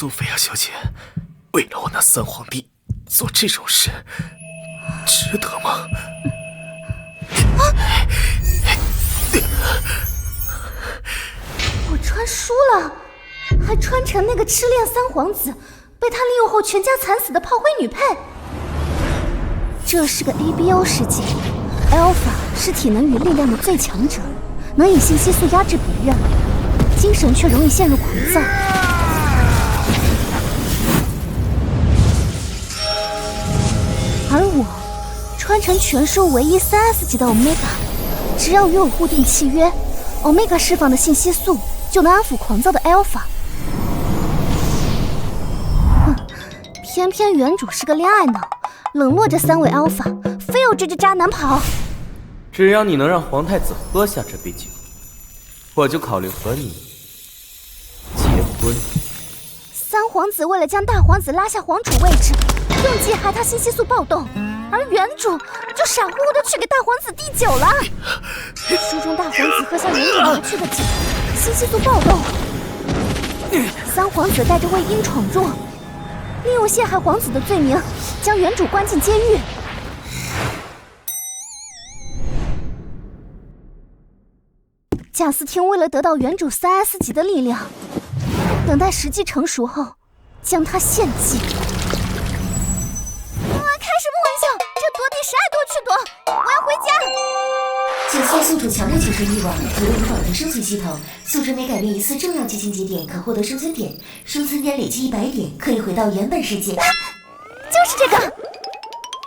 苏菲亚小姐，为了我那三皇帝做这种事，值得吗？我穿输了，还穿成那个痴恋三皇子被他利用后全家惨死的炮灰女配。这是个 ABO 世界 ，Alpha 是体能与力量的最强者，能以信息素压制别人，精神却容易陷入狂躁。而我穿成全书唯一3S 级的 Omega， 只要与我固定契约 ，Omega 释放的信息素就能安抚狂躁的 Alpha。哼，偏偏原主是个恋爱脑，冷落这3位 Alpha， 非要追着渣男跑。只要你能让皇太子喝下这杯酒，我就考虑和你结婚。三皇子为了将大皇子拉下皇储位置，用计害他信息素暴动，而原主就傻乎乎的去给大皇子递酒了。书中大皇子喝下原主拿去的酒，信息素暴动，三皇子带着卫兵闯入，利用陷害皇子的罪名将原主关进监狱。贾斯汀为了得到原主3S 级的力量，等待时机成熟后将他献祭。开什么玩笑，这夺地谁爱夺去夺，我要回家。检测宿主强烈求生欲望，有了无保的生存系统，宿主每改变一次重要剧情节点可获得生存点，生存点累计100点可以回到原本世界。就是这个。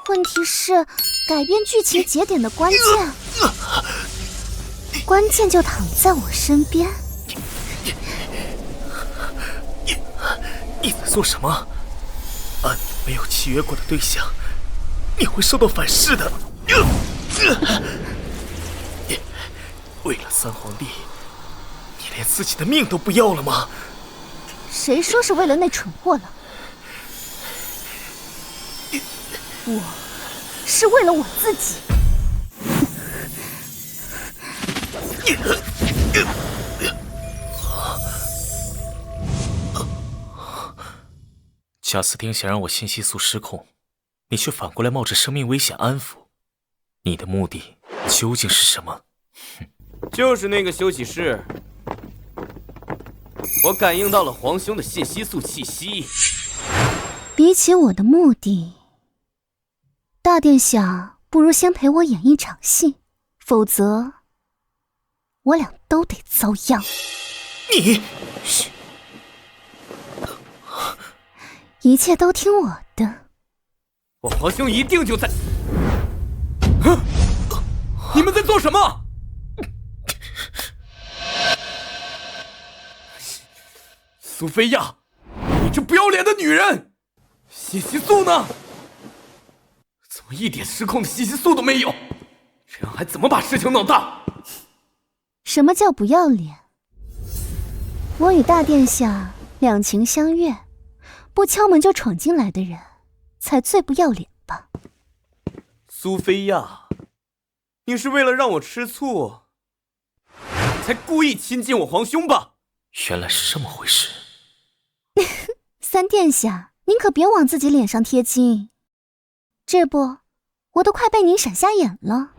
问题是改变剧情节点的关键，关键就躺在我身边。你在做什么？按你没有契约过的对象，你会受到反噬的。为了三皇帝，你连自己的命都不要了吗？谁说是为了那蠢货了？我是为了我自己。贾斯汀想让我信息素失控，你却反过来冒着生命危险安抚，你的目的究竟是什么？就是那个休息室，我感应到了皇兄的信息素气息。比起我的目的，大殿下不如先陪我演一场戏，否则我俩都得遭殃。你，一切都听我的。我皇兄一定就在。你们在做什么？苏菲亚，你这不要脸的女人！信息素呢？怎么一点失控的信息素都没有？这样还怎么把事情闹大？什么叫不要脸？我与大殿下两情相悦，不敲门就闯进来的人才最不要脸吧。苏菲亚，你是为了让我吃醋才故意亲近我皇兄吧？原来是这么回事。三殿下，您可别往自己脸上贴金，这不我都快被您闪瞎眼了。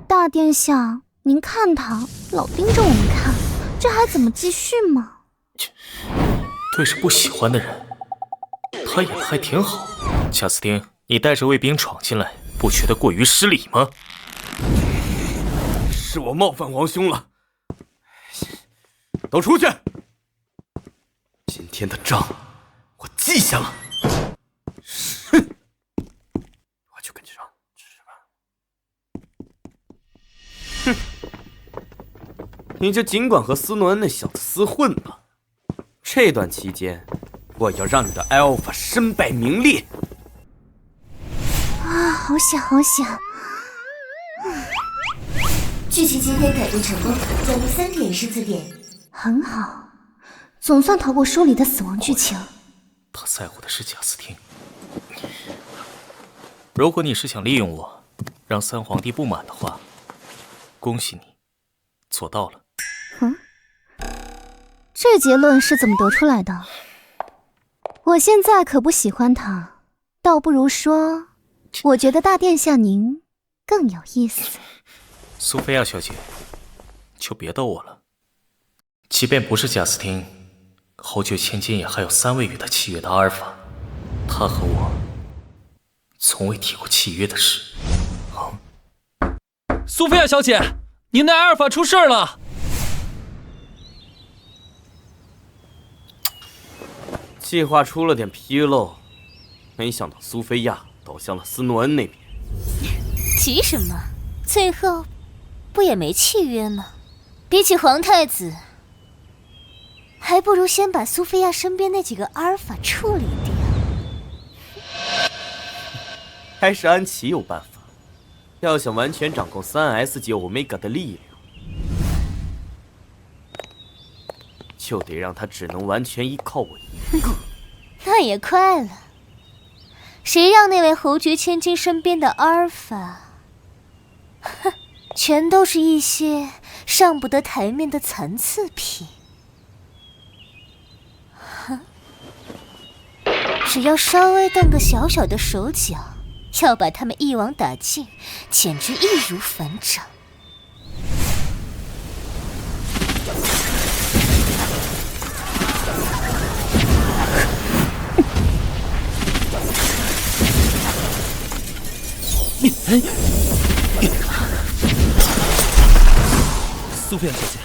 大殿下，您看他老盯着我们看，这还怎么继续吗？对着不喜欢的人，他演的还挺好。贾斯汀，你带着卫兵闯进来，不觉得过于失礼吗？是我冒犯皇兄了，都出去！今天的账我记下了。哼，我就跟着吃吧。哼，你就尽管和斯诺恩那小子厮混吧。这段期间，我要让你的 Alpha 身败名裂。啊，好险好险！剧情节点改变成功，奖励3点生存点。很好，总算逃过书里的死亡剧情。他在乎的是贾斯汀。如果你是想利用我，让三皇帝不满的话，恭喜你，做到了。这结论是怎么得出来的？我现在可不喜欢他，倒不如说，我觉得大殿下您更有意思。苏菲亚小姐，就别逗我了。即便不是贾斯汀，侯爵千金也还有3位与他契约的阿尔法，他和我从未提过契约的事。苏菲亚小姐，您的阿尔法出事了。计划出了点纰漏，没想到苏菲亚倒向了斯诺恩那边。急什么？最后不也没契约吗？比起皇太子，还不如先把苏菲亚身边那几个阿尔法处理掉。还是安琪有办法。要想完全掌控3S 级欧米伽的力量，就得让他只能完全依靠我一个。那也快了，谁让那位侯爵千金身边的阿尔法，哼，全都是一些上不得台面的残次品。哼，只要稍微动个小小的手脚，要把他们一网打尽，简直易如反掌。苏菲亚小姐，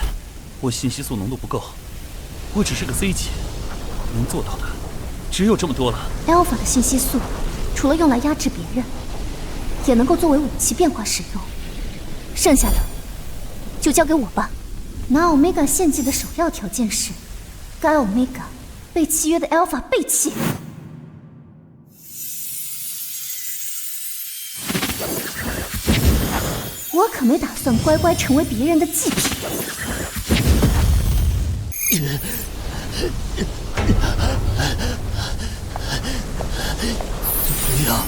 我信息素浓度不够，我只是个 C 级，能做到的只有这么多了。Alpha 的信息素，除了用来压制别人，也能够作为武器变化使用。剩下的就交给我吧。拿 Omega 献祭的首要条件是，该 Omega 被契约的 Alpha 背弃。我可没打算乖乖成为别人的祭品。不要！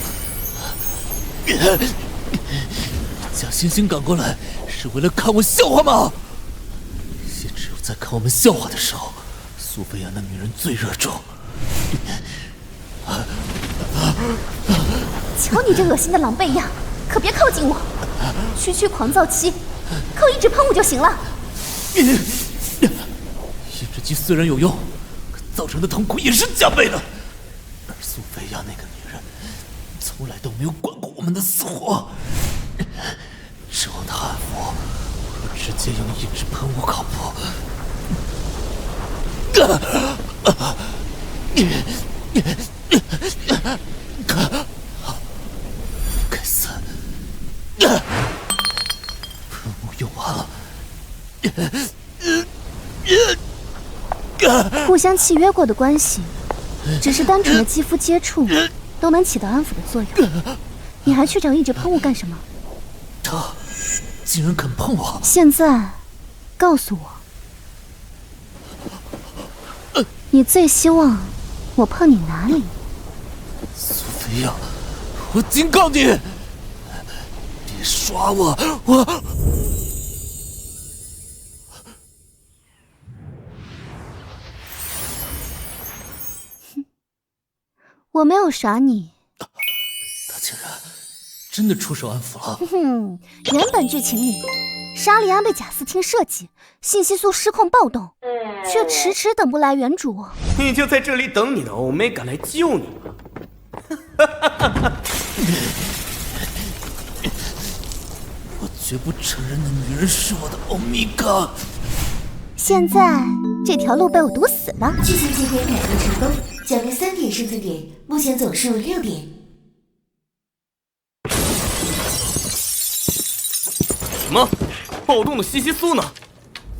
将星星赶过来是为了看我笑话吗？也只有在看我们笑话的时候，苏菲亚那女人最热衷。瞧你这恶心的狼狈样，可别靠近我！区区狂躁期，靠一指喷雾就行了。抑制剂虽然有用，可造成的痛苦也是加倍的。而苏菲亚那个女人，从来都没有管过我们的死活。指望她安抚我，不如直接用抑制喷雾靠谱。该死！喷雾用完了。互相契约过的关系，只是单纯的肌肤接触，都能起到安抚的作用。你还去找一直喷雾干什么？他竟然肯碰我！现在，告诉我，你最希望我碰你哪里？苏菲亚，我警告你，别耍我！我没有耍你。他竟然真的出手安抚了。哼，原本剧情里，沙利安被贾斯汀设计，信息素失控暴动，却迟迟等不来原主。你就在这里等你的欧米伽来救你吧。我绝不承认那女人是我的欧米伽。现在这条路被我堵死了。剧情结果改编成功，奖励3点生存点，目前总数6点。什么？暴动的信息素呢？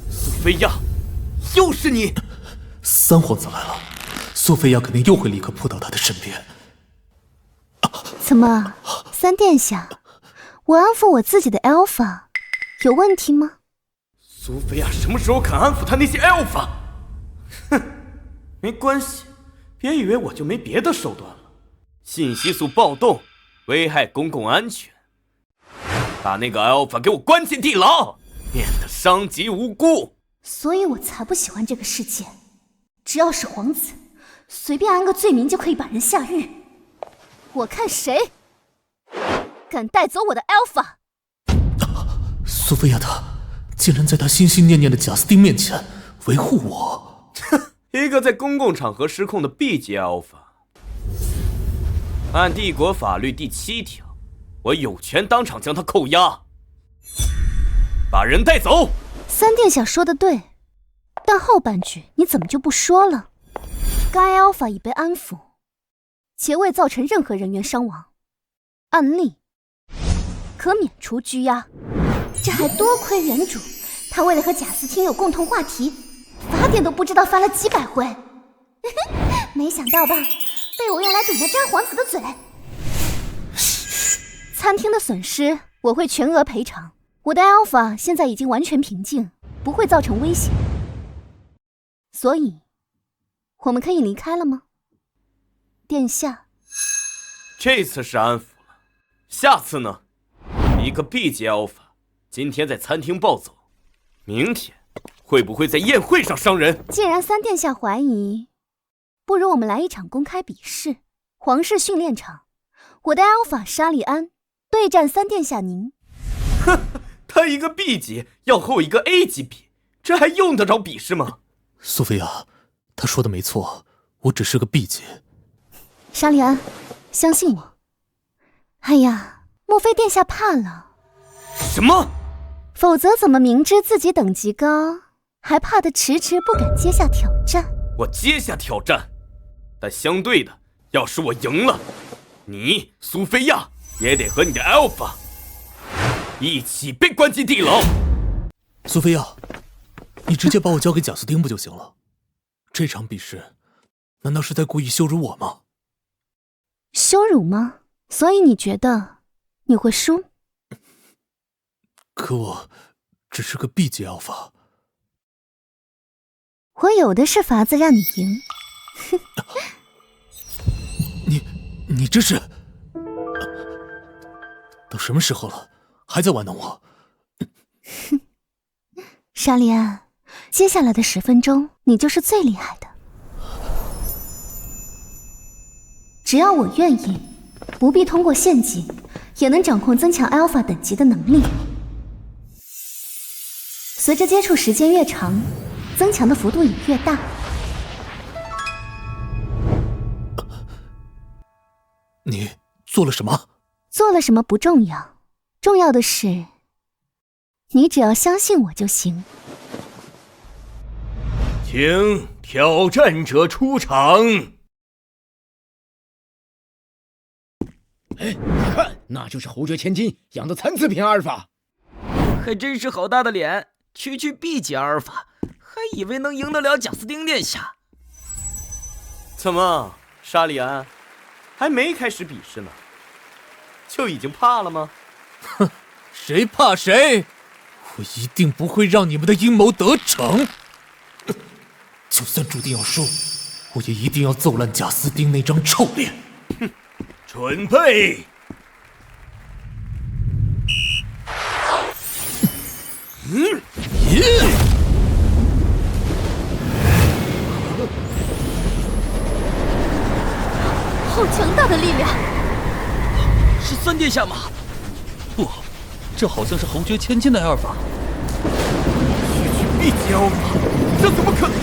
苏菲亚，又是你！三皇子来了，苏菲亚肯定又会立刻扑到他的身边。怎么，三殿下，我安抚我自己的 Alpha 有问题吗？苏菲亚什么时候肯安抚他那些 Alpha？ 哼，没关系，别以为我就没别的手段了。信息素暴动，危害公共安全，把那个 Alpha 给我关进地牢，免得伤及无辜。所以我才不喜欢这个世界，只要是皇子，随便安个罪名就可以把人下狱。我看谁敢带走我的 Alpha。苏菲亚她竟然在她心心念念的贾斯汀面前维护我。一个在公共场合失控的 B 级 Alpha， 按帝国法律第7条，我有权当场将他扣押，把人带走。三殿下说的对，但后半句你怎么就不说了？该 Alpha 已被安抚，且未造成任何人员伤亡，按例可免除拘押。这还多亏原主，他为了和贾斯汀有共同话题，法典都不知道翻了几百回。没想到吧，被我用来堵那渣皇子的嘴。餐厅的损失我会全额赔偿，我的 Alpha 现在已经完全平静，不会造成威胁，所以我们可以离开了吗？殿下，这次是安抚了，下次呢？一个 B 级 Alpha 今天在餐厅暴走，明天会不会在宴会上伤人？既然三殿下怀疑，不如我们来一场公开比试，皇室训练场，我的 Alpha 沙利安对战三殿下您。他一个 B 级要和我一个 A 级比，这还用得着比试吗？苏菲亚，她说的没错，我只是个 B 级。沙利安，相信我。哎呀，莫非殿下怕了？什么？否则怎么明知自己等级高，还怕得迟迟不敢接下挑战？我接下挑战，但相对的，要是我赢了，你苏菲亚也得和你的 Alpha 一起被关进地牢。苏菲亚，你直接把我交给贾斯汀不就行了？这场比试，难道是在故意羞辱我吗？羞辱吗？所以你觉得你会输？可我只是个 B 级 Alpha。我有的是法子让你赢。你这是都什么时候了，还在玩弄我？沙利安，接下来的10分钟，你就是最厉害的。只要我愿意，不必通过陷阱，也能掌控增强 Alpha 等级的能力。随着接触时间越长，增强的幅度也越大。你做了什么？做了什么不重要，重要的是，你只要相信我就行。请挑战者出场。哎，看，那就是侯爵千金养的残次品阿尔法，还真是好大的脸，区区 B 级阿尔法，还以为能赢得了贾斯汀殿下。怎么，沙利安，还没开始比试呢，就已经怕了吗？哼，谁怕谁？我一定不会让你们的阴谋得逞。就算注定要输，我也一定要揍烂贾斯汀那张臭脸。哼，准备。好强大的力量！是三殿下吗？不，这好像是侯爵千金的阿尔法。必交法，这怎么可能？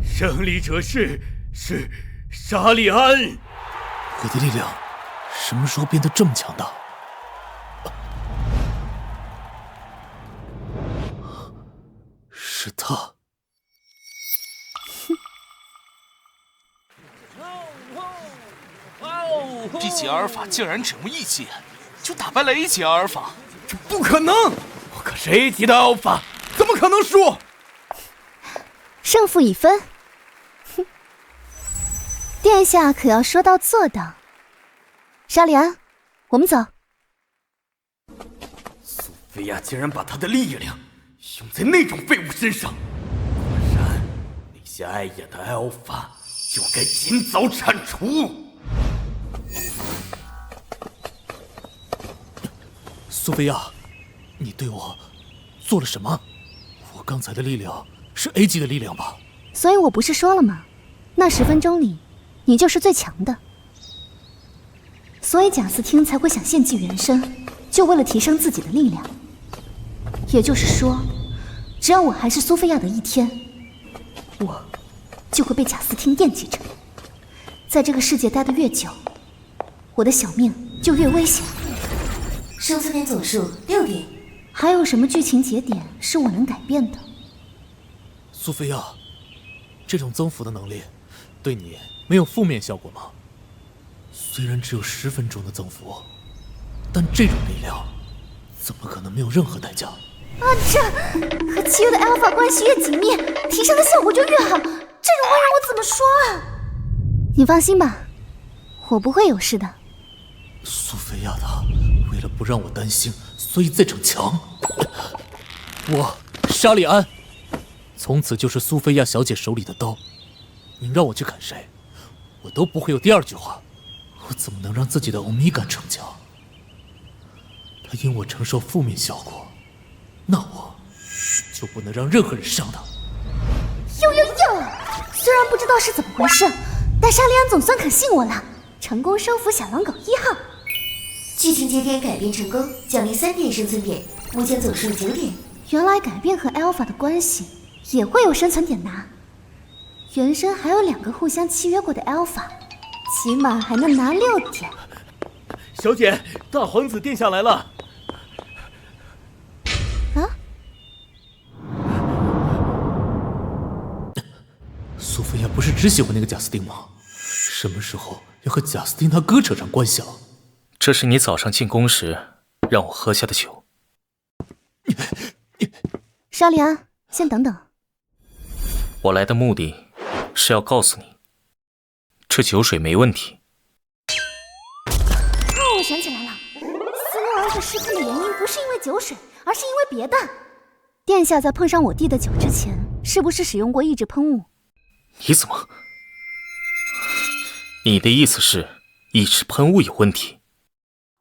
胜利者是沙利安。我的力量什么时候变得这么强大？是他。B 级阿尔法竟然只用1击就打败了 A 级阿尔法，这不可能！我可是 A 级的 Alpha， 怎么可能输？胜负已分。哼，殿下可要说到做到。沙利安，我们走。苏菲亚竟然把她的力量用在那种废物身上，果然那些碍眼的 Alpha 就该尽早铲除。苏菲亚，你对我做了什么？我刚才的力量是 A 级的力量吧？所以我不是说了吗？那10分钟里，你就是最强的。所以贾斯汀才会想献祭原身，就为了提升自己的力量。也就是说，只要我还是苏菲亚的一天，我就会被贾斯汀惦记着。在这个世界待得越久，我的小命就越危险。生存点总数6点。还有什么剧情节点是我能改变的？苏菲亚，这种增幅的能力对你没有负面效果吗？虽然只有10分钟的增幅，但这种力量怎么可能没有任何代价？这和契约的 Alpha 关系越紧密，提升的效果就越好。这种话让我怎么说啊？你放心吧，我不会有事的。苏菲亚她为了不让我担心，所以在逞强。我沙利安，从此就是苏菲亚小姐手里的刀。您让我去砍谁，我都不会有第二句话。我怎么能让自己的欧米伽逞强？他因我承受负面效果，那我就不能让任何人伤他。呦！虽然不知道是怎么回事，但沙利安总算可信我了，成功收服小狼狗1号。剧情节点改变成功，奖励3点生存点，目前总数9点。原来改变和 Alpha 的关系也会有生存点拿。原身还有2个互相契约过的 Alpha， 起码还能拿6点。小姐，大皇子殿下来了。啊？苏菲亚不是只喜欢那个贾斯汀吗？什么时候要和贾斯汀他哥扯上关系了？这是你早上进宫时让我喝下的酒。沙利安，先等等。我来的目的是要告诉你，这酒水没问题。我想起来了，斯诺尔的失控的原因不是因为酒水，而是因为别的。殿下在碰上我弟的酒之前，是不是使用过抑制喷雾？你怎么？你的意思是抑制喷雾有问题？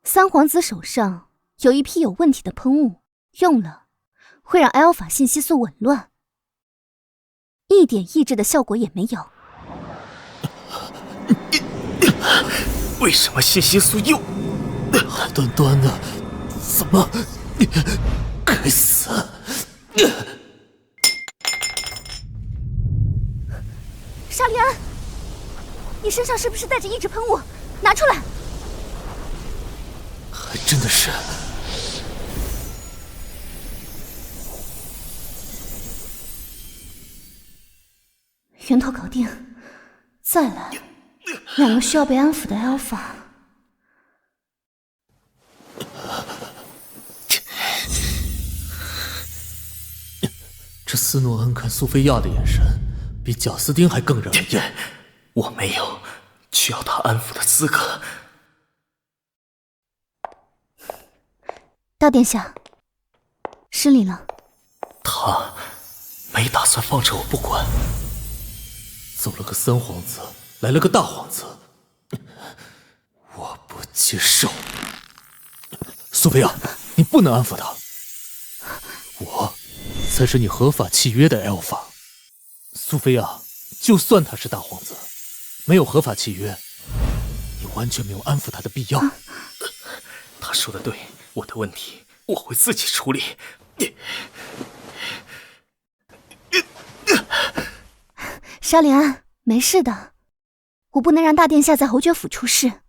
三皇子手上有一批有问题的喷雾，用了会让 Alpha 信息素紊乱，一点抑制的效果也没有。为什么信息素又……好端端的，怎么？该死！沙利安，你身上是不是带着抑制喷雾？拿出来！还真的是。源头搞定，再来2个需要被安抚的 Alpha。这斯诺恩看苏菲亚的眼神，比贾斯汀还更让人厌。我没有需要他安抚的资格。大殿下，失礼了。他没打算放着我不管。走了个三皇子，来了个大皇子，我不接受。苏菲亚，你不能安抚他，我才是你合法契约的 Alpha。苏菲亚，就算他是大皇子，没有合法契约，你完全没有安抚他的必要。他说的对，我的问题我会自己处理。沙利安，没事的，我不能让大殿下在侯爵府出事。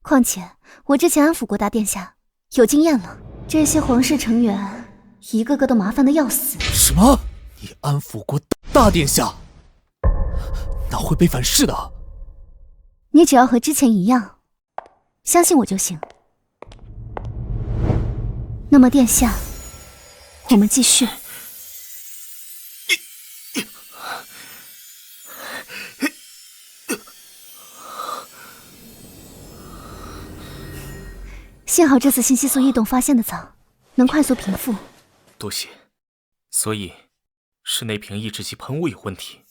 况且我之前安抚过大殿下，有经验了。这些皇室成员一个个都麻烦的要死。什么？你安抚过大殿下？那会被反噬的。你只要和之前一样，相信我就行。那么殿下，我们继续。幸好这次信息素异动发现的早，能快速平复。多谢。所以，是那瓶抑制剂喷雾有问题。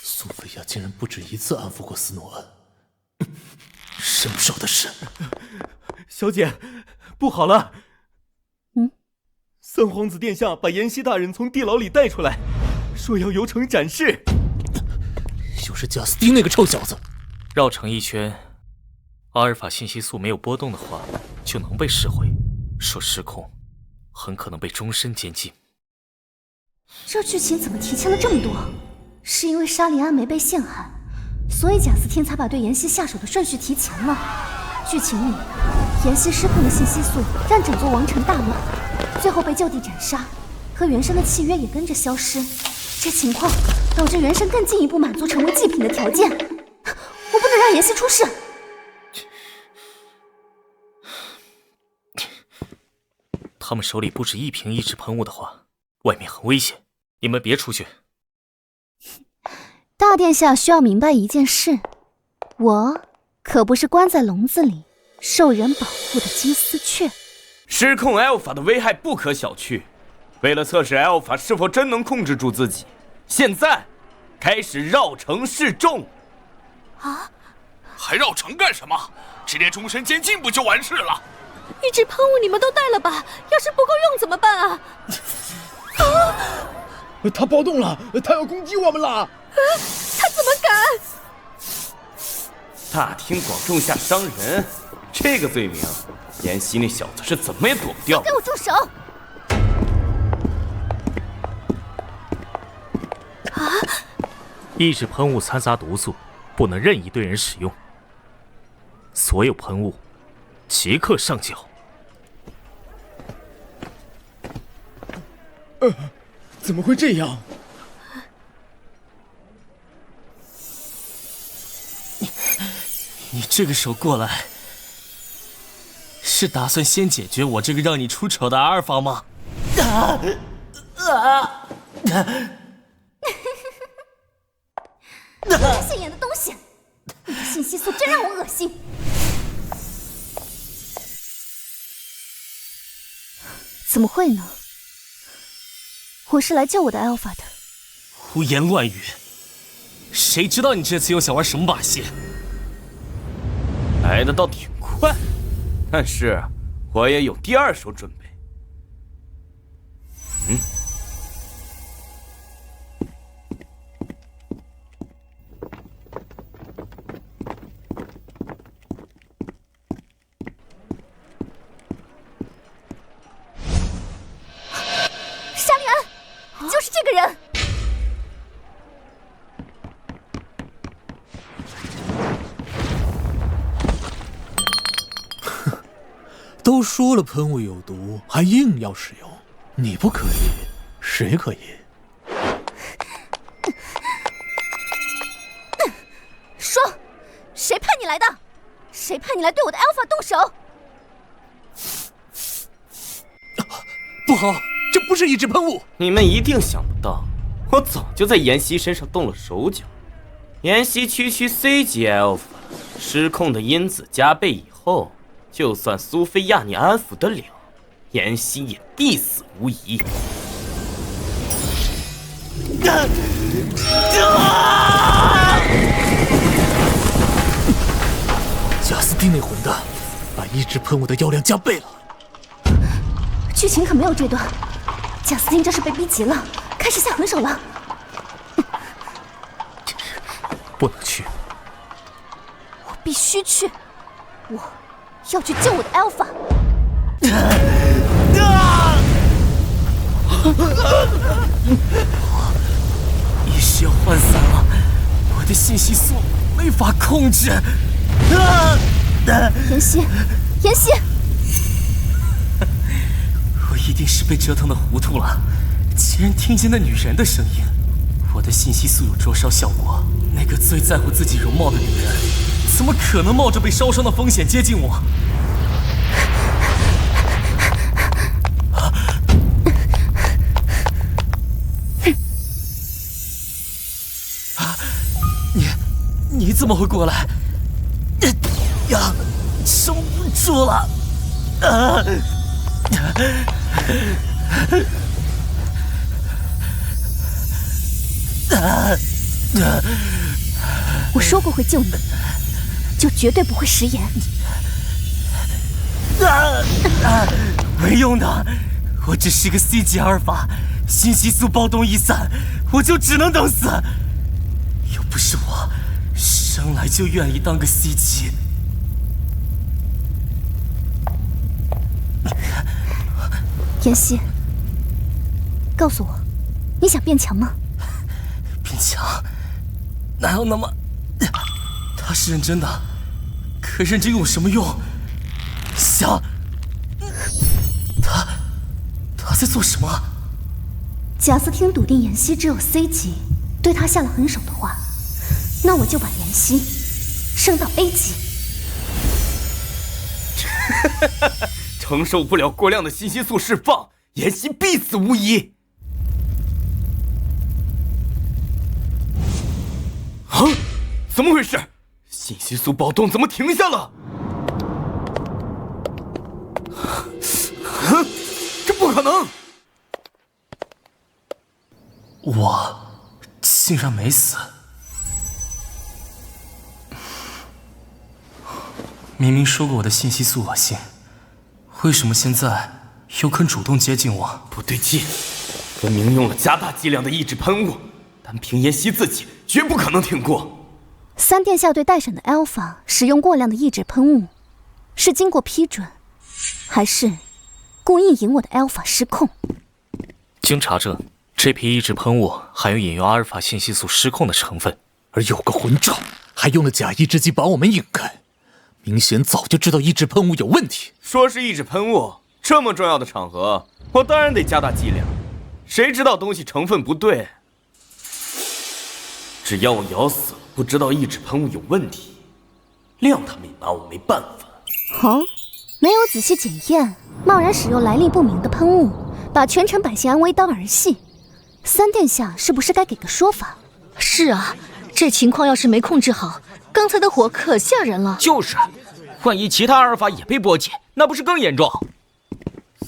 苏菲亚竟然不止一次安抚过斯诺恩，伸不手的事。小姐，不好了！三皇子殿下把妍希大人从地牢里带出来，说要游城展示。又是贾斯汀那个臭小子。绕城一圈，阿尔法信息素没有波动的话，就能被释回。说失控，很可能被终身监禁。这剧情怎么提前了这么多？是因为沙利安没被陷害，所以贾斯汀才把对妍希下手的顺序提前了。剧情里，妍希失控的信息素让整座王城大乱，最后被就地斩杀，和原神的契约也跟着消失。这情况导致原神更进一步满足成为祭品的条件。我不能让妍希出事。他们手里不止一瓶抑制喷雾的话，外面很危险，你们别出去。大殿下需要明白一件事，我可不是关在笼子里受人保护的金丝雀。失控 Alpha 的危害不可小觑。为了测试 Alpha 是否真能控制住自己，现在开始绕城示众。啊？还绕城干什么？直接终身监禁不就完事了？抑制喷雾你们都带了吧？要是不够用怎么办啊？他暴动了，他要攻击我们了！他怎么敢？大庭广众下伤人，这个罪名，妍希那小子是怎么也躲不掉。给我住手！啊！抑制喷雾掺杂毒素，不能任意对人使用。所有喷雾即刻上缴。怎么会这样？你这个时候过来，是打算先解决我这个让你出丑的阿尔法吗？现眼的东西，你的信息素真让我恶心。怎么会呢？我是来救我的 Alpha 的。胡言乱语！谁知道你这次又想玩什么把戏？来的倒挺快，但是我也有第二手准备。沙利安，就是这个人。都说了喷雾有毒，还硬要使用，你不可以，谁可以？说，谁派你来的？谁派你来对我的 Alpha 动手？不好，这不是抑制喷雾！你们一定想不到，我早就在妍希身上动了手脚。妍希区 C 级 Alpha 失控的因子加倍以后，就算苏菲亚你安抚得了，妍希也必死无疑。贾斯汀那混蛋，把抑制喷雾的药量加倍了。剧情可没有这段，贾斯汀这是被逼急了，开始下狠手了。不能去，我必须去，我要去救我的 Alpha。意识要涣散了，我的信息素没法控制。妍希，妍希，我一定是被折腾的糊涂了，竟然听见那女人的声音。我的信息素有灼烧效果，那个最在乎自己容貌的女人，怎么可能冒着被烧伤的风险接近我？你怎么会过来？呀，撑不住了！我说过会救你，就绝对不会食言。没用的，我只是个 C 级阿尔法，信息素暴动一散，我就只能等死。又不是我生来就愿意当个 C 级。妍希，告诉我，你想变强吗？变强？哪有那么……他是认真的，可认真有什么用？想……他在做什么？贾斯汀笃定妍希只有 C 级，对他下了狠手的话，那我就把妍希升到 A 级。承受不了过量的信息素释放，妍希必死无疑。啊！怎么回事？信息素暴动怎么停下了？这不可能！我竟然没死！明明说过我的信息素恶心，为什么现在又肯主动接近我？不对劲，分明用了加大剂量的抑制喷雾，单凭妍希自己绝不可能挺过。三殿下对待审的 Alpha 使用过量的抑制喷雾，是经过批准，还是故意引我的 Alpha 失控？经查证，这批抑制喷雾含有引诱阿尔法信息素失控的成分，而有个混账还用了假抑制剂把我们引开，明显早就知道抑制喷雾有问题。说是抑制喷雾，这么重要的场合，我当然得加大剂量。谁知道东西成分不对？只要我咬死了不知道抑制喷雾有问题，谅他们也拿我没办法。哦，没有仔细检验，贸然使用来历不明的喷雾，把全城百姓安危当儿戏。三殿下是不是该给个说法？是啊，这情况要是没控制好，刚才的火可吓人了。就是，万一其他阿尔法也被波及，那不是更严重？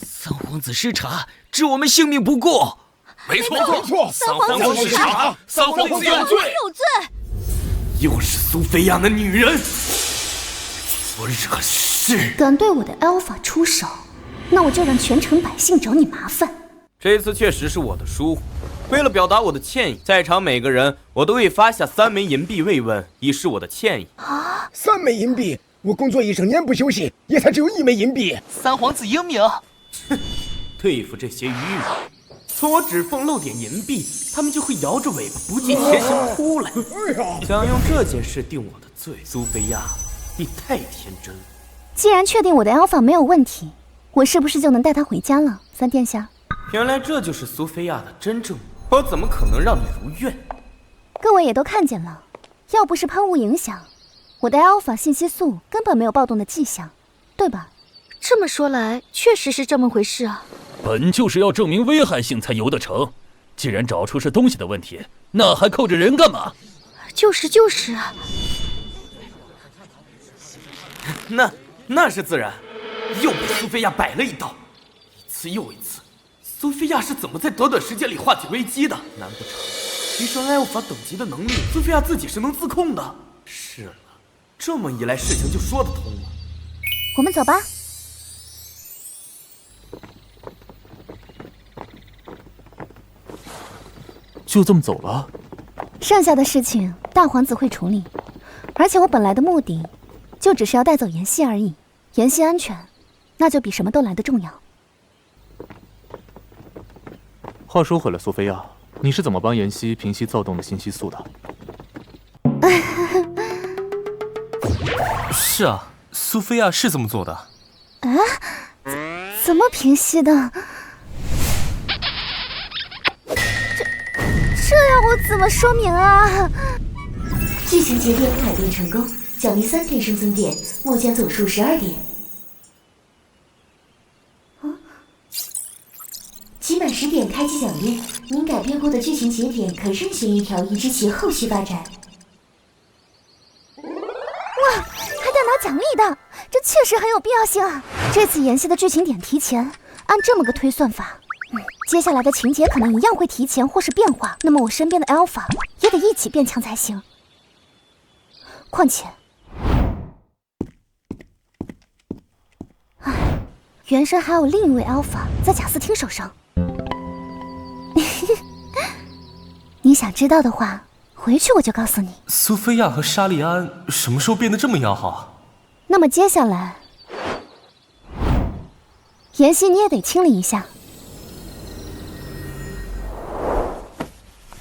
三皇子失察，置我们性命不顾。没错，三皇子失察，三皇子有罪。又是苏菲亚那女人，我惹事！敢对我的 Alpha 出手，那我就让全城百姓找你麻烦。这次确实是我的疏忽，为了表达我的歉意，在场每个人我都会发下3枚银币慰问，以示我的歉意。啊，3枚银币！我工作1整年不休息，也才只有1枚银币。三皇子英明，哼，对付这些愚人，从我指缝漏点银币，他们就会摇着尾巴不计前嫌哭来。想用这件事定我的罪，苏菲亚，你太天真了。既然确定我的 Alpha 没有问题，我是不是就能带他回家了？三殿下，原来这就是苏菲亚的真正，我怎么可能让你如愿？各位也都看见了，要不是喷雾影响，我的 Alpha 信息素根本没有暴动的迹象，对吧？这么说来，确实是这么回事啊。本就是要证明危害性才游得成，既然找出是东西的问题，那还扣着人干嘛？就是啊。那是自然，又被苏菲亚摆了一道，一次又一次。苏菲亚是怎么在短短时间里化解危机的？难不成提升艾欧法等级的能力，苏菲亚自己是能自控的？是了，这么一来事情就说得通了。我们走吧。就这么走了？剩下的事情大皇子会处理，而且我本来的目的就只是要带走妍希而已。妍希安全，那就比什么都来得重要。话说回来，苏菲亚，你是怎么帮妍希平息躁动的信息素的？是啊，苏菲亚是这么做的。啊？怎么平息的？这要我怎么说明啊？剧情节点改变成功，奖励3点生存点，目前总数12点。集满10点开启奖励，您改变过的剧情节点可任选一条移至其后续发展。哇，还带拿奖励的，这确实很有必要性啊！这次妍希的剧情点提前，按这么个推算法，接下来的情节可能一样会提前或是变化，那么我身边的 Alpha 也得一起变强才行。况且原神还有另一位 Alpha 在贾斯汀手上。你想知道的话，回去我就告诉你。苏菲亚和沙利安什么时候变得这么要好？那么接下来，妍希你也得清理一下。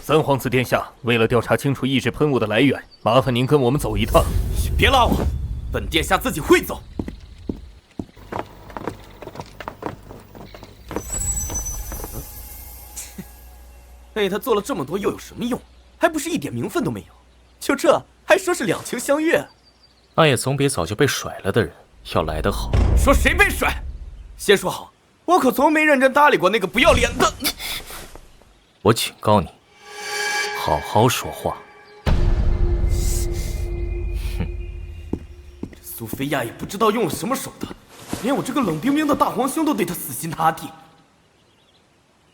三皇子殿下，为了调查清楚意志喷雾的来源，麻烦您跟我们走一趟。别拉我，本殿下自己会走。为他做了这么多又有什么用？还不是一点名分都没有？就这还说是两情相悦？那也总比早就被甩了的人要来得好。说谁被甩？先说好，我可从没认真搭理过那个不要脸的。我警告你，好好说话。哼，苏菲亚也不知道用了什么手段，连我这个冷冰冰的大皇兄都对他死心塌地。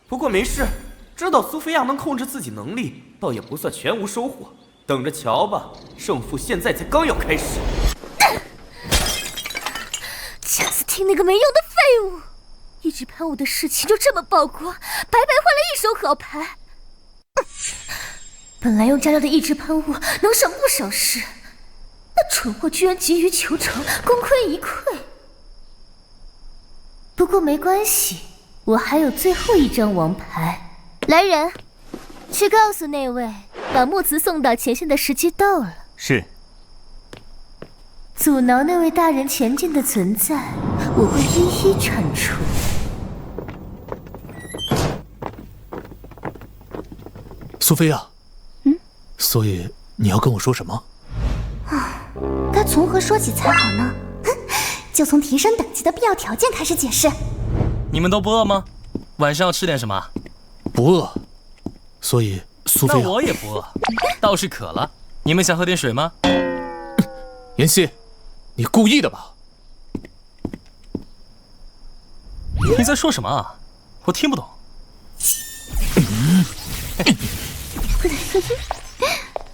不过没事。知道苏菲亚能控制自己能力，倒也不算全无收获。等着瞧吧，胜负现在才刚要开始。贾斯汀那个没用的废物，一直喷我的事情就这么曝光，白白换了一手好牌。本来用炸掉的一只喷雾能省不少事，那蠢货居然急于求成，功亏一篑。不过没关系，我还有最后一张王牌。来人，去告诉那位，把木慈送到前线的时机到了。是。阻挠那位大人前进的存在，我会一一铲除。苏菲亚，所以你要跟我说什么？该从何说起才好呢？就从提升等级的必要条件开始解释。你们都不饿吗？晚上要吃点什么？不饿，所以苏菲亚，那我也不饿，倒是渴了。你们想喝点水吗？妍希，你故意的吧？你在说什么啊？我听不懂。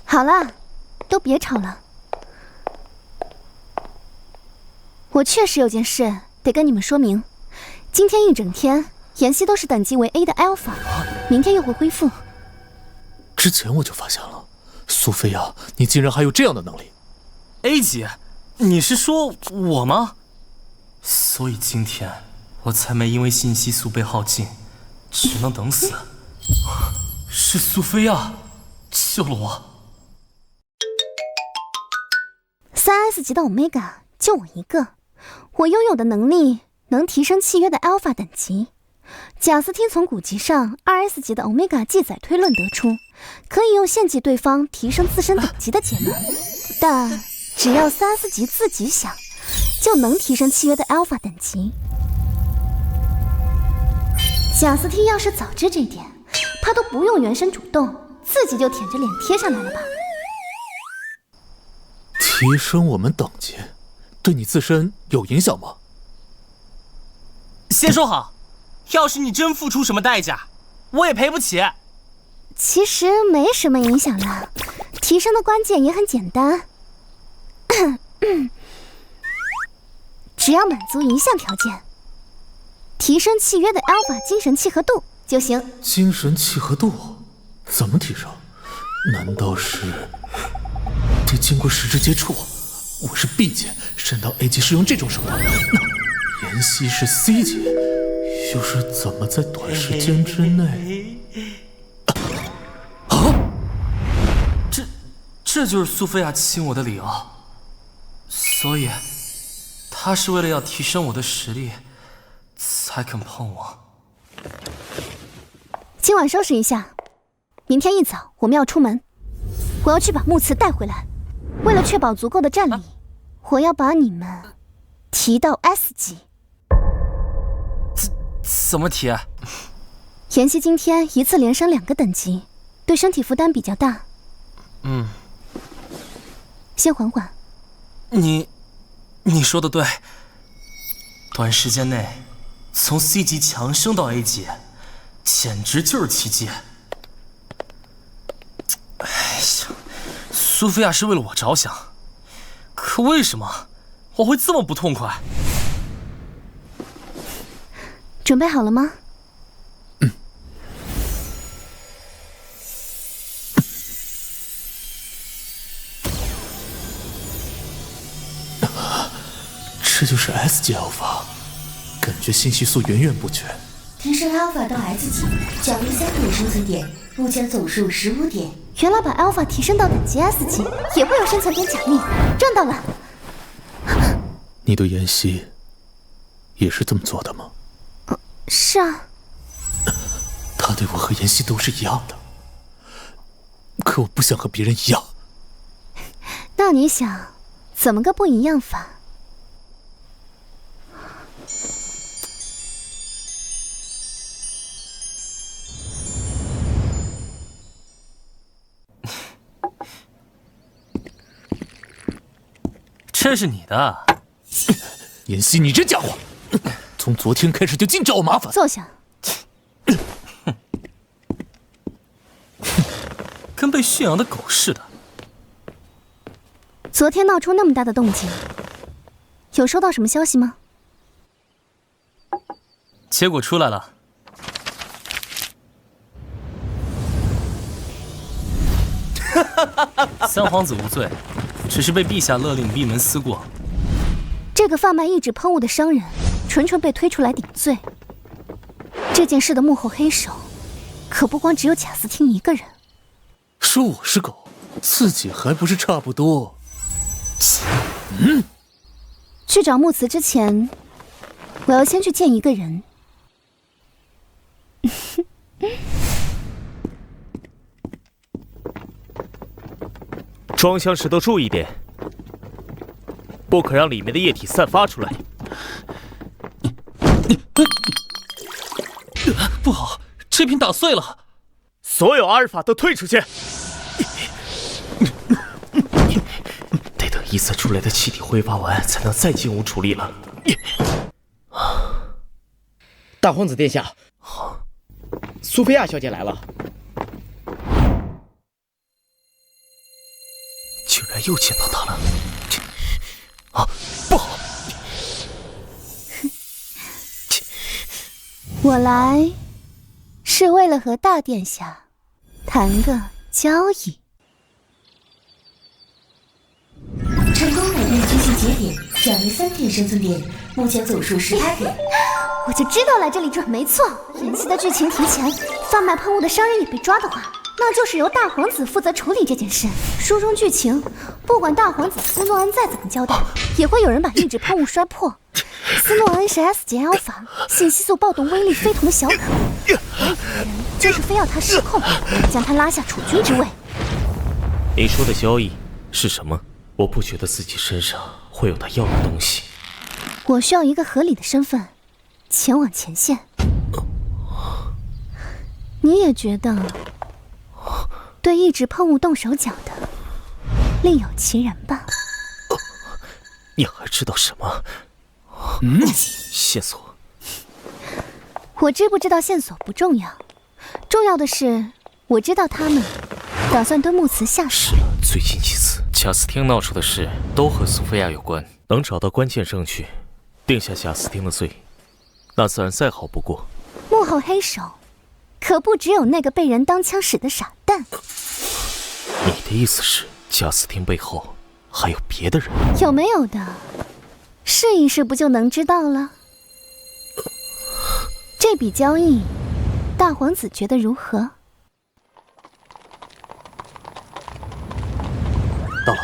好了，都别吵了。我确实有件事得跟你们说明。今天一整天，妍希都是等级为 A 的 Alpha， 明天又会恢复。之前我就发现了，苏菲亚，你竟然还有这样的能力。A 级，你是说我吗？所以今天我才没因为信息素被耗尽，只能等死。是苏菲亚救了我。3S 级的 Omega 就我一个，我拥有的能力能提升契约的 Alpha 等级。贾斯汀从古籍上 2S 级的 Omega 记载推论得出，可以用献祭对方提升自身等级的结论，但只要3S级自己想，就能提升契约的 Alpha 等级。贾斯汀要是早知这点，他都不用原神主动，自己就舔着脸贴上来了吧。提升我们等级，对你自身有影响吗？先说好，要是你真付出什么代价，我也赔不起。其实没什么影响啦，提升的关键也很简单，只要满足一项条件，提升契约的 Alpha 精神契合度就行。精神契合度怎么提升？难道是得经过实质接触？我是 B 级，升到 A 级是用这种手段。那妍希是 C 级，又是怎么在短时间之内？这就是苏菲亚亲我的理由。所以，她是为了要提升我的实力，才肯碰我。今晚收拾一下，明天一早我们要出门，我要去把木慈带回来。为了确保足够的战力，我要把你们提到 S 级。怎么提？妍希今天一次连升2个等级，对身体负担比较大。先缓缓。你说的对，短时间内从 C 级强升到 A 级，简直就是奇迹。哎呀，苏菲亚是为了我着想，可为什么我会这么不痛快？准备好了吗？这就是 S 级 Alpha， 感觉信息素源源不绝。提升 Alpha 到 S 级，奖励3点生存点，目前总数15点。原来把 Alpha 提升到等级 S 级也会有生存点奖励，赚到了。你对妍希也是这么做的吗？是啊。他对我和妍希都是一样的，可我不想和别人一样。那你想怎么个不一样法？这是你的，妍希，你这家伙，从昨天开始就净找我麻烦。坐下。跟被驯养的狗似的。昨天闹出那么大的动静，有收到什么消息吗？结果出来了。三皇子无罪，只是被陛下勒令闭门思过。这个贩卖异质喷雾的商人，纯纯被推出来顶罪。这件事的幕后黑手，可不光只有贾斯汀一个人。说我是狗，自己还不是差不多？去找木慈之前，我要先去见一个人。装箱时都注意点，不可让里面的液体散发出来。不好，这瓶打碎了！所有阿尔法都退出去。得等伊瑟出来的气体挥发完，才能再进屋处理了。大皇子殿下，苏菲亚小姐来了。竟然又见到他了！啊，不好！我来是为了和大殿下谈个交易。成功改变觉醒节点，奖励3点生存点，目前总数18点。我就知道来这里转没错。妍希的剧情提前，贩卖喷雾的商人也被抓的话，那就是由大皇子负责处理这件事。书中剧情，不管大皇子斯诺恩再怎么交代，也会有人把异质喷雾摔破。斯诺恩是 S 级 Alpha， 信息素暴动威力非同小可。我以为人就是非要他失控，将他拉下储君之位。你说的交易是什么？我不觉得自己身上会有他要的东西。我需要一个合理的身份，前往前线。你也觉得对异质喷雾动手脚的另有其人吧？你还知道什么？线索。我知不知道线索不重要，重要的是我知道他们打算对木慈下手。最近几次贾斯汀闹出的事都和苏菲亚有关，能找到关键证据，定下贾斯汀的罪，那自然再好不过。幕后黑手可不只有那个被人当枪使的傻蛋。你的意思是贾斯汀背后还有别的人？有没有的，试一试不就能知道了？这笔交易，大皇子觉得如何？到了。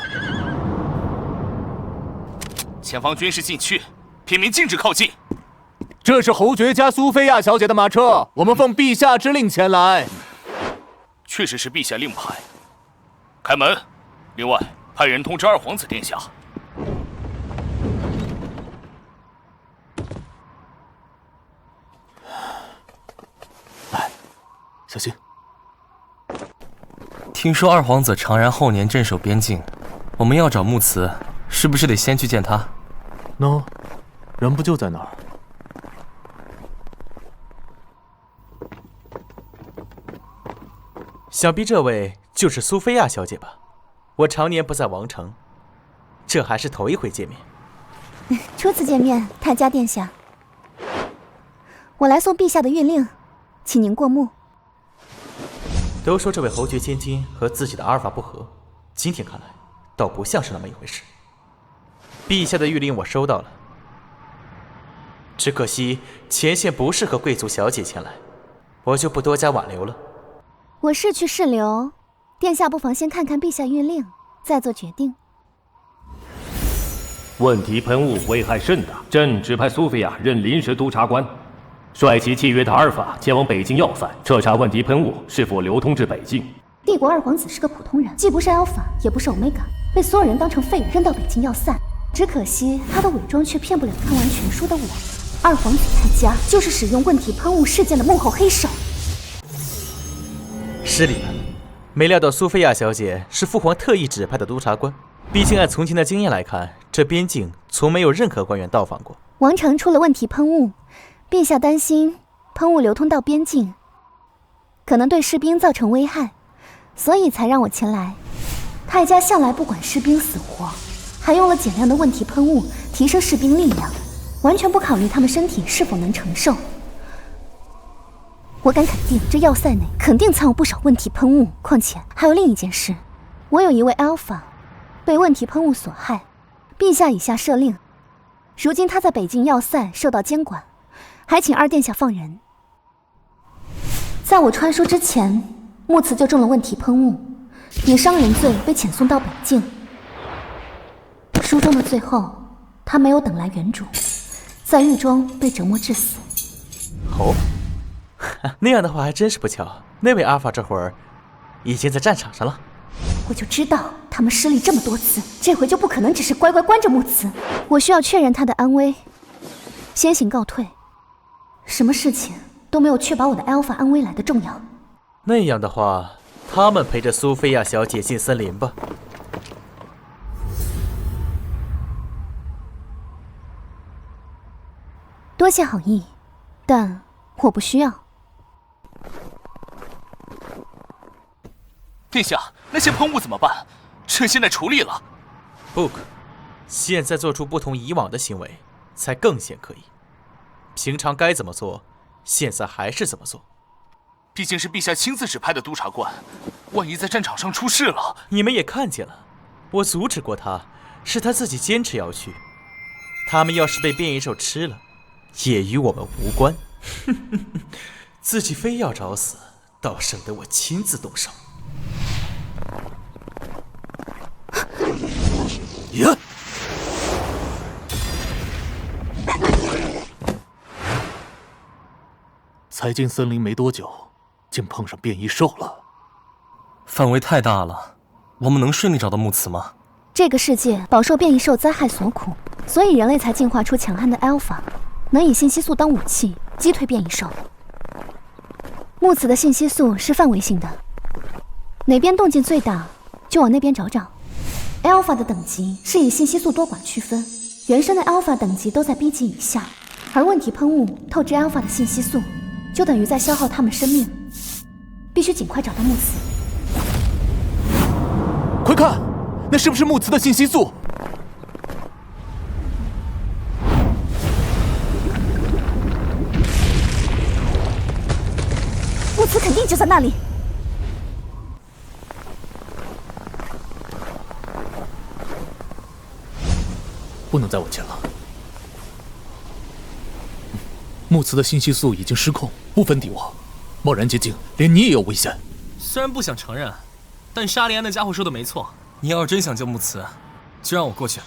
前方军事禁区，平民禁止靠近。这是侯爵加苏菲亚小姐的马车，我们奉陛下之令前来。确实是陛下令派。开门。另外，派人通知二皇子殿下。来，小心。听说二皇子常然后年镇守边境，我们要找木慈，是不是得先去见他？ 喏，人不就在那儿？想必这位就是苏菲亚小姐吧？我常年不在王城，这还是头一回见面。初次见面，太家殿下。我来送陛下的谕令，请您过目。都说这位侯爵千金和自己的阿尔法不和，今天看来，倒不像是那么一回事。陛下的谕令我收到了，只可惜前线不适合贵族小姐前来，我就不多加挽留了。我是去是留，殿下不妨先看看陛下谕令，再做决定。问题喷雾危害甚大，朕指派苏菲亚任临时督察官，率其契约的阿尔法前往北境要塞，彻查问题喷雾是否流通至北境。帝国二皇子是个普通人，既不是 Alpha， 也不是 Omega， 被所有人当成废人扔到北境要塞。只可惜他的伪装却骗不了看完全书的我。二皇子太家就是使用问题喷雾事件的幕后黑手。失礼了，没料到苏菲亚小姐是父皇特意指派的督察官。毕竟按从前的经验来看，这边境从没有任何官员到访过。王城出了问题喷雾，陛下担心喷雾流通到边境，可能对士兵造成危害，所以才让我前来。太家向来不管士兵死活，还用了减量的问题喷雾提升士兵力量，完全不考虑他们身体是否能承受。我敢肯定，这要塞内肯定藏有不少问题喷雾。况且还有另一件事，我有一位 Alpha 被问题喷雾所害，陛下已下赦令，如今他在北境要塞受到监管，还请二殿下放人。在我穿书之前，木慈就中了问题喷雾，以伤人罪被遣送到北境。书中的最后，他没有等来原主，在狱中被折磨致死。哦，那样的话还真是不巧，那位阿尔法这会儿已经在战场上了。我就知道他们失利这么多次，这回就不可能只是乖乖关着木慈。我需要确认他的安危，先行告退。什么事情都没有确保我的 Alpha 安危来的重要。那样的话，他们陪着苏菲亚小姐进森林吧。多谢好意，但我不需要。殿下，那些喷雾怎么办？趁现在处理了。不可，现在做出不同以往的行为，才更显可疑。平常该怎么做，现在还是怎么做。毕竟是陛下亲自指派的督察官，万一在战场上出事了……你们也看见了，我阻止过他，是他自己坚持要去。他们要是被变异兽吃了，也与我们无关。自己非要找死，倒省得我亲自动手。呀！才进森林没多久，竟碰上变异兽了。范围太大了，我们能顺利找到木慈吗？这个世界饱受变异兽灾害所苦，所以人类才进化出强悍的 Alpha， 能以信息素当武器击退变异兽。木慈的信息素是范围性的，哪边动静最大，就往那边找找。Alpha 的等级是以信息素多寡区分，原生的 Alpha 等级都在 B 级以下，而问题喷雾透支 Alpha 的信息素，就等于在消耗他们生命。必须尽快找到木慈。快看，那是不是木慈的信息素？木慈肯定就在那里。不能再往前了。木慈的信息素已经失控，不分敌我，贸然接近，连你也有危险。虽然不想承认，但沙利安那家伙说的没错。你要是真想救木慈，就让我过去。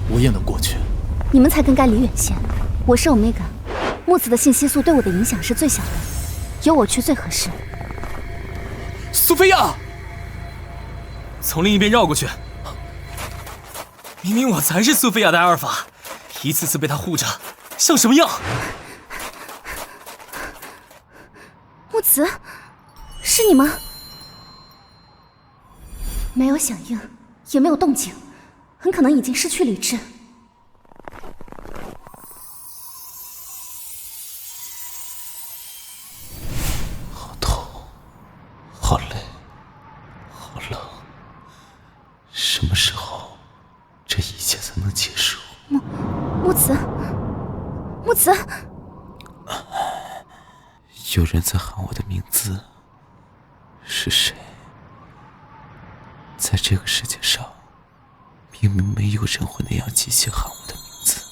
我也能过去。你们才更该离远些。我是 Omega， 木慈的信息素对我的影响是最小的，由我去最合适。苏菲亚，从另一边绕过去。明明我才是苏菲亚的阿尔法，一次次被他护着，像什么样？木慈，是你吗？没有响应，也没有动静，很可能已经失去理智。好痛，好累，好冷，什么时候慈，有人在喊我的名字，是谁？在这个世界上，明明没有人会那样机械喊我的名字。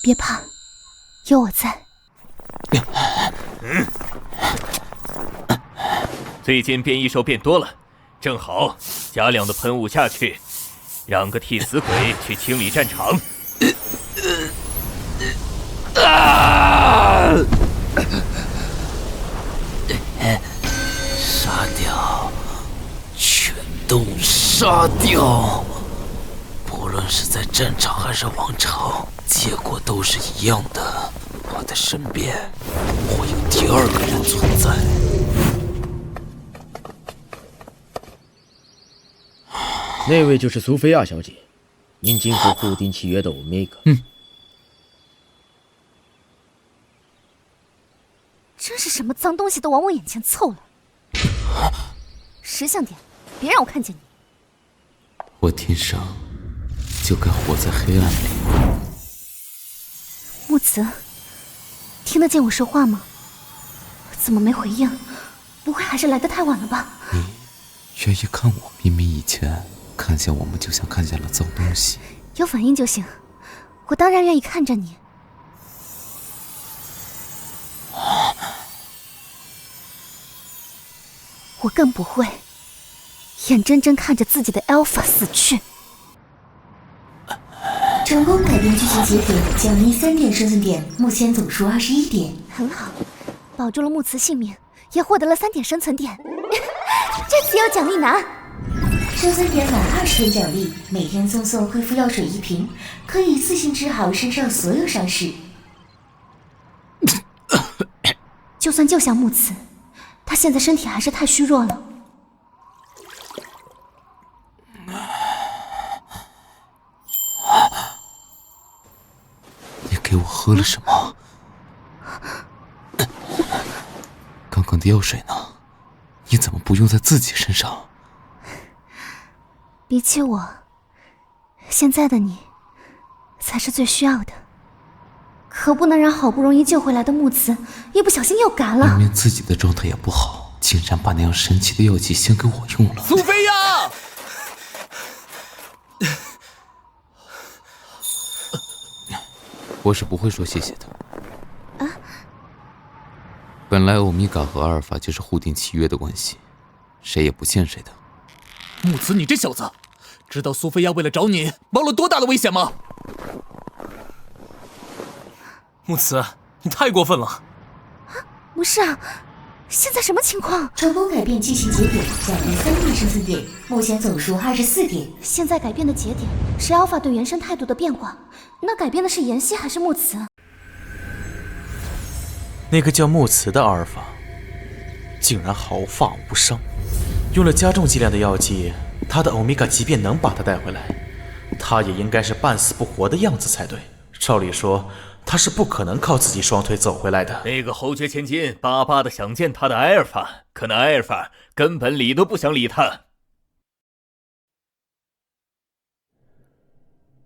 别怕，有我在。最近变异兽变多了，正好加量的喷雾下去，让个替死鬼去清理战场。杀掉，全都杀掉！不论是在战场还是王朝，结果都是一样的。我的身边会有第二个人存在。那位就是苏菲亚小姐，您今后固定契约的Omega。真是什么脏东西都往我眼前凑了，识相点，别让我看见你。我天生就该活在黑暗里。木慈，听得见我说话吗？怎么没回应？不会还是来得太晚了吧？你愿意看我？明明以前看见我们就像看见了脏东西。有反应就行，我当然愿意看着你。我更不会眼睁睁看着自己的 Alpha 死去。成功改变剧情节点，奖励3点生存点，目前总数21点。很好，保住了木慈性命，也获得了3点生存点。这次有奖励拿。生存点满20点奖励，每天赠送恢复药水1瓶，可以一次性治好身上所有伤势。就算救下木慈，他现在身体还是太虚弱了。你给我喝了什么？刚刚的药水呢？你怎么不用在自己身上？比起我，现在的你才是最需要的。可不能让好不容易救回来的木慈一不小心又嘎了。明明自己的状态也不好，竟然把那样神奇的药剂先给我用了。苏菲亚，我是不会说谢谢的。本来欧米伽和阿尔法就是互订契约的关系，谁也不欠谁的。木慈，你这小子，知道苏菲亚为了找你冒了多大的危险吗？木慈，你太过分了！不是啊，现在什么情况？成功改变剧情节点，奖励3点生存点，目前总数24点。现在改变的节点是 Alpha 对原生态度的变化，那改变的是妍希还是木慈？那个叫木慈的阿尔法，竟然毫发无伤，用了加重剂量的药剂，他的欧米伽即便能把他带回来，他也应该是半死不活的样子才对。照理说，他是不可能靠自己双腿走回来的。那个侯爵千金巴巴的想见他的埃尔法，可那埃尔法根本理都不想理他。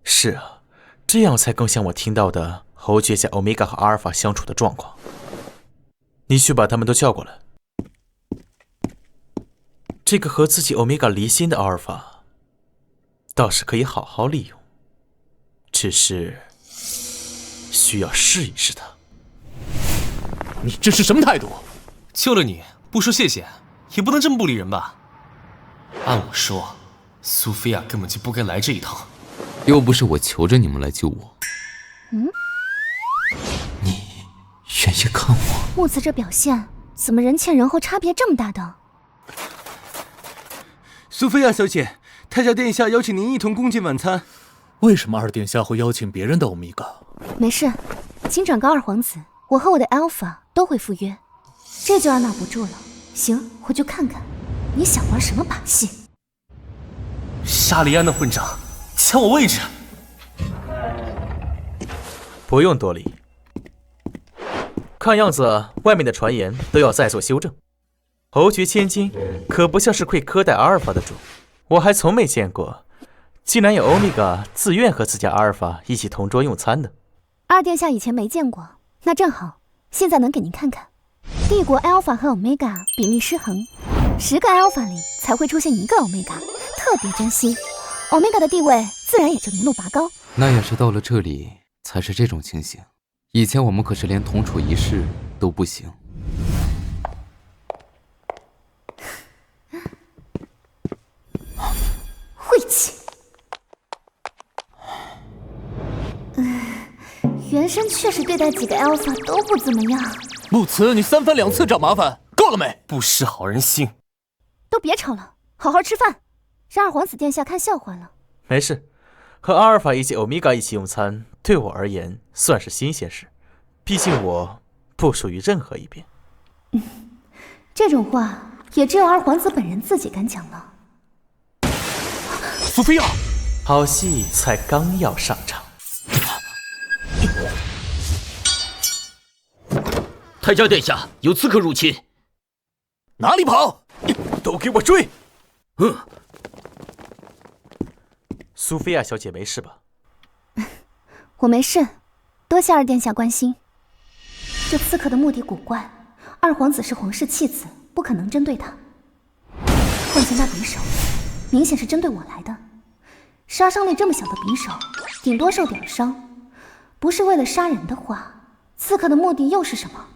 是啊，这样才更像我听到的侯爵加欧米伽和阿尔法相处的状况。你去把他们都叫过来。这个和自己欧米伽离心的阿尔法，倒是可以好好利用，只是需要试一试他。你这是什么态度？救了你不说谢谢，也不能这么不理人吧？按我说，苏菲亚根本就不该来这一趟。又不是我求着你们来救我。你愿意看我？木慈这表现，怎么人前人后差别这么大的？苏菲亚小姐，太小殿下邀请您一同共进晚餐。为什么二殿下会邀请别人的欧米伽？没事，请转告二皇子，我和我的 Alpha 都会赴约，这就按捺不住了。行，我就看看你想玩什么把戏。沙利安的混账，抢我位置！不用多礼。看样子外面的传言都要再做修正。侯爵千金可不像是会苛待阿尔法的主，我还从没见过，竟然有欧米伽自愿和自家阿尔法一起同桌用餐的。二殿下以前没见过，那正好，现在能给您看看。帝国 Alpha 和 Omega 比例失衡，10个 Alpha 里才会出现1个 Omega， 特别珍惜。Omega 的地位自然也就一路拔高。那要是到了这里才是这种情形，以前我们可是连同处一室都不行。晦气。原生确实对待几个 Alpha 都不怎么样。木慈，你3番2次找麻烦，够了没？不识好人心。都别吵了，好好吃饭，让二皇子殿下看笑话了。没事，和阿尔法以及欧米伽一起用餐，对我而言算是新鲜事。毕竟我不属于任何一边。这种话也只有二皇子本人自己敢讲了。苏菲亚，好戏才刚要上场。太家殿下，有刺客入侵！哪里跑？都给我追！苏菲亚小姐没事吧？我没事，多谢二殿下关心。这刺客的目的古怪，二皇子是皇室弃子，不可能针对他。况且那匕首，明显是针对我来的。杀伤力这么小的匕首，顶多受点伤，不是为了杀人的话，刺客的目的又是什么？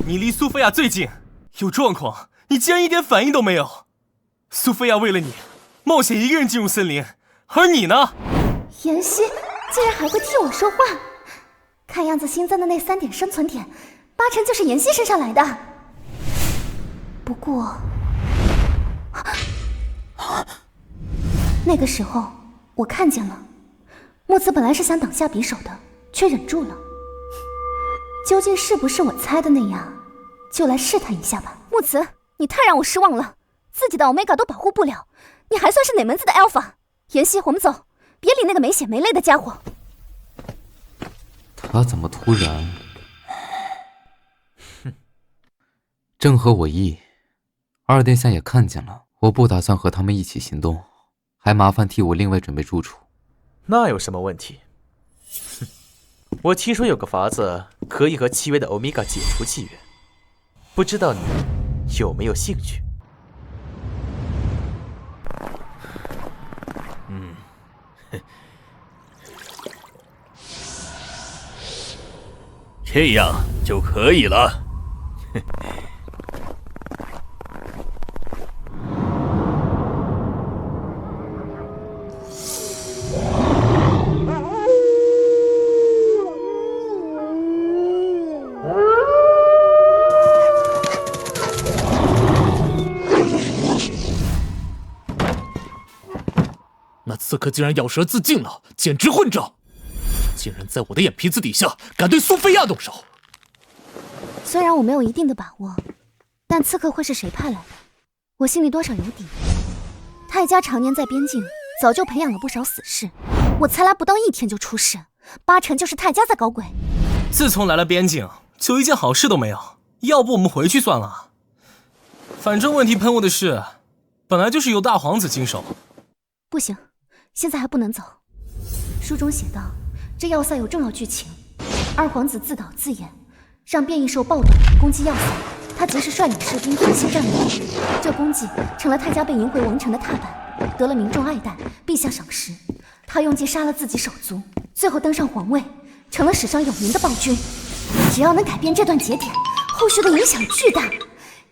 你离苏菲亚最近，有状况，你竟然一点反应都没有。苏菲亚为了你，冒险一个人进入森林，而你呢？妍希竟然还会替我说话，看样子新增的那3点生存点，8成就是妍希身上来的。不过，那个时候我看见了，木慈本来是想挡下匕首的，却忍住了。究竟是不是我猜的那样？就来试探一下吧。木慈，你太让我失望了，自己的 Omega 都保护不了，你还算是哪门子的 Alpha？ 妍希，我们走，别理那个没血没泪的家伙。他怎么突然？正合我意。二殿下也看见了，我不打算和他们一起行动，还麻烦替我另外准备住处。那有什么问题？我听说有个法子可以和契约的欧米伽解除契约，不知道你有没有兴趣？这样就可以了。那刺客竟然咬舌自尽了，简直混账！竟然在我的眼皮子底下敢对苏菲亚动手！虽然我没有一定的把握，但刺客会是谁派来的，我心里多少有底。泰家常年在边境，早就培养了不少死士，我才来不到1天就出事，8成就是泰家在搞鬼。自从来了边境，就一件好事都没有，要不我们回去算了。反正问题喷雾的事，本来就是由大皇子经手。不行，现在还不能走。书中写道，这要塞有重要剧情，二皇子自导自演，让变异兽暴动攻击要塞，他及时率领士兵反击战略，这功绩成了泰家被迎回王城的踏板，得了民众爱戴，陛下赏识。他用计杀了自己手足，最后登上皇位，成了史上有名的暴君。只要能改变这段节点，后续的影响巨大，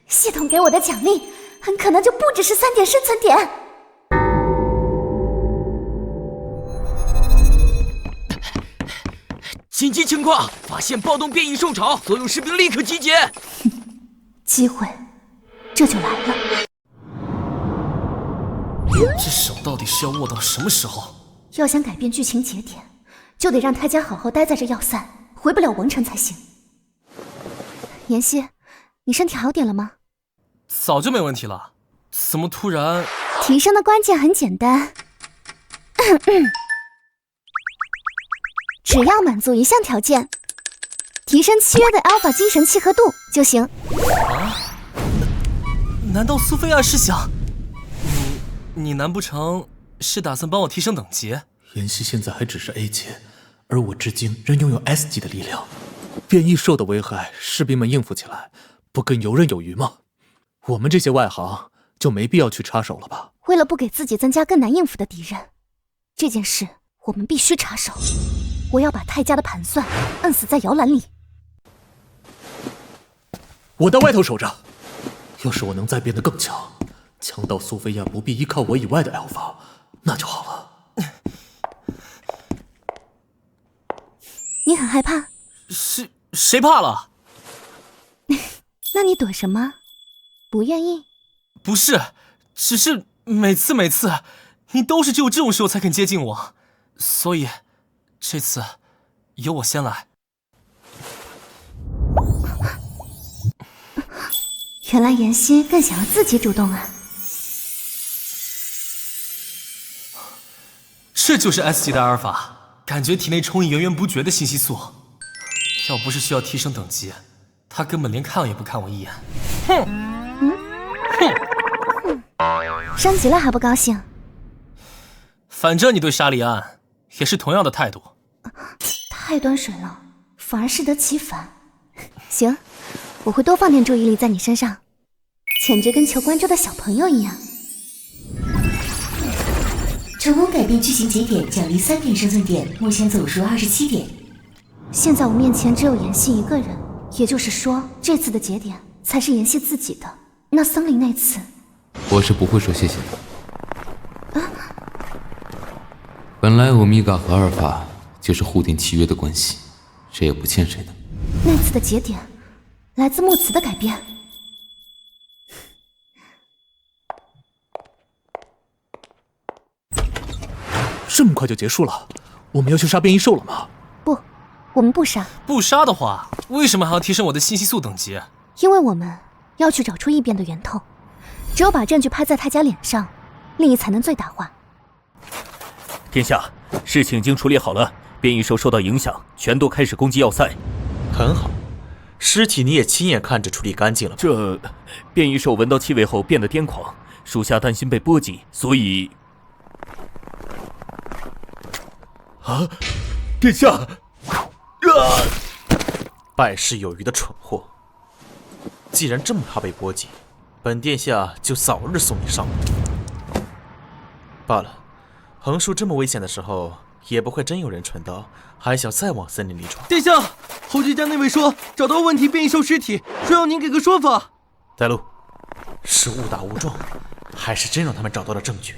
系统给我的奖励很可能就不只是3点生存点。紧急情况，发现暴动变异兽潮，所有士兵立刻集结。机会，这就来了。这手到底是要握到什么时候？要想改变剧情节点，就得让泰家好好待在这要塞，回不了王城才行。妍希，你身体好点了吗？早就没问题了，怎么突然？提升的关键很简单，只要满足一项条件，提升契约的 Alpha 精神契合度就行。啊？难道苏菲亚是想……你难不成是打算帮我提升等级？妍希现在还只是 A 级，而我至今仍拥有 S 级的力量，变异兽的危害，士兵们应付起来不更游刃有余吗？我们这些外行就没必要去插手了吧？为了不给自己增加更难应付的敌人，这件事我们必须插手。我要把泰迦的盘算摁死在摇篮里。我在外头守着，要是我能再变得更强，强到苏菲亚不必依靠我以外的 Alpha， 那就好了。你很害怕？谁怕了？那你躲什么？不愿意？不是，只是每次你都是只有这种时候才肯接近我，所以这次由我先来。原来妍希更想要自己主动啊！这就是 S 级的阿尔法，感觉体内充盈源源不绝的信息素。要不是需要提升等级，他根本连看也不看我一眼。升级了还不高兴？反正你对沙利安也是同样的态度。太端水了，反而适得其反。行，我会多放点注意力在你身上，简直跟求关注的小朋友一样。成功改变剧情节点，奖励3点生存点，目前总数27点。现在我面前只有妍希一个人，也就是说，这次的节点才是妍希自己的。那森林那次，我是不会说谢谢的。本来欧米伽和阿尔法就是互定契约的关系，谁也不欠谁的。那次的节点来自木慈的改变。这么快就结束了？我们要去杀变异兽了吗？不，我们不杀。不杀的话，为什么还要提升我的信息素等级？因为我们要去找出异变的源头，只有把证据拍在泰迦脸上，利益才能最大化。殿下，事情已经处理好了，变异兽受到影响，全都开始攻击要塞。很好，尸体你也亲眼看着处理干净了。这变异兽闻到气味后变得癫狂，属下担心被波及，所以……啊！殿下！败事有余的蠢货！既然这么怕被波及，本殿下就早日送你上路。罢了，横竖这么危险的时候，也不会真有人蠢到还想再往森林里闯。殿下，侯爵家那位说找到问题变异兽尸体，说要您给个说法。带路，是误打误撞，还是真让他们找到了证据？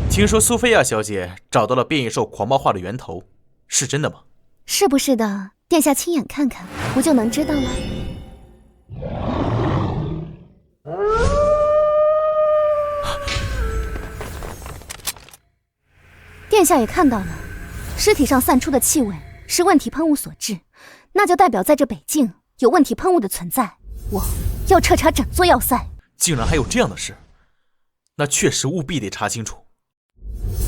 听说苏菲亚小姐找到了变异兽狂暴化的源头，是真的吗？是不是的？殿下亲眼看看，不就能知道了？殿下也看到了，尸体上散出的气味是问题喷雾所致，那就代表在这北境有问题喷雾的存在。我要彻查整座要塞。竟然还有这样的事，那确实务必得查清楚。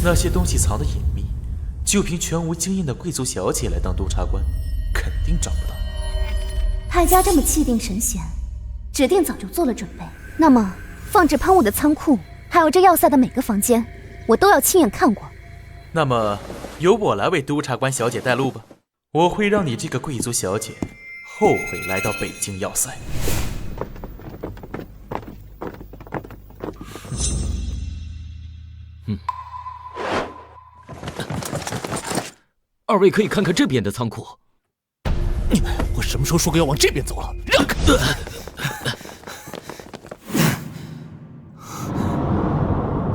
那些东西藏得隐秘，就凭全无经验的贵族小姐来当督察官，肯定找不到。泰迦这么气定神闲，指定早就做了准备。那么，放置喷雾的仓库，还有这要塞的每个房间，我都要亲眼看过。那么，由我来为督察官小姐带路吧。我会让你这个贵族小姐后悔来到北境要塞。二位可以看看这边的仓库。我什么时候说过要往这边走了？让开！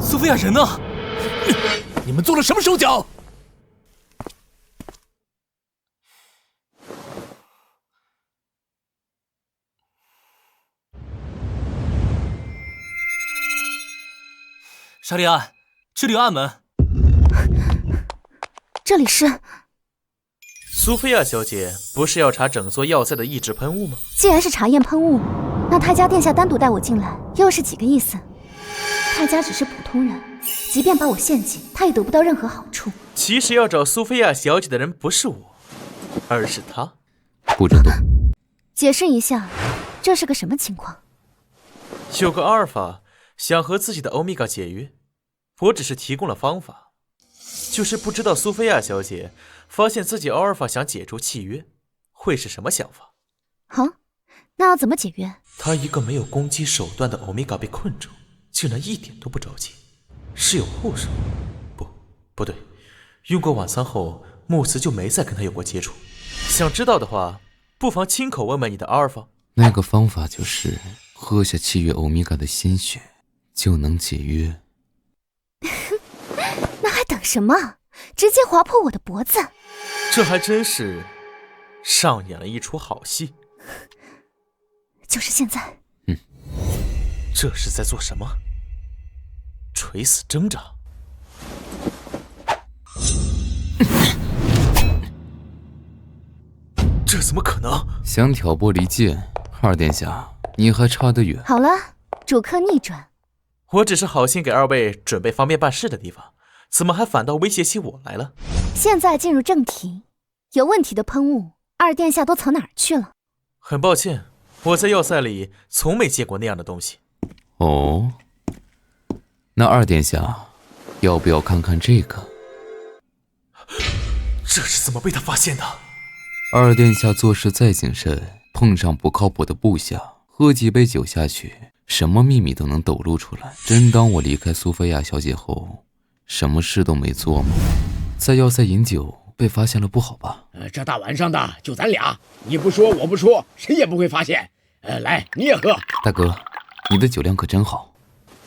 苏菲亚人呢？你们做了什么手脚？沙利安，这里有暗门。这里是苏菲亚小姐不是要查整座要塞的异质喷雾吗？既然是查验喷雾，那太家殿下单独带我进来，又是几个意思？太家只是普通人，即便把我陷阱，他也得不到任何好处。其实要找苏菲亚小姐的人不是我，而是他。不准动！解释一下，这是个什么情况？有个阿尔法想和自己的欧米伽解约，我只是提供了方法，就是不知道苏菲亚小姐发现自己阿尔法想解除契约，会是什么想法？好，那要怎么解约？他一个没有攻击手段的欧米伽被困住，竟然一点都不着急，是有后手？不对，用过晚餐后，穆茨就没再跟他有过接触。想知道的话，不妨亲口问问你的阿尔法。那个方法就是喝下契约欧米伽的鲜血，就能解约。那还等什么？直接划破我的脖子！这还真是上演了一出好戏。就是现在。这是在做什么？垂死挣扎。这怎么可能？想挑拨离间，二殿下，你还差得远。好了，主客逆转。我只是好心给二位准备方便办事的地方，怎么还反倒威胁起我来了？现在进入正题，有问题的喷雾，二殿下都藏哪儿去了？很抱歉，我在要塞里从没见过那样的东西。哦，那二殿下，要不要看看这个？这是怎么被他发现的？二殿下做事再谨慎，碰上不靠谱的部下，喝几杯酒下去，什么秘密都能抖露出来。真当我离开苏菲亚小姐后，什么事都没做吗？在要塞饮酒被发现了不好吧？这大晚上的就咱俩，你不说我不说，谁也不会发现。来，你也喝。大哥，你的酒量可真好。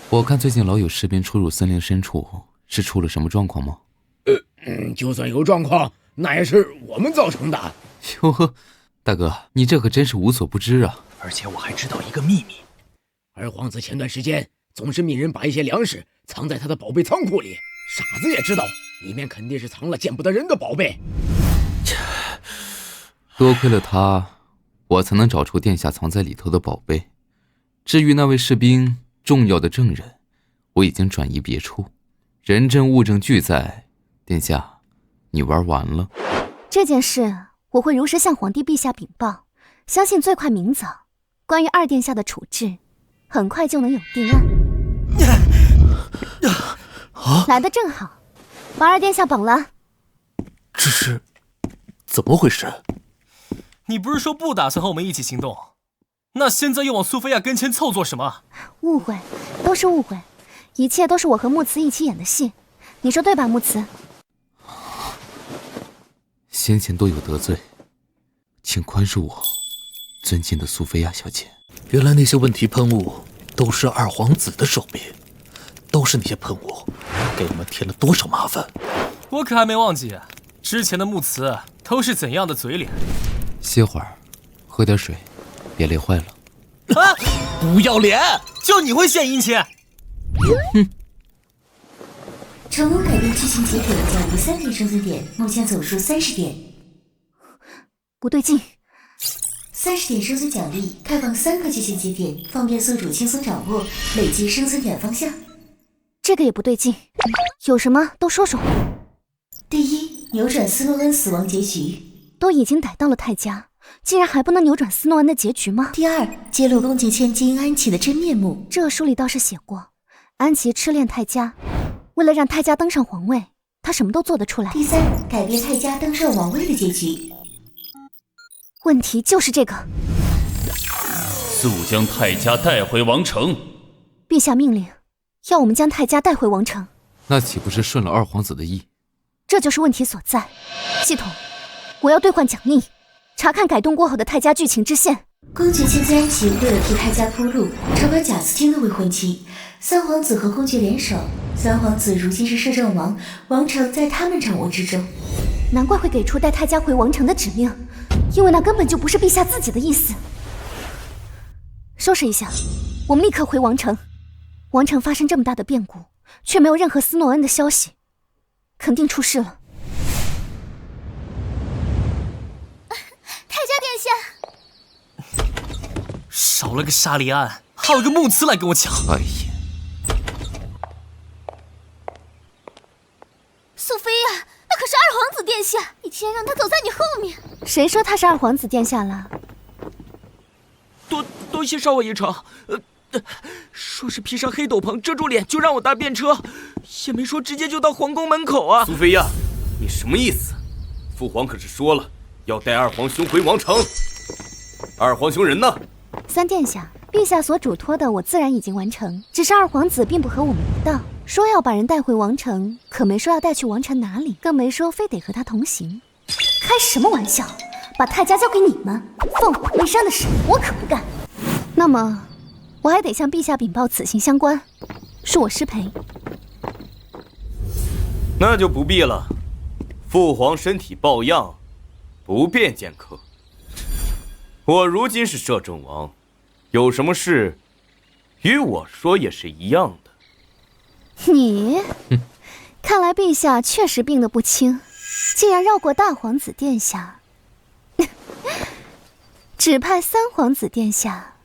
我看最近老有士兵出入森林深处，是出了什么状况吗？就算有状况，那也是我们造成的。哟呵，大哥，你这可真是无所不知啊！而且我还知道一个秘密，二皇子前段时间总是命人把一些粮食藏在他的宝贝仓库里，傻子也知道里面肯定是藏了见不得人的宝贝。多亏了他，我才能找出殿下藏在里头的宝贝。至于那位士兵，重要的证人，我已经转移别处，人证物证俱在。殿下，你玩完了。这件事我会如实向皇帝陛下禀报，相信最快明早，关于二殿下的处置，很快就能有定案。来得正好，把二殿下绑了。这是怎么回事？你不是说不打算和我们一起行动？那现在又往苏菲亚跟前凑做什么？误会，都是误会，一切都是我和穆慈一起演的戏，你说对吧，穆慈？先前都有得罪，请宽恕我，尊敬的苏菲亚小姐。原来那些问题喷雾都是二皇子的手笔，都是那些喷雾给我们添了多少麻烦。我可还没忘记之前的穆慈都是怎样的嘴脸。歇会儿，喝点水，别累坏了。啊！不要脸！就你会献殷勤？成功改变剧情节点降低3点生存点，目前总数30点。不对劲！30点生存奖励，开放3个剧情节点，方便宿主轻松掌握，累积生存点方向。这个也不对劲，有什么都说说。第一，扭转斯诺恩死亡结局。都已经逮到了泰迦，竟然还不能扭转斯诺恩的结局吗？第二，揭露宫崎千金安琪的真面目。这书里倒是写过，安琪痴恋泰迦，为了让泰迦登上皇位，他什么都做得出来。第三，改变泰迦登上王位的结局。问题就是这个。速将泰迦带回王城。陛下命令，要我们将泰迦带回王城。那岂不是顺了二皇子的意？这就是问题所在。系统，我要兑换奖励，查看改动过后的泰迦剧情支线。公爵千金安琪为了替泰迦铺路，筹把贾斯汀的未婚妻。三皇子和公爵联手，三皇子如今是摄政王，王城在他们掌握之中。难怪会给出带泰迦回王城的指令，因为那根本就不是陛下自己的意思。收拾一下，我们立刻回王城。王城发生这么大的变故，却没有任何斯诺恩的消息，肯定出事了。少了个沙利安，还有个穆茨来跟我抢。哎呀，苏菲亚，那可是二皇子殿下，你竟然让他走在你后面。谁说他是二皇子殿下了？多谢少王爷长。说是披上黑斗篷遮住脸就让我搭便车，也没说直接就到皇宫门口啊。苏菲亚，你什么意思？父皇可是说了要带二皇兄回王城。二皇兄人呢？三殿下，陛下所嘱托的我自然已经完成，只是二皇子并不和我们一道，说要把人带回王城，可没说要带去王城哪里，更没说非得和他同行。开什么玩笑！把泰家交给你们，放火灭山的事我可不干。那么我还得向陛下禀报此行相关，恕我失陪。那就不必了，父皇身体抱恙，不便见客。我如今是摄政王，有什么事与我说也是一样的。你，看来陛下确实病得不轻，竟然绕过大皇子殿下，只派三皇子殿下。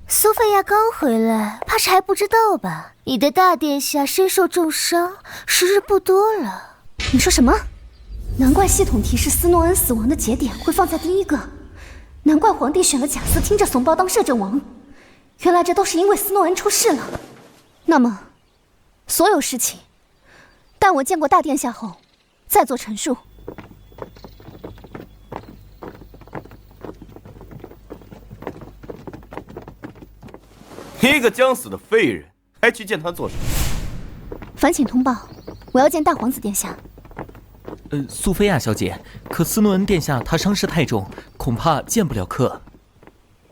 苏菲亚刚回来，怕是还不知道吧？你的大殿下身受重伤，时日不多了。你说什么？难怪系统提示斯诺恩死亡的节点会放在第一个，难怪皇帝选了贾斯汀这怂包当摄政王，原来这都是因为斯诺恩出事了。那么，所有事情，待我见过大殿下后再做陈述。一个将死的废人，还去见他做什么？烦请通报，我要见大皇子殿下。苏菲亚小姐，可斯诺恩殿下他伤势太重，恐怕见不了客。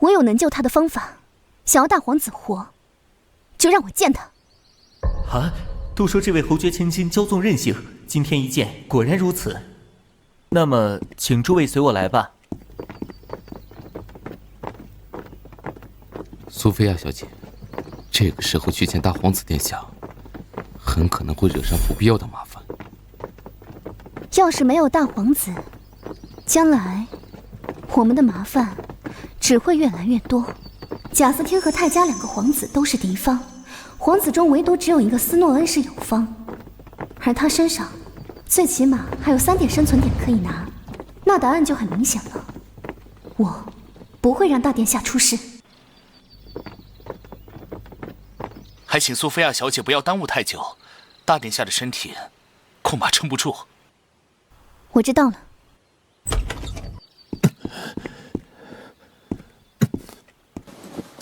我有能救他的方法，想要大皇子活，就让我见他。啊，都说这位侯爵千金骄纵任性，今天一见，果然如此。那么，请诸位随我来吧。苏菲亚小姐，这个时候去见大皇子殿下，很可能会惹上不必要的麻烦。要是没有大皇子，将来我们的麻烦只会越来越多。贾斯汀和泰迦两个皇子都是敌方，皇子中唯独只有一个斯诺恩是友方，而他身上最起码还有3点生存点可以拿，那答案就很明显了。我不会让大殿下出事。还请苏菲亚小姐不要耽误太久，大殿下的身体恐怕撑不住。我知道了。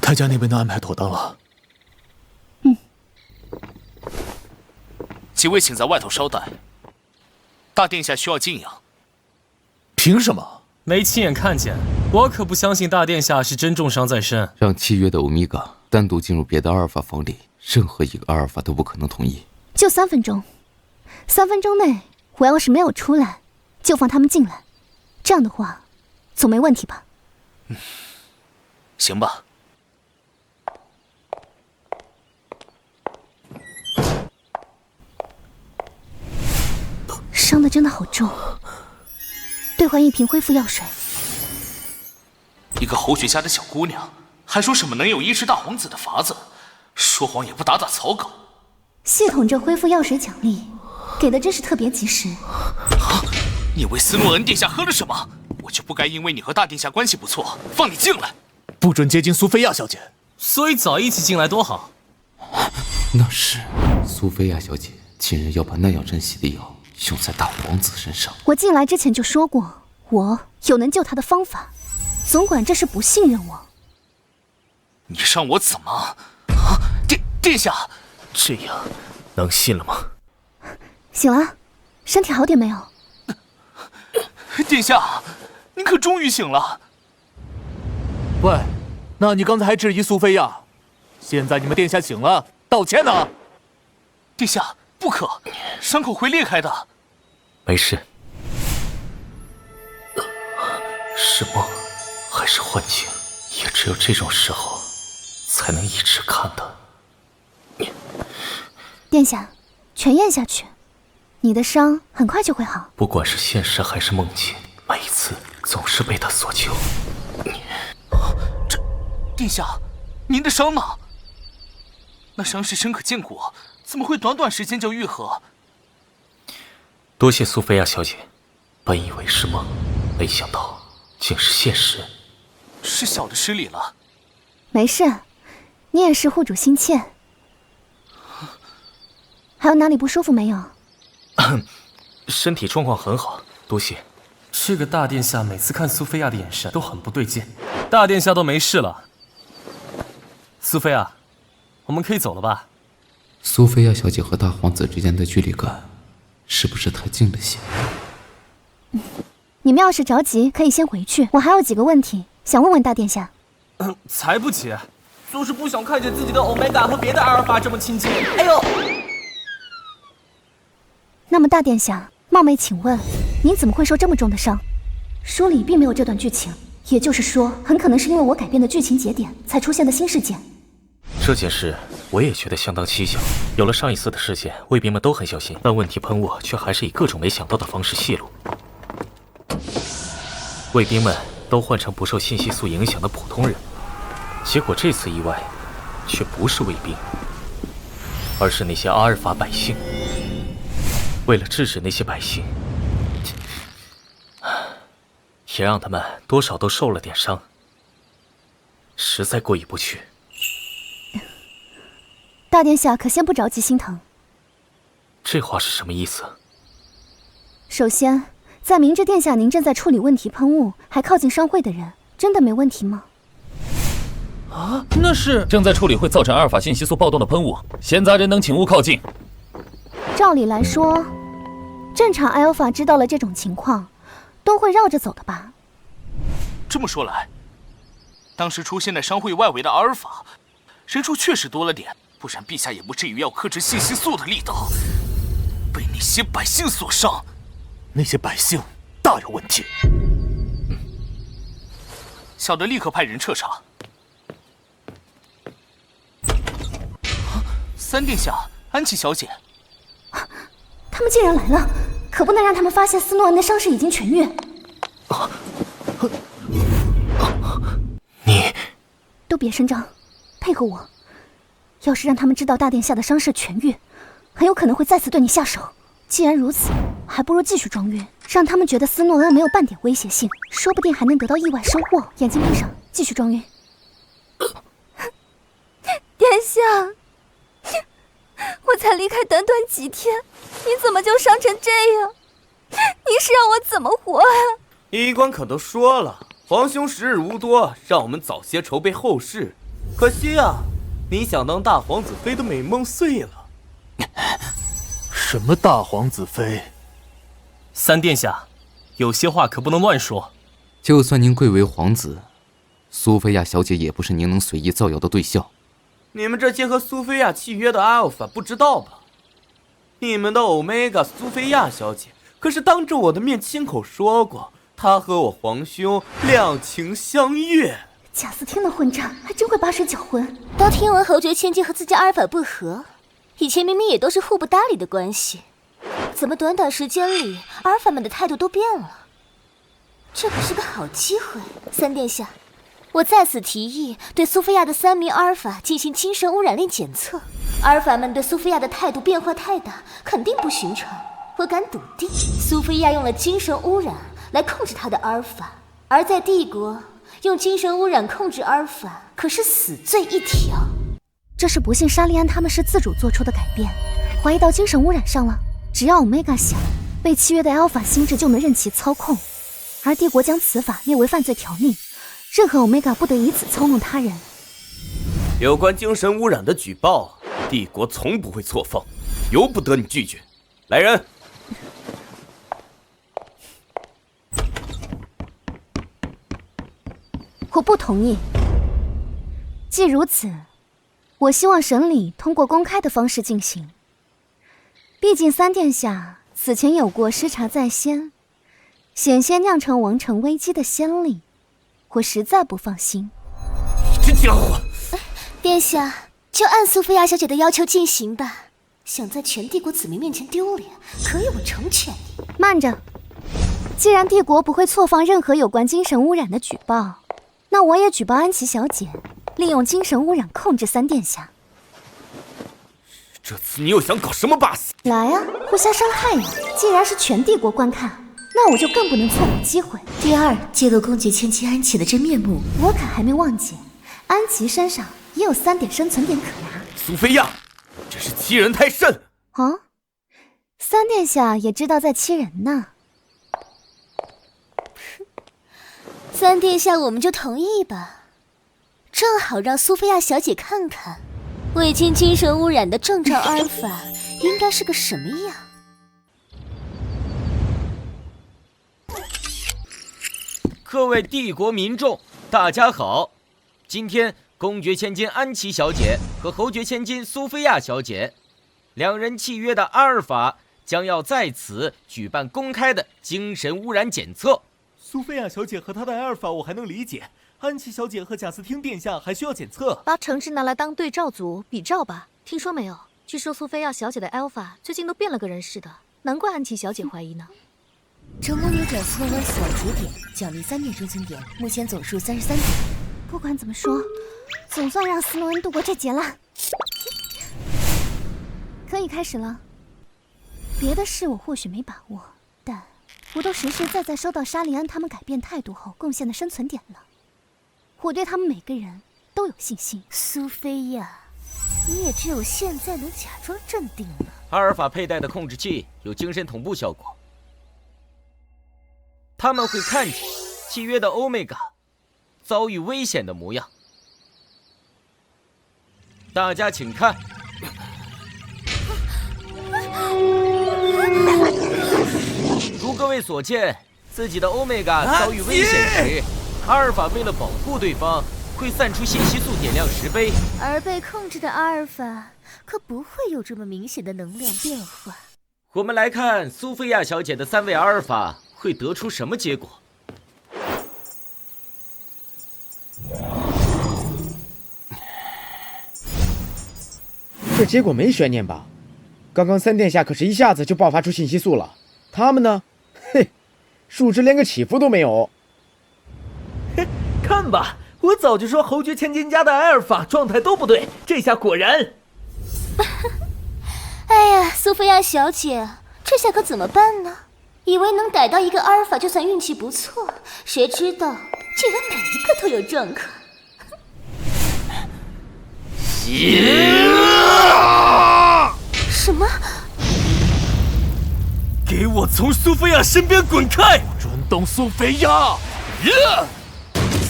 泰迦那边都安排妥当了。几位请在外头稍待，大殿下需要静养。凭什么？没亲眼看见，我可不相信大殿下是真重伤在身。让契约的欧米伽单独进入别的阿尔法房里，任何一个阿尔法都不可能同意。就3分钟，3分钟内我要是没有出来，就放他们进来。这样的话，总没问题吧？行吧。伤的真的好重，兑换1瓶恢复药水。一个侯爵家的小姑娘，还说什么能有医治大皇子的法子，说谎也不打草稿。系统这恢复药水奖励给的真是特别及时。你为斯诺恩殿下喝了什么？我就不该因为你和大殿下关系不错，放你进来。不准接近苏菲亚小姐。所以早一起进来多好。那是苏菲亚小姐竟然要把那样珍惜的药用在大皇子身上。我进来之前就说过，我有能救他的方法，总管这是不信任我。你让我怎么？殿下，这样能信了吗？醒了，身体好点没有？殿下，您可终于醒了。喂，那你刚才还质疑苏菲亚，现在你们殿下醒了，道歉呢？殿下，不可，伤口会裂开的。没事。是梦还是幻境，也只有这种时候才能一直看的。殿下，全咽下去，你的伤很快就会好。不管是现实还是梦境，每一次总是被他所救。殿下，您的伤呢？那伤势深可见骨，怎么会短短时间就愈合？多谢苏菲亚小姐，本以为是梦，没想到竟是现实。是小的失礼了。没事，你也是护主心切。还有哪里不舒服没有？身体状况很好，多谢。这个大殿下每次看苏菲亚的眼神都很不对劲。大殿下都没事了，苏菲亚，我们可以走了吧？苏菲亚小姐和大皇子之间的距离感，是不是太近了些？你们要是着急，可以先回去。我还有几个问题想问问大殿下。才不急，就是不想看见自己的欧米伽和别的阿尔法这么亲近。哎呦！那么大殿下，冒昧请问，您怎么会受这么重的伤？书里并没有这段剧情，也就是说，很可能是因为我改变的剧情节点才出现的新事件。这件事我也觉得相当蹊跷。有了上一次的事件，卫兵们都很小心，但问题喷雾却还是以各种没想到的方式泄露。卫兵们都换成不受信息素影响的普通人，结果这次意外却不是卫兵，而是那些阿尔法百姓。为了制止那些百姓，也让他们多少都受了点伤，实在过意不去。大殿下可先不着急心疼。这话是什么意思？首先，在明知殿下您正在处理问题喷雾，还靠近商会的人，真的没问题吗？啊，那是正在处理会造成阿尔法信息素暴动的喷雾，闲杂人等请勿靠近。照理来说，正常阿尔法知道了这种情况，都会绕着走的吧？这么说来，当时出现在商会外围的阿尔法人数确实多了点，不然陛下也不至于要克制信息素的力道，被那些百姓所伤。那些百姓大有问题。小的立刻派人彻查。三殿下，安琪小姐，他们竟然来了，可不能让他们发现斯诺恩的伤势已经痊愈。你都别声张，配合我。要是让他们知道大殿下的伤势痊愈，很有可能会再次对你下手。既然如此，还不如继续装晕，让他们觉得斯诺恩没有半点威胁性，说不定还能得到意外收获。眼睛闭上，继续装晕。殿下，我才离开短短几天，你怎么就伤成这样？你是让我怎么活啊？医官可都说了，皇兄时日无多，让我们早些筹备后事。可惜啊，你想当大皇子妃的美梦碎了。什么大皇子妃？三殿下，有些话可不能乱说。就算您贵为皇子，苏菲亚小姐也不是您能随意造谣的对象。你们这些和苏菲亚契约的阿尔法不知道吧？你们的欧米伽苏菲亚小姐可是当着我的面亲口说过，她和我皇兄两情相悦。贾斯汀的混账还真会把水搅浑。都听闻侯爵千金和自家阿尔法不和，以前明明也都是互不搭理的关系，怎么短短时间里阿尔法们的态度都变了？这可是个好机会。三殿下，我在此提议对苏菲亚的3名阿尔法进行精神污染链检测。阿尔法们对苏菲亚的态度变化太大，肯定不寻常。我敢笃定，苏菲亚用了精神污染来控制她的阿尔法，而在帝国用精神污染控制阿尔法可是死罪一条。这是不信沙利安他们是自主做出的改变，怀疑到精神污染上了。只要欧米伽想，被契约的 Alpha 心智就能任其操控，而帝国将此法列为犯罪条例，任何欧米伽不得以此操弄他人。有关精神污染的举报，帝国从不会错放，由不得你拒绝。来人！我不同意。既如此，我希望审理通过公开的方式进行。毕竟三殿下此前有过失察在先，险些酿成王城危机的先例，我实在不放心。这家伙！殿下，就按苏菲亚小姐的要求进行吧。想在全帝国子民面前丢脸，可以我成全你。慢着，既然帝国不会错放任何有关精神污染的举报，那我也举报安琪小姐利用精神污染控制三殿下。这次你又想搞什么把戏？来啊，互相伤害呀！既然是全帝国观看，那我就更不能错过机会。第二，揭露公爵千金安琪的真面目。我可还没忘记，安琪身上也有3点生存点可拿。苏菲亚，这是欺人太甚！啊，三殿下也知道在欺人呢。三殿下，我们就同意吧，正好让苏菲亚小姐看看。未经精神污染的正常阿尔法应该是个什么样？各位帝国民众，大家好！今天公爵千金安琪小姐和侯爵千金苏菲亚小姐两人契约的阿尔法将要在此举办公开的精神污染检测。苏菲亚小姐和她的阿尔法我还能理解。安琪小姐和贾斯汀殿下还需要检测，把城市拿来当对照组比照吧。听说没有？据说苏菲亚小姐的 Alpha 最近都变了个人似的，难怪安琪小姐怀疑呢。成功扭转斯诺温死亡节点，奖励3点生存点，目前总数33点。不管怎么说，总算让斯诺恩度过这劫了。可以开始了。别的事我或许没把握，但我都实实在在收到沙利安他们改变态度后贡献的生存点了。我对他们每个人都有信心。苏菲亚，你也只有现在能假装镇定了。阿尔法佩戴的控制器有精神同步效果，他们会看见契约的欧米伽遭遇危险的模样。大家请看，如各位所见，自己的欧米伽遭遇危险时，阿尔法为了保护对方，会散出信息素点亮10倍。而被控制的阿尔法可不会有这么明显的能量变化。我们来看苏菲亚小姐的3位阿尔法会得出什么结果。这结果没悬念吧？刚刚3殿下可是一下子就爆发出信息素了，他们呢？嘿，数值连个起伏都没有。看吧，我早就说侯爵千金家的阿尔法状态都不对，这下果然。哎呀，苏菲亚小姐，这下可怎么办呢？以为能逮到一个阿尔法就算运气不错，谁知道竟然每一个都有状况。什么？给我从苏菲亚身边滚开！转动苏菲亚！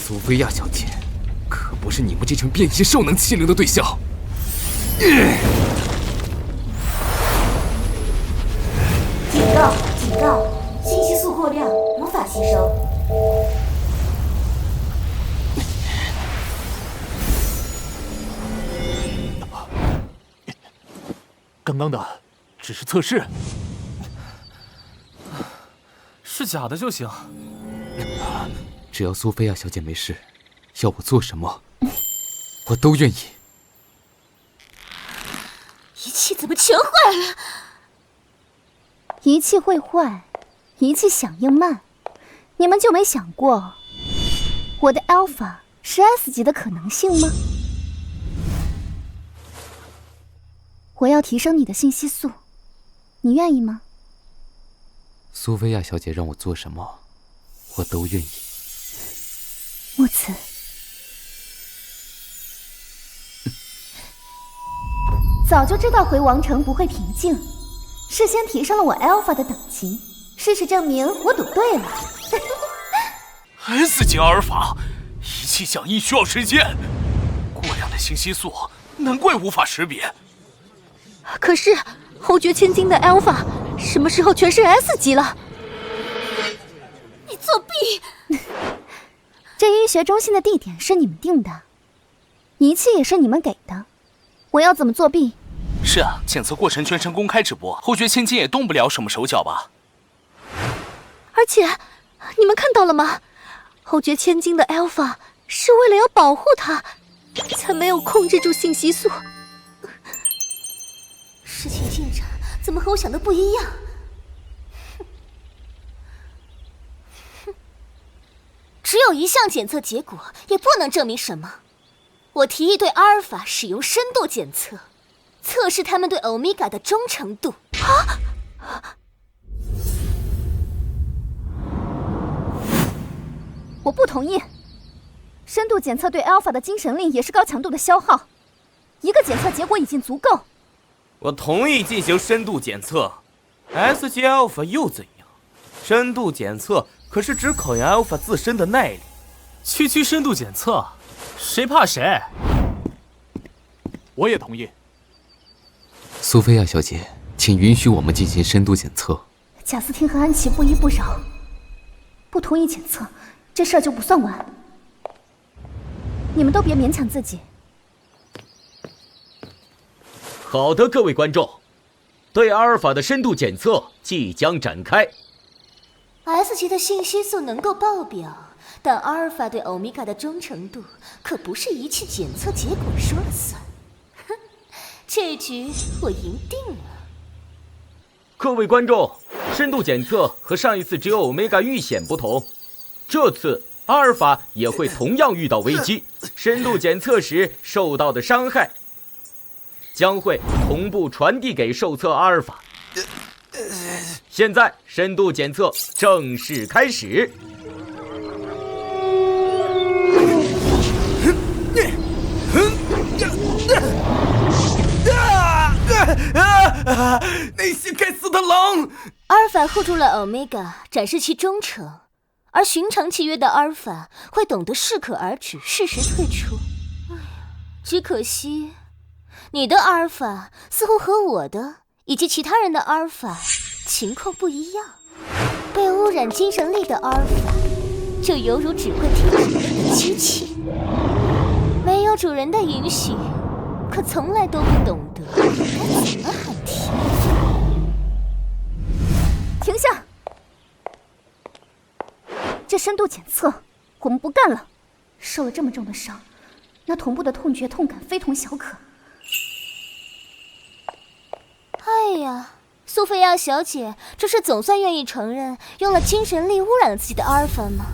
苏菲亚小姐，可不是你们这群变异兽能欺凌的对象。警告！警告！信息素过量，无法吸收。刚刚的只是测试，是假的就行。只要苏菲亚小姐没事，要我做什么，我都愿意。仪器怎么全坏了？仪器会坏，仪器响应慢，你们就没想过我的 Alpha 是 S 级的可能性吗？我要提升你的信息素，你愿意吗？苏菲亚小姐让我做什么，我都愿意。木子，早就知道回王城不会平静，事先提升了我 Alpha 的等级，事实证明我赌对了。S 级阿尔法，仪器响应需要时间，过量的信息素，难怪无法识别。可是侯爵千金的 Alpha 什么时候全是 S 级了？你作弊！这医学中心的地点是你们定的，仪器也是你们给的，我要怎么作弊？是啊，检测过程全程公开直播，侯爵千金也动不了什么手脚吧？而且，你们看到了吗？侯爵千金的 Alpha 是为了要保护他，才没有控制住信息素。事情进展怎么和我想的不一样？只有一项检测结果，也不能证明什么。我提议对阿尔法使用深度检测，测试他们对欧米伽的忠诚度。我不同意。深度检测对 Alpha 的精神力也是高强度的消耗，一个检测结果已经足够。我同意进行深度检测。S 级 Alpha 又怎样？深度检测可是只考验 Alpha 自身的耐力。区深度检测，谁怕谁？我也同意。苏菲亚小姐，请允许我们进行深度检测。贾斯汀和安琪不依不饶，不同意检测，这事儿就不算完。你们都别勉强自己。好的，各位观众，对阿尔法的深度检测即将展开。S 级的信息素能够爆表，但阿尔法对欧米伽的忠诚度可不是一切检测结果说了算。哼，这局我赢定了。各位观众，深度检测和上一次只有欧米伽遇险不同，这次阿尔法也会同样遇到危机，深度检测时受到的伤害将会同步传递给受测阿尔法。现在深度检测正式开始。那些该死的狼！阿尔法护住了欧米伽，展示其忠诚。而寻常契约的阿尔法会懂得适可而止，适时退出。只可惜，你的阿尔法似乎和我的以及其他人的阿尔法情况不一样。被污染精神力的阿尔法，就犹如只会听指令的机器，没有主人的允许，可从来都不懂得该怎么喊停。停下！这深度检测我们不干了。受了这么重的伤，那臀部的痛觉痛感非同小可。哎呀，苏菲亚小姐，这是总算愿意承认用了精神力污染了自己的阿尔法吗？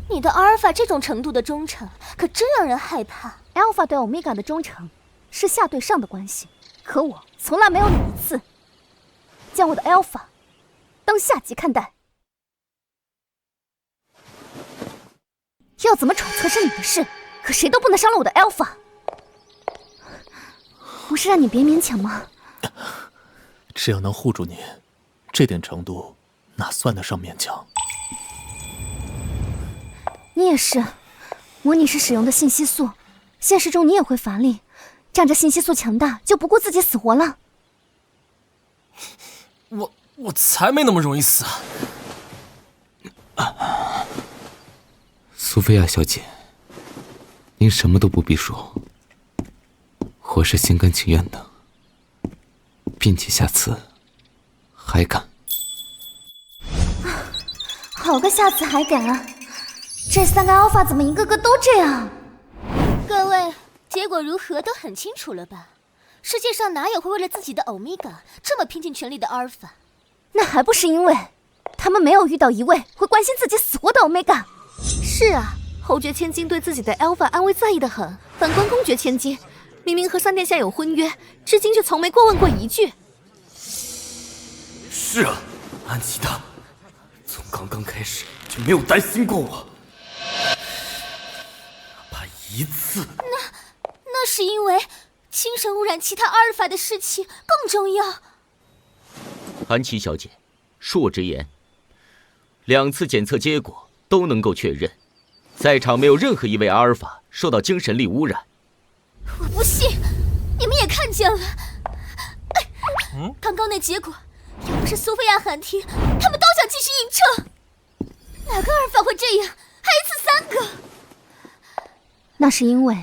你的阿尔法这种程度的忠诚，可真让人害怕。Alpha 对欧米伽的忠诚是下对上的关系，可我从来没有哪一次将我的 Alpha 当下级看待。要怎么揣测是你的事，可谁都不能伤了我的 Alpha。不是让你别勉强吗？只要能护住你，这点程度哪算得上勉强？你也是，模拟时使用的信息素，现实中你也会乏力，仗着信息素强大就不顾自己死活了。我才没那么容易死。苏菲亚小姐，您什么都不必说，我是心甘情愿的，并且下次还敢。好个下次还敢啊！这3个 Alpha 怎么一个个都这样？各位，结果如何都很清楚了吧？世界上哪有会为了自己的欧米伽这么拼尽全力的阿尔法？那还不是因为他们没有遇到一位会关心自己死活的欧米伽。是啊，侯爵千金对自己的 Alpha 安危在意的很，反观公爵千金，明明和三殿下有婚约，至今却从没过问过一句。是啊，安琪她从刚刚开始就没有担心过我，哪怕一次。那是因为精神污染其他阿尔法的事情更重要。安琪小姐，恕我直言，2次检测结果都能够确认，在场没有任何一位阿尔法受到精神力污染。我不信，你们也看见了。刚刚那结果，要不是苏菲亚喊停，他们都想继续硬撑。哪个阿尔法会这样？还一次3个？那是因为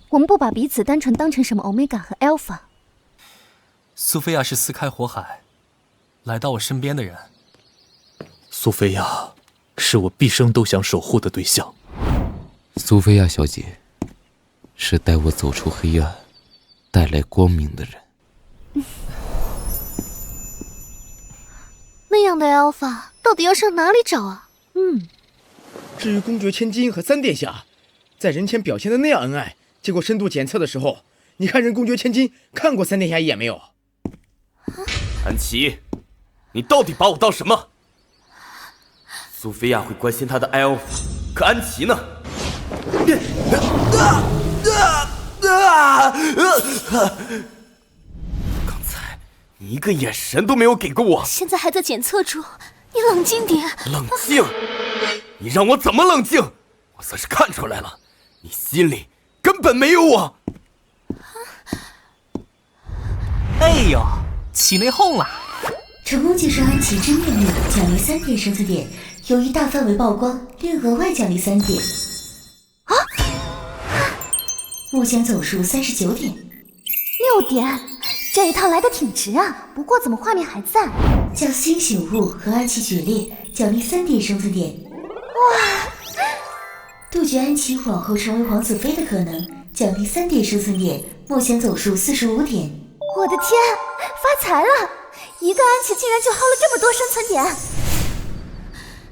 我们不把彼此单纯当成什么欧米伽和 Alpha。苏菲亚是撕开火海来到我身边的人。苏菲亚是我毕生都想守护的对象。苏菲亚小姐是带我走出黑暗，带来光明的人。那样的 Alpha 到底要上哪里找啊？至于公爵千金和3殿下，在人前表现的那样恩爱，结果深度检测的时候，你看人公爵千金看过三殿下一眼没有？安琪，你到底把我当什么？苏菲亚会关心她的艾欧法，可安琪呢？刚才你一个眼神都没有给过我，现在还在检测中，你冷静点。冷静？你让我怎么冷静？我算是看出来了，你心里根本没有我。哎呦，起内讧了！成功介绍安琪真面目，奖励3点生存点；由于大范围曝光，另额外奖励3点。目前总数39点，6点，这一套来的挺值啊！不过怎么画面还在？将星醒悟和安琪决裂，奖励3点生存点。哇！杜绝安琪往后成为皇子妃的可能，奖励3点生存点。目前总数45点。我的天，发财了！一个安琪竟然就薅了这么多生存点，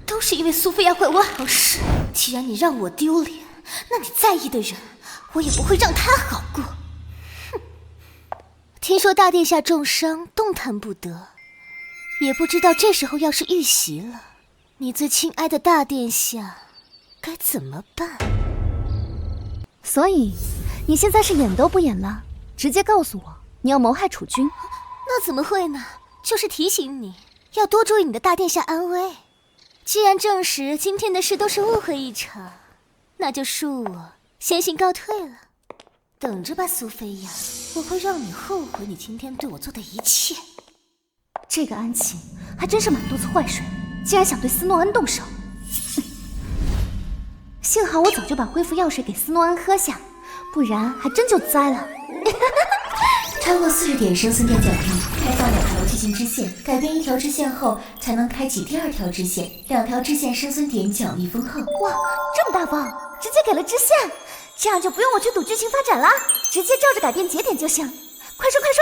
都是因为苏菲亚怪我好事。既然你让我丢脸，那你在意的人，我也不会让他好过。哼！听说大殿下重伤，动弹不得，也不知道这时候要是遇袭了，你最亲爱的大殿下该怎么办？所以你现在是演都不演了，直接告诉我你要谋害楚君。那怎么会呢？就是提醒你要多注意你的大殿下安危。既然证实今天的事都是误会一场，那就恕我先行告退了。等着吧，苏菲亚，我会让你后悔你今天对我做的一切。这个安琪还真是满肚子坏水，竟然想对斯诺恩动手。幸好我早就把恢复药水给斯诺恩喝下，不然还真就栽了。超过40点生存点奖励，开放2条剧情支线，改变1条支线后才能开启第2条支线，2条支线生存点奖励丰厚。哇，这么大方，直接给了支线，这样就不用我去赌剧情发展了，直接照着改变节点就行。快说快说！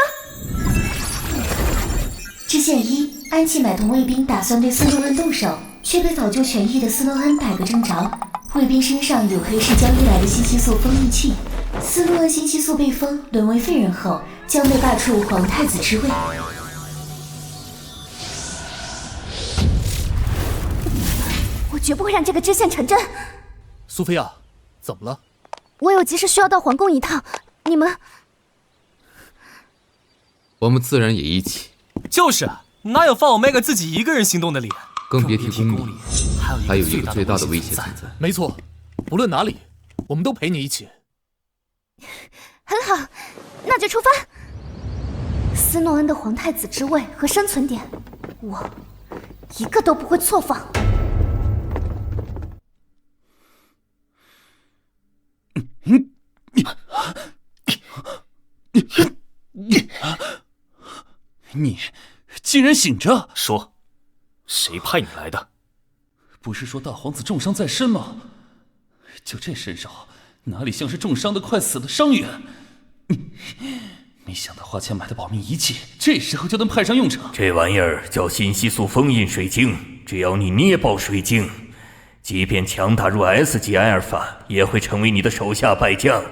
支线1，安琪买通卫兵，打算对斯诺恩动手，却被早就痊愈的斯诺恩逮个正着。卫兵身上有黑市交易来的信息素封印器，斯诺恩信息素被封，沦为废人后，将被罢黜皇太子之位。我绝不会让这个支线成真。苏菲亚，怎么了？我有急事需要到皇宫一趟，你们……我们自然也一起。就是，哪有放我 Meg 自己一个人行动的理？更别提宫里还有一个最大的威胁存在。没错，不论哪里，我们都陪你一起。很好，那就出发。斯诺恩的皇太子之位和生存点，我一个都不会错放。你竟然醒着！说，谁派你来的？不是说大皇子重伤在身吗？就这身手，哪里像是重伤的快死的伤员？没想到花钱买的保命仪器，这时候就能派上用场。这玩意儿叫信息素封印水晶，只要你捏爆水晶，即便强大如 S 级埃尔法，也会成为你的手下败将。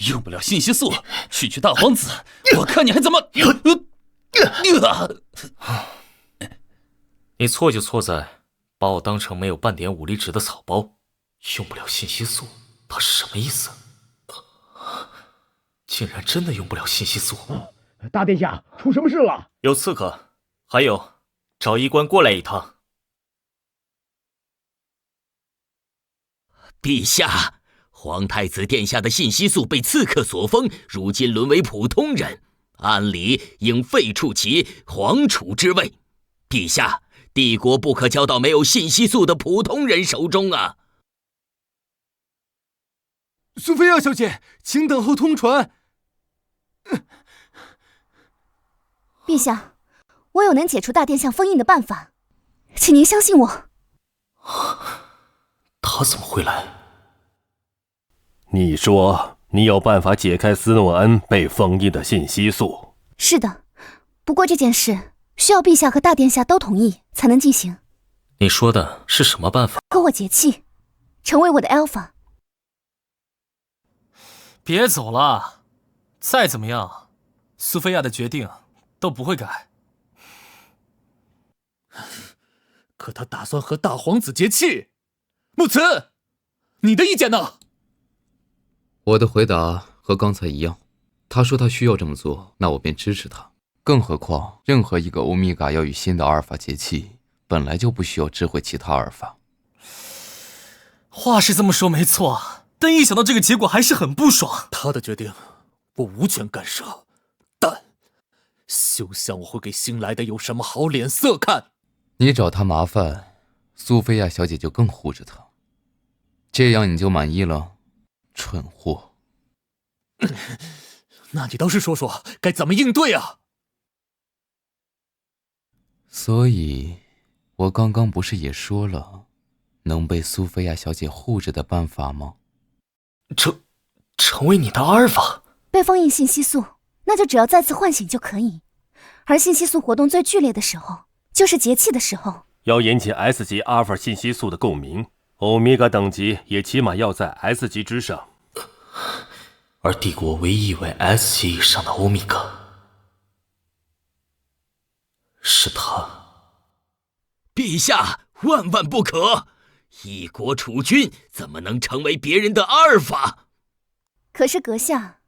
用不了信息素，区区大皇子，我看你还怎么……你错就错在把我当成没有半点武力值的草包，用不了信息素，他是什么意思？竟然真的用不了信息素！大殿下，出什么事了？有刺客，还有找医官过来一趟。陛下，皇太子殿下的信息素被刺客所封，如今沦为普通人，按理应废黜其皇储之位。陛下，帝国不可交到没有信息素的普通人手中啊！苏菲亚小姐，请等候通传。陛下，我有能解除大殿下封印的办法，请您相信我。他怎么会来？你说你有办法解开斯诺恩被封印的信息素？是的，不过这件事需要陛下和大殿下都同意才能进行。你说的是什么办法？和我结契，成为我的 Alpha。别走了，再怎么样，苏菲亚的决定都不会改。可他打算和大皇子结契，木慈，你的意见呢？我的回答和刚才一样，他说他需要这么做，那我便支持他。更何况，任何一个欧米伽要与新的阿尔法结契，本来就不需要知会其他阿尔法。话是这么说没错，但一想到这个结果还是很不爽。他的决定，我无权干涉，但休想我会给新来的有什么好脸色看。你找他麻烦，苏菲亚小姐就更护着他，这样你就满意了？蠢货！那你倒是说说该怎么应对啊？所以，我刚刚不是也说了，能被苏菲亚小姐护着的办法吗？成为你的阿尔法？被封印信息素，那就只要再次唤醒就可以。而信息素活动最剧烈的时候，就是节气的时候。要引起 S 级阿尔法信息素的共鸣，欧米伽等级也起码要在 S 级之上。而帝国唯一一位 S 级以上的欧米伽，是他。陛下万万不可！一国储君怎么能成为别人的阿尔法？可是阁下，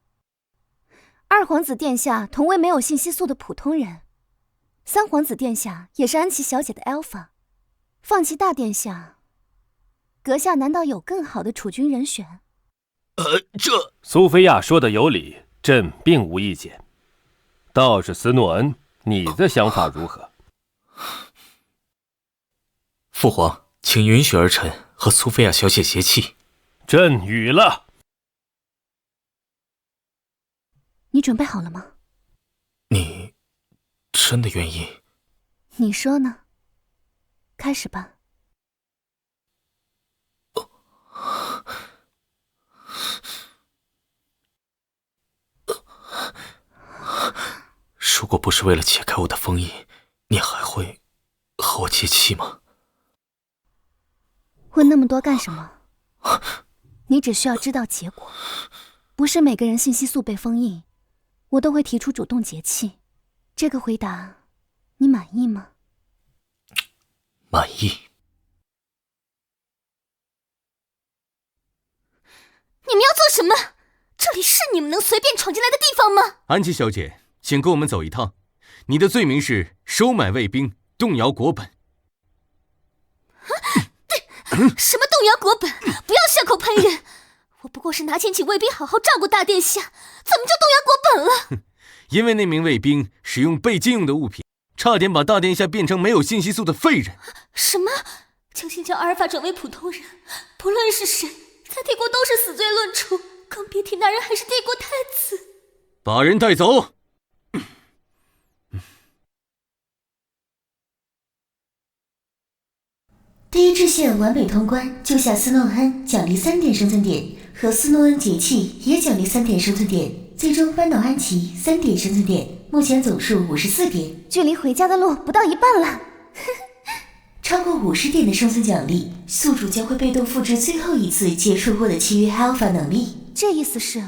二皇子殿下同为没有信息素的普通人，三皇子殿下也是安琪小姐的 Alpha， 放弃大殿下，阁下难道有更好的储君人选？这苏菲亚说的有理，朕并无意见。倒是斯诺恩，你的想法如何？父皇，请允许儿臣和苏菲亚小姐结契。朕允了。你准备好了吗？你真的愿意？你说呢？开始吧。如果不是为了解开我的封印，你还会和我结契吗？问那么多干什么？你只需要知道结果。不是每个人信息素被封印，我都会提出主动结契。这个回答，你满意吗？满意。你们要做什么？这里是你们能随便闯进来的地方吗？安琪小姐，请跟我们走一趟。你的罪名是收买卫兵，动摇国本。什么动摇国本？不要血口喷人！我不过是拿钱请卫兵好好照顾大殿下，怎么就动摇国本了？因为那名卫兵使用被禁用的物品，差点把大殿下变成没有信息素的废人。什么？强行将阿尔法转为普通人，不论是谁，在帝国都是死罪论处，更别提那人还是帝国太子。把人带走。第一支线完美通关，救下斯诺恩，奖励3点生存点，和斯诺恩结契也奖励3点生存点，最终扳倒安琪3点生存点，目前总数54点，距离回家的路不到一半了。超过50点的生存奖励，宿主将会被动复制最后一次结束过的契约 Alpha 能力。这意思是，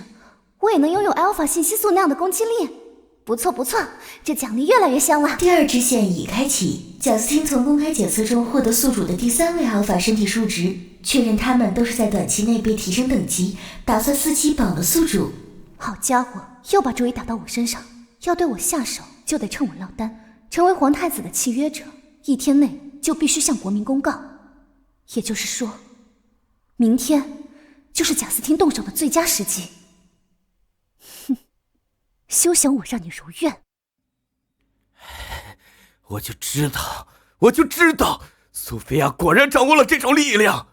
我也能拥有 Alpha 信息素那样的攻击力。不错不错，这奖励越来越香了。第二支线已开启，贾斯汀从公开检测中获得宿主的第3位Alpha身体数值，确认他们都是在短期内被提升等级，打算伺机绑了宿主。好家伙，又把主意打到我身上，要对我下手就得趁我落单，成为皇太子的契约者，1天内就必须向国民公告。也就是说，明天就是贾斯汀动手的最佳时机。哼！休想我让你如愿！我就知道，苏菲亚果然掌握了这种力量。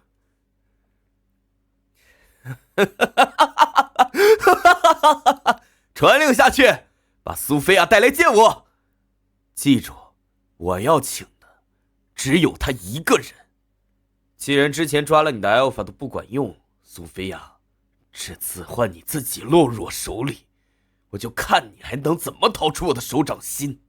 传令下去，把苏菲亚带来见我。记住，我要请的只有她一个人。既然之前抓了你的 Alpha 都不管用，苏菲亚，这次换你自己落入我手里。我就看你还能怎么逃出我的手掌心。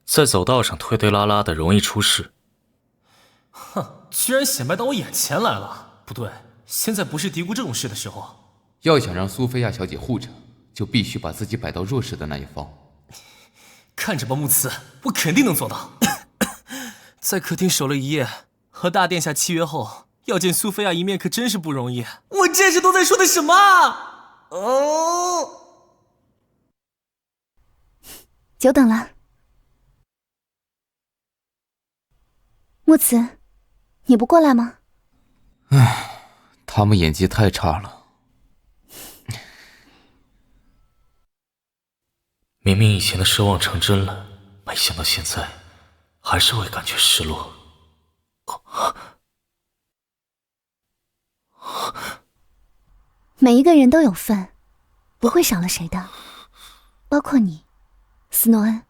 在走道上推推拉拉的容易出事。哼，居然显摆到我眼前来了！不对，现在不是嘀咕这种事的时候。要想让苏菲亚小姐护着，就必须把自己摆到弱势的那一方。看着吧，木慈，我肯定能做到。在客厅守了一夜，和大殿下契约后，要见苏菲亚一面可真是不容易。我这是都在说的什么？哦，久等了。木慈，你不过来吗？唉，他们演技太差了。明明以前的奢望成真了，没想到现在还是会感觉失落。每一个人都有份，不会少了谁的，包括你，斯诺恩。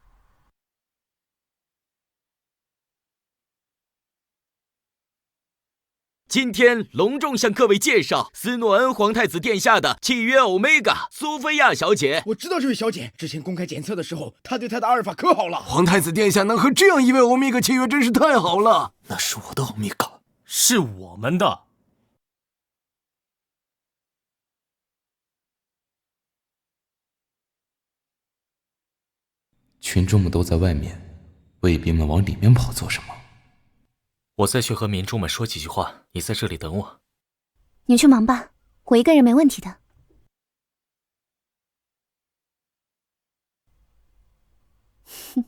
今天隆重向各位介绍斯诺恩皇太子殿下的契约欧米伽苏菲亚小姐。我知道这位小姐，之前公开检测的时候，她对她的阿尔法可好了。皇太子殿下能和这样一位欧米伽契约，真是太好了。那是我的欧米伽，是我们的。群众们都在外面，卫兵们往里面跑做什么？我再去和民众们说几句话，你在这里等我。你去忙吧，我一个人没问题的。哼，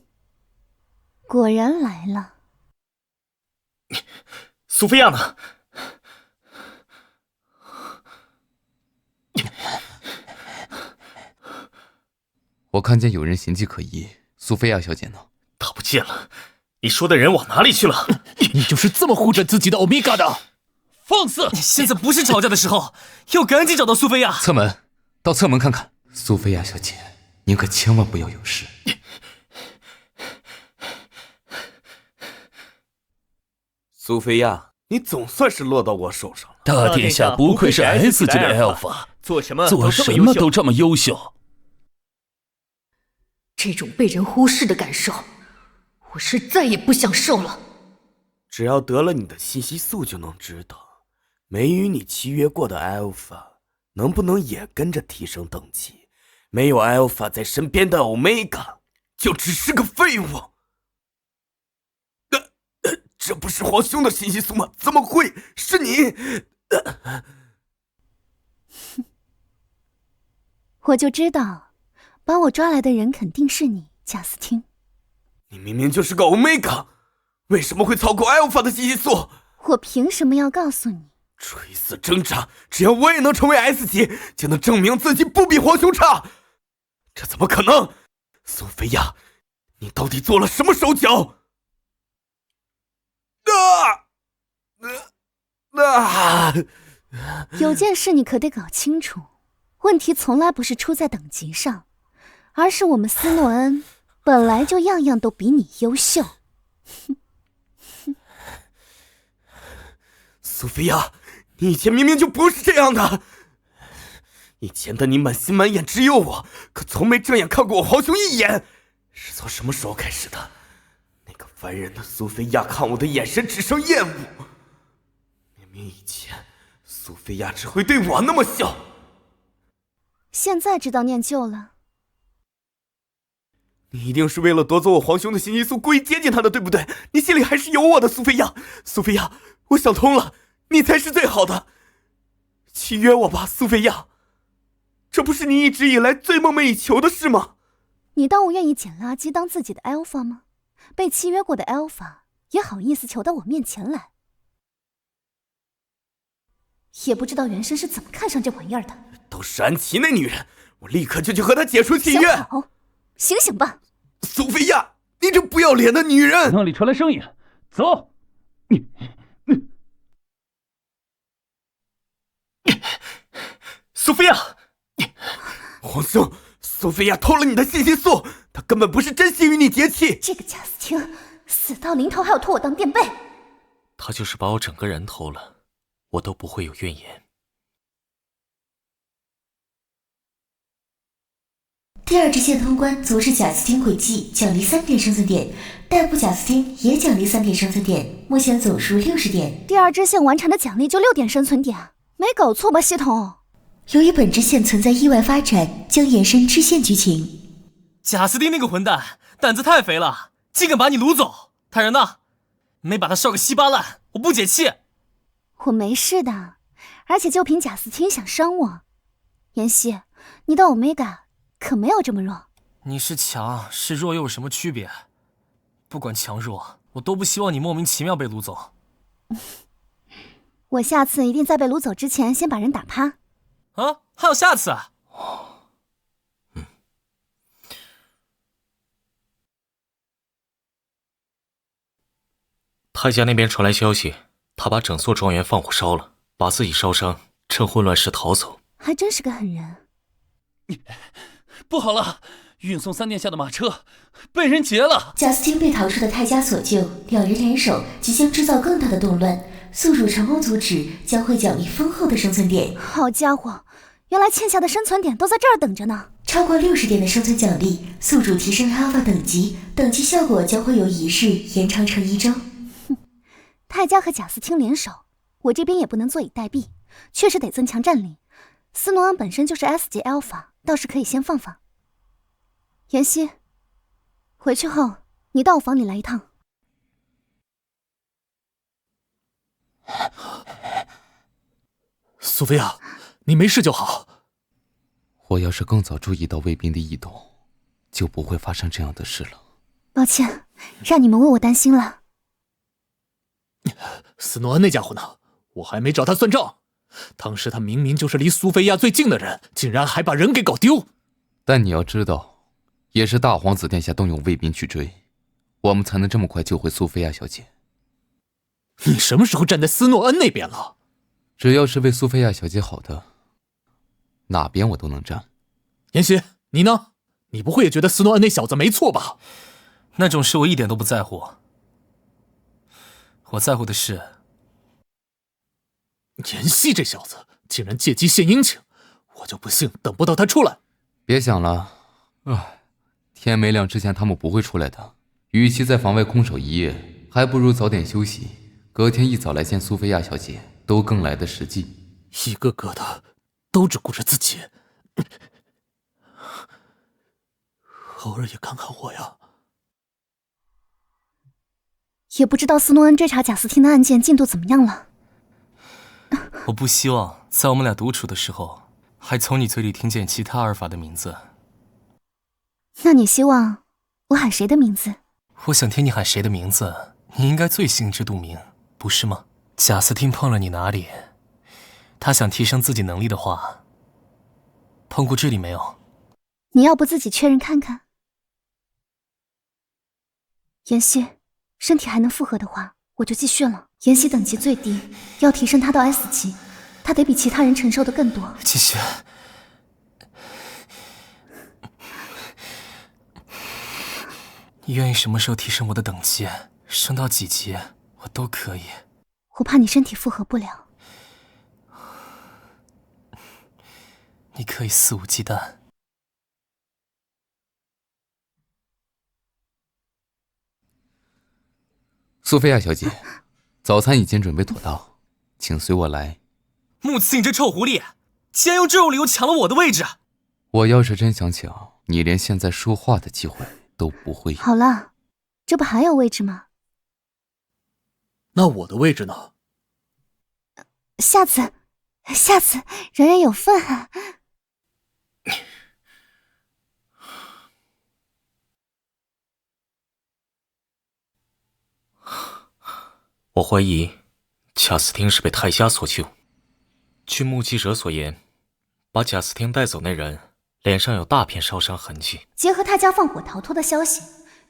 果然来了。苏菲亚呢？我看见有人形迹可疑，苏菲亚小姐呢？她不见了。你说的人往哪里去了？你就是这么护着自己的欧米伽的？放肆！现在不是吵架的时候，要赶紧找到苏菲亚。侧门，到侧门看看。苏菲亚小姐，您可千万不要有事。苏菲亚，你总算是落到我手上了。大殿下不愧是 S 级的 Alpha， 做什么都这么优秀。这种被人忽视的感受，我是再也不想受了。只要得了你的信息素，就能知道没与你契约过的 Alpha 能不能也跟着提升等级。没有 Alpha 在身边的 Omega 就只是个废物。这不是皇兄的信息素吗？怎么会是你？我就知道，把我抓来的人肯定是你，贾斯汀。你明明就是个 Omega， 为什么会操控 Alpha 的信息素？我凭什么要告诉你？垂死挣扎，只要我也能成为 S 级，就能证明自己不比皇兄差。这怎么可能？苏菲亚，你到底做了什么手脚？有件事你可得搞清楚，问题从来不是出在等级上，而是我们斯诺恩本来就样样都比你优秀。苏菲亚，你以前明明就不是这样的。以前的你满心满眼只有我，可从没正眼看过我皇兄一眼。是从什么时候开始的？那个烦人的苏菲亚看我的眼神只剩厌恶。明明以前苏菲亚只会对我那么笑，现在知道念旧了。你一定是为了夺走我皇兄的信息素故意接近他的，对不对？你心里还是有我的，苏菲亚。苏菲亚，我想通了，你才是最好的。契约我吧，苏菲亚。这不是你一直以来最梦寐以求的事吗？你当我愿意捡垃圾当自己的 Alpha 吗？被契约过的 Alpha 也好意思求到我面前来？也不知道原生是怎么看上这玩意儿的。都是安琪那女人，我立刻就去和她解除契约。想跑，醒醒吧！苏菲亚，你这不要脸的女人！那里传来声音，走。苏菲亚，皇兄，苏菲亚偷了你的信息素，她根本不是真心与你结契。这个贾斯汀死到临头还要拖我当垫背。他就是把我整个人偷了，我都不会有怨言。第二支线通关阻止贾斯汀轨迹，奖励3点生存点；逮捕贾斯汀也奖励3点生存点，目前总数60点。第二支线完成的奖励就6点生存点，没搞错吧，系统？由于本支线存在意外发展，将延伸支线剧情。贾斯汀那个混蛋胆子太肥了，竟敢把你掳走！他人呢？没把他烧个稀巴烂，我不解气。我没事的，而且就凭贾斯汀想伤我，妍希，你的 Omega 可没有这么弱。你是强是弱又有什么区别？不管强弱，我都不希望你莫名其妙被掳走。我下次一定在被掳走之前先把人打趴。啊，还有下次啊？太家那边传来消息，他把整座庄园放火烧了，把自己烧伤，趁混乱时逃走。还真是个狠人。不好了，运送3殿下的马车被人劫了。贾斯汀被逃出的太家所救，两人联手即将制造更大的动乱。宿主成功阻止，将会奖励丰厚的生存点。好家伙，原来欠下的生存点都在这儿等着呢。超过60点的生存奖励，宿主提升 Alpha 等级，等级效果将会由1日延长成1周。太家和贾斯汀联手，我这边也不能坐以待毙，确实得增强战力。斯诺恩本身就是 S 级 Alpha， 倒是可以先放放。妍希，回去后你到我房里来一趟。苏菲亚，你没事就好。我要是更早注意到卫兵的异动，就不会发生这样的事了。抱歉，让你们为我担心了。斯诺恩那家伙呢？我还没找他算账。当时他明明就是离苏菲亚最近的人，竟然还把人给搞丢。但你要知道，也是大皇子殿下动用卫兵去追，我们才能这么快救回苏菲亚小姐。你什么时候站在斯诺恩那边了？只要是为苏菲亚小姐好的，哪边我都能站。妍希，你呢？你不会也觉得斯诺恩那小子没错吧？那种事我一点都不在乎。我在乎的是，妍希这小子竟然借机献殷勤，我就不信等不到他出来。别想了，天没亮之前他们不会出来的。与其在房外空守一夜，还不如早点休息，隔天一早来见苏菲亚小姐，都更来得实际。一个个的都只顾着自己，偶尔也看看我呀。也不知道斯诺恩追查贾斯汀的案件进度怎么样了。我不希望在我们俩独处的时候，还从你嘴里听见其他阿尔法的名字。那你希望我喊谁的名字？我想听你喊谁的名字，你应该最心知肚明，不是吗？贾斯汀碰了你哪里？他想提升自己能力的话，碰过这里没有？你要不自己确认看看？妍希，身体还能负荷的话，我就继续了。妍希等级最低，要提升她到 S 级，她得比其他人承受的更多。继续。你愿意什么时候提升我的等级，升到几级，我都可以。我怕你身体负荷不了。你可以肆无忌惮。苏菲亚小姐，早餐已经准备妥当，请随我来。穆次，你这臭狐狸，竟然用这种理由抢了我的位置！我要是真想抢，你连现在说话的机会都不会有。好了，这不还有位置吗？那我的位置呢？下次，人人有份啊。我怀疑贾斯汀是被泰迦所救。据目击者所言，把贾斯汀带走那人脸上有大片烧伤痕迹。结合他家放火逃脱的消息，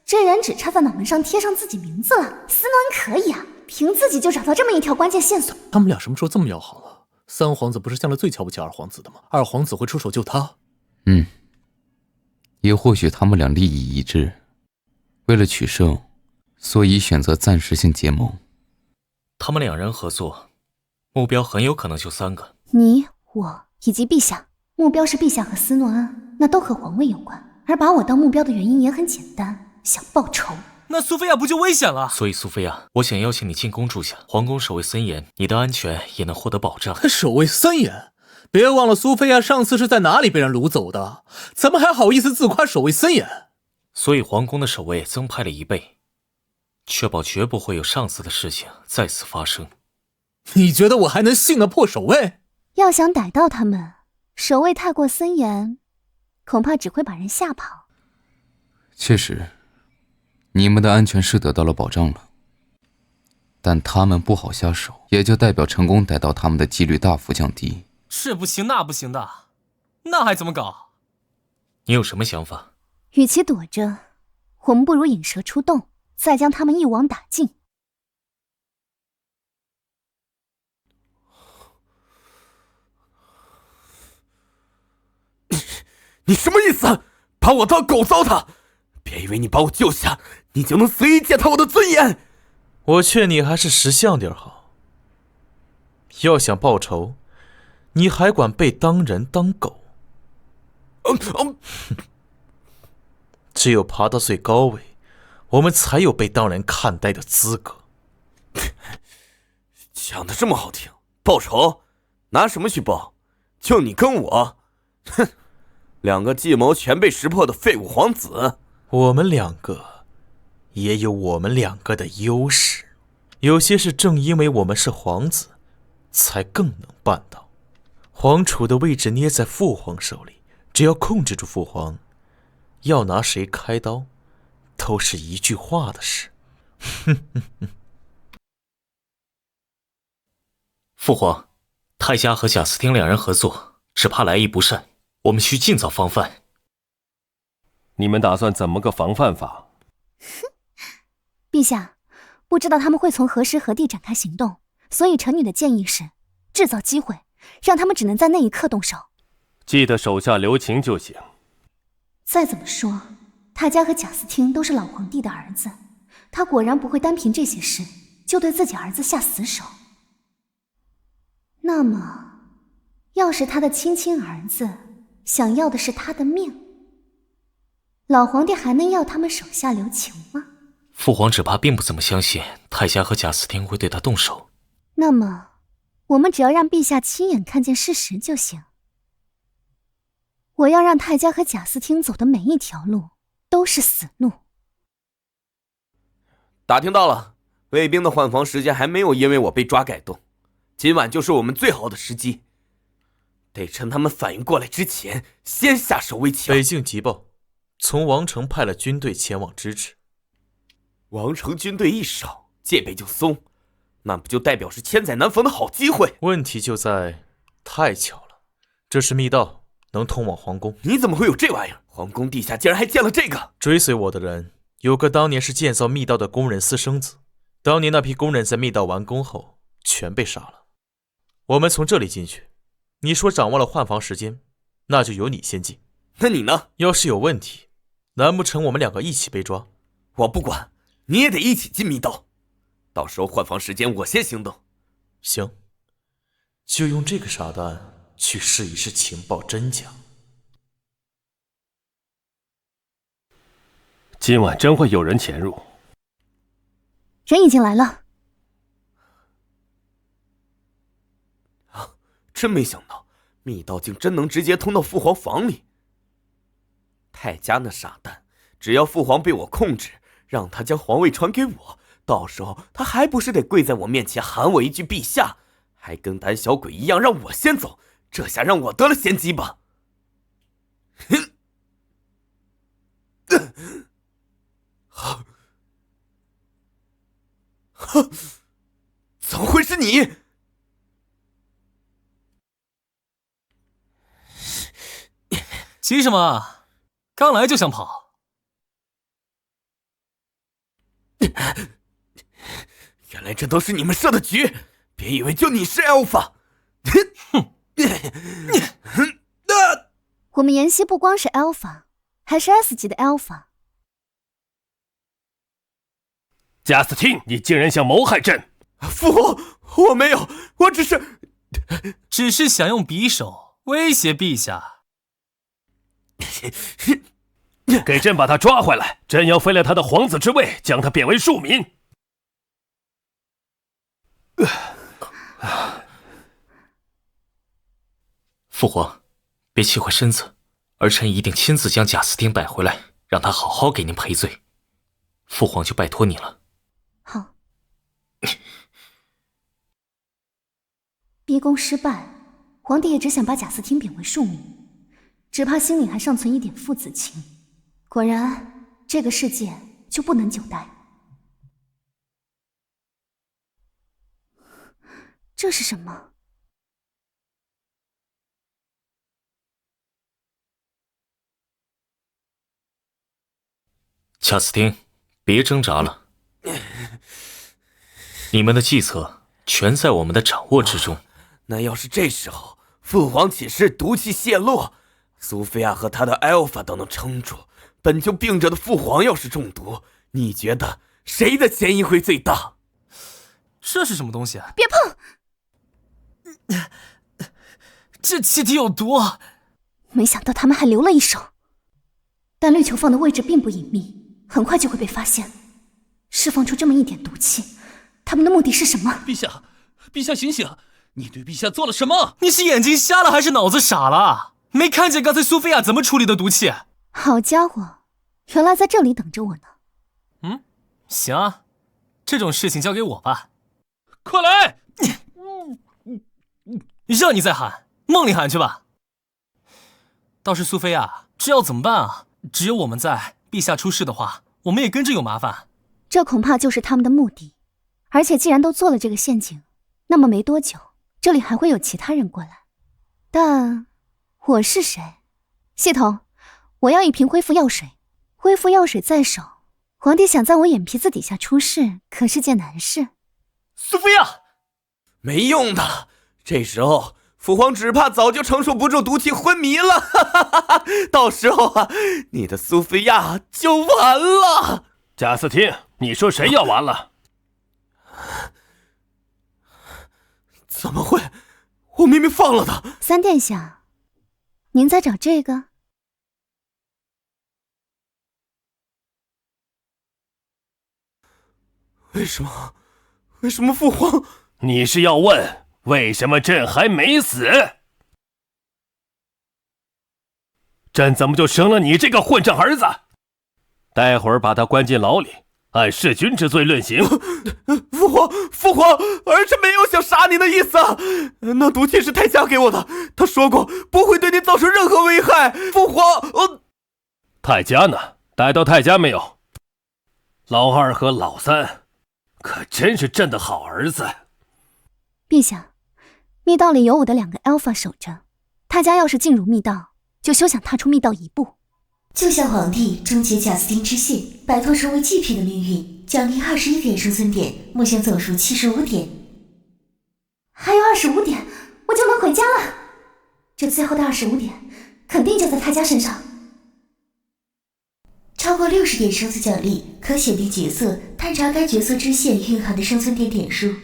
这人只差在脑门上贴上自己名字了。斯诺恩可以啊，凭自己就找到这么一条关键线索。他们俩什么时候这么要好了？三皇子不是向来最瞧不起二皇子的吗？二皇子会出手救他？也或许他们俩利益一致，为了取胜，所以选择暂时性结盟。他们两人合作，目标很有可能就3个：你、我以及陛下。目标是陛下和斯诺恩，那都和皇位有关。而把我当目标的原因也很简单，想报仇。那苏菲亚不就危险了？所以苏菲亚，我想邀请你进宫住下，皇宫守卫森严，你的安全也能获得保障。守卫森严？别忘了苏菲亚上次是在哪里被人掳走的，怎么还好意思自夸守卫森严？所以皇宫的守卫增派了1倍，确保绝不会有上次的事情再次发生。你觉得我还能信得破守卫？要想逮到他们，守卫太过森严，恐怕只会把人吓跑。确实，你们的安全是得到了保障了，但他们不好下手，也就代表成功逮到他们的几率大幅降低。这不行那不行的，那还怎么搞？你有什么想法？与其躲着，我们不如引蛇出洞，再将他们一网打尽。你什么意思？把我当狗糟蹋？别以为你把我救下，你就能随意践踏我的尊严。我劝你还是识相点好。要想报仇，你还管被当人当狗？只有爬到最高位，我们才有被当人看待的资格。讲得这么好听，报仇？拿什么去报？就你跟我？哼，2个计谋全被识破的废物皇子。我们2个也有我们2个的优势，有些是正因为我们是皇子，才更能办到。皇储的位置捏在父皇手里，只要控制住父皇，要拿谁开刀，都是一句话的事。父皇，泰迦和贾斯汀2人合作，只怕来意不善，我们需尽早防范。你们打算怎么个防范法？陛下，不知道他们会从何时何地展开行动，所以臣女的建议是制造机会，让他们只能在那一刻动手。记得手下留情就行。再怎么说，泰迦和贾斯汀都是老皇帝的儿子，他果然不会单凭这些事就对自己儿子下死手。那么，要是他的亲亲儿子想要的是他的命，老皇帝还能要他们手下留情吗？父皇只怕并不怎么相信泰迦和贾斯汀会对他动手。那么，我们只要让陛下亲眼看见事实就行。我要让泰迦和贾斯汀走的每一条路都是死路。打听到了，卫兵的换防时间还没有因为我被抓改动，今晚就是我们最好的时机，得趁他们反应过来之前先下手为强。北境急报，从王城派了军队前往支持。王城军队一少，戒备就松，那不就代表是千载难逢的好机会？问题就在太巧了，这是密道，能通往皇宫。你怎么会有这玩意儿？皇宫地下竟然还建了这个？追随我的人有个当年是建造密道的工人私生子，当年那批工人在密道完工后全被杀了。我们从这里进去，你说掌握了换防时间，那就由你先进。那你呢？要是有问题，难不成我们2个一起被抓？我不管，你也得一起进密道。到时候换防时间我先行动。行，就用这个傻蛋去试一试情报真假。今晚真会有人潜入？人已经来了。真没想到，密道竟真能直接通到父皇房里。泰迦那傻蛋，只要父皇被我控制，让他将皇位传给我，到时候他还不是得跪在我面前喊我一句陛下，还跟胆小鬼一样让我先走，这下让我得了先机吧。怎么会是你？急什么？刚来就想跑？原来这都是你们设的局，别以为就你是 Alpha。我们妍希不光是 Alpha， 还是 S 级的 Alpha。贾斯汀，你竟然想谋害朕！父皇，我没有，我只是想用匕首威胁陛下。给朕把他抓回来！朕要废了他的皇子之位，将他贬为庶民。父皇，别气坏身子，儿臣一定亲自将贾斯汀带回来，让他好好给您赔罪。父皇就拜托你了。好。逼宫失败，皇帝也只想把贾斯汀贬为庶民，只怕心里还尚存一点父子情。果然，这个世界就不能久待。这是什么？贾斯汀，别挣扎了，你们的计策全在我们的掌握之中。那要是这时候父皇起事，毒气泄露，苏菲亚和她的 Alpha 都能撑住，本就病着的父皇要是中毒，你觉得谁的嫌疑会最大？这是什么东西啊？别碰！这气体有毒！没想到他们还留了一手。但绿球放的位置并不隐秘，很快就会被发现。释放出这么一点毒气，他们的目的是什么？陛下，陛下醒醒！你对陛下做了什么？你是眼睛瞎了还是脑子傻了？没看见刚才苏菲亚怎么处理的毒气？好家伙，原来在这里等着我呢。行啊，这种事情交给我吧。快来！让你再喊，梦里喊去吧。倒是苏菲亚，这要怎么办啊？只有我们在，陛下出事的话，我们也跟着有麻烦。这恐怕就是他们的目的。而且既然都做了这个陷阱，那么没多久，这里还会有其他人过来。但我是谁？系统，我要一瓶恢复药水。恢复药水在手，皇帝想在我眼皮子底下出事，可是件难事。苏菲亚，没用的。这时候父皇只怕早就承受不住毒气昏迷了，到时候啊，你的苏菲亚就完了。贾斯汀，你说谁要完了？怎么会？我明明放了他。三殿下，您在找这个？为什么父皇？你是要问为什么朕还没死？朕怎么就生了你这个混账儿子？待会儿把他关进牢里，按弑君之罪论刑。父皇，儿臣没有想杀你的意思啊！那毒气是太家给我的，他说过不会对你造成任何危害。父皇，太家呢？逮到太家没有？老二和老三可真是朕的好儿子。陛下，密道里有我的2个 Alpha 守着，太家要是进入密道，就休想踏出密道一步。就像皇帝终结贾斯汀之线，摆脱成为祭品的命运，奖励21点生存点，目前总数75点。还有25点，我就能回家了。这最后的25点，肯定就在太家身上。超过60点生存奖励，可选定角色，探查该角色支线蕴含的生存点点数。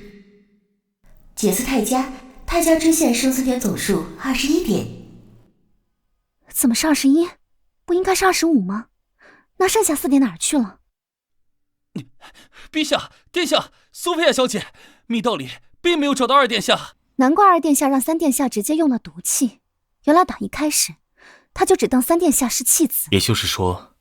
角色太家，太家支线生存点总数21点。怎么是21？不应该是25吗？那剩下4点哪儿去了？陛下，殿下，苏菲亚小姐，密道里并没有找到2殿下。难怪2殿下让3殿下直接用了毒气，原来打一开始他就只当3殿下是弃子。也就是说，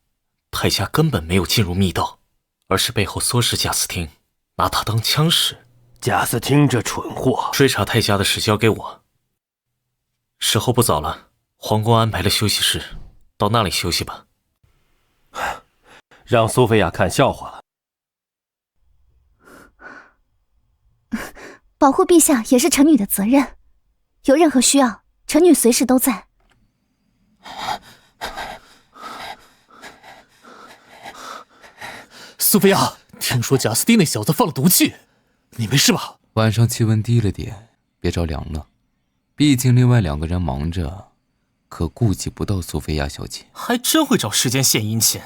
太家根本没有进入密道，而是背后唆使贾斯汀，拿他当枪使。贾斯汀这蠢货！追查太家的事交给我。时候不早了，皇宫安排了休息室，到那里休息吧。让苏菲亚看笑话了。保护陛下也是臣女的责任，有任何需要，臣女随时都在。苏菲亚，听说贾斯汀那小子放了毒气，你没事吧？晚上气温低了点，别着凉了。毕竟另外2个人忙着，可顾及不到苏菲亚小姐。还真会找时间献殷勤。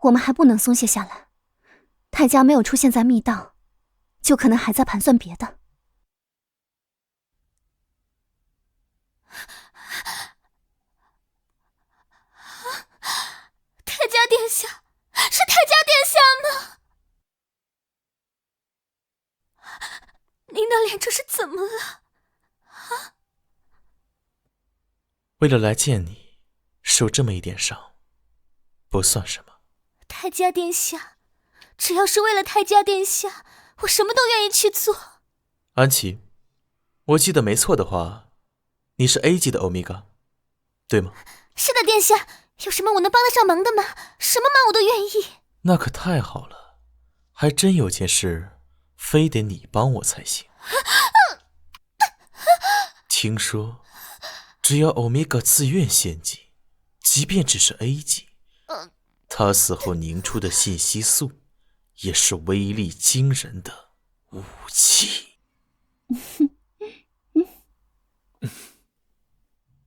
我们还不能松懈下来。太家没有出现在密道，就可能还在盘算别的。殿下，是泰迦殿下吗？您的脸这是怎么了？啊？为了来见你，受这么一点伤，不算什么。泰迦殿下，只要是为了泰迦殿下，我什么都愿意去做。安琪，我记得没错的话，你是 A 级的欧米伽，对吗？是的，殿下，有什么我能帮得上忙的吗？什么忙我都愿意。那可太好了，还真有件事非得你帮我才行。听说只要欧米伽自愿献祭，即便只是 A 级，他死后凝出的信息素也是威力惊人的武器。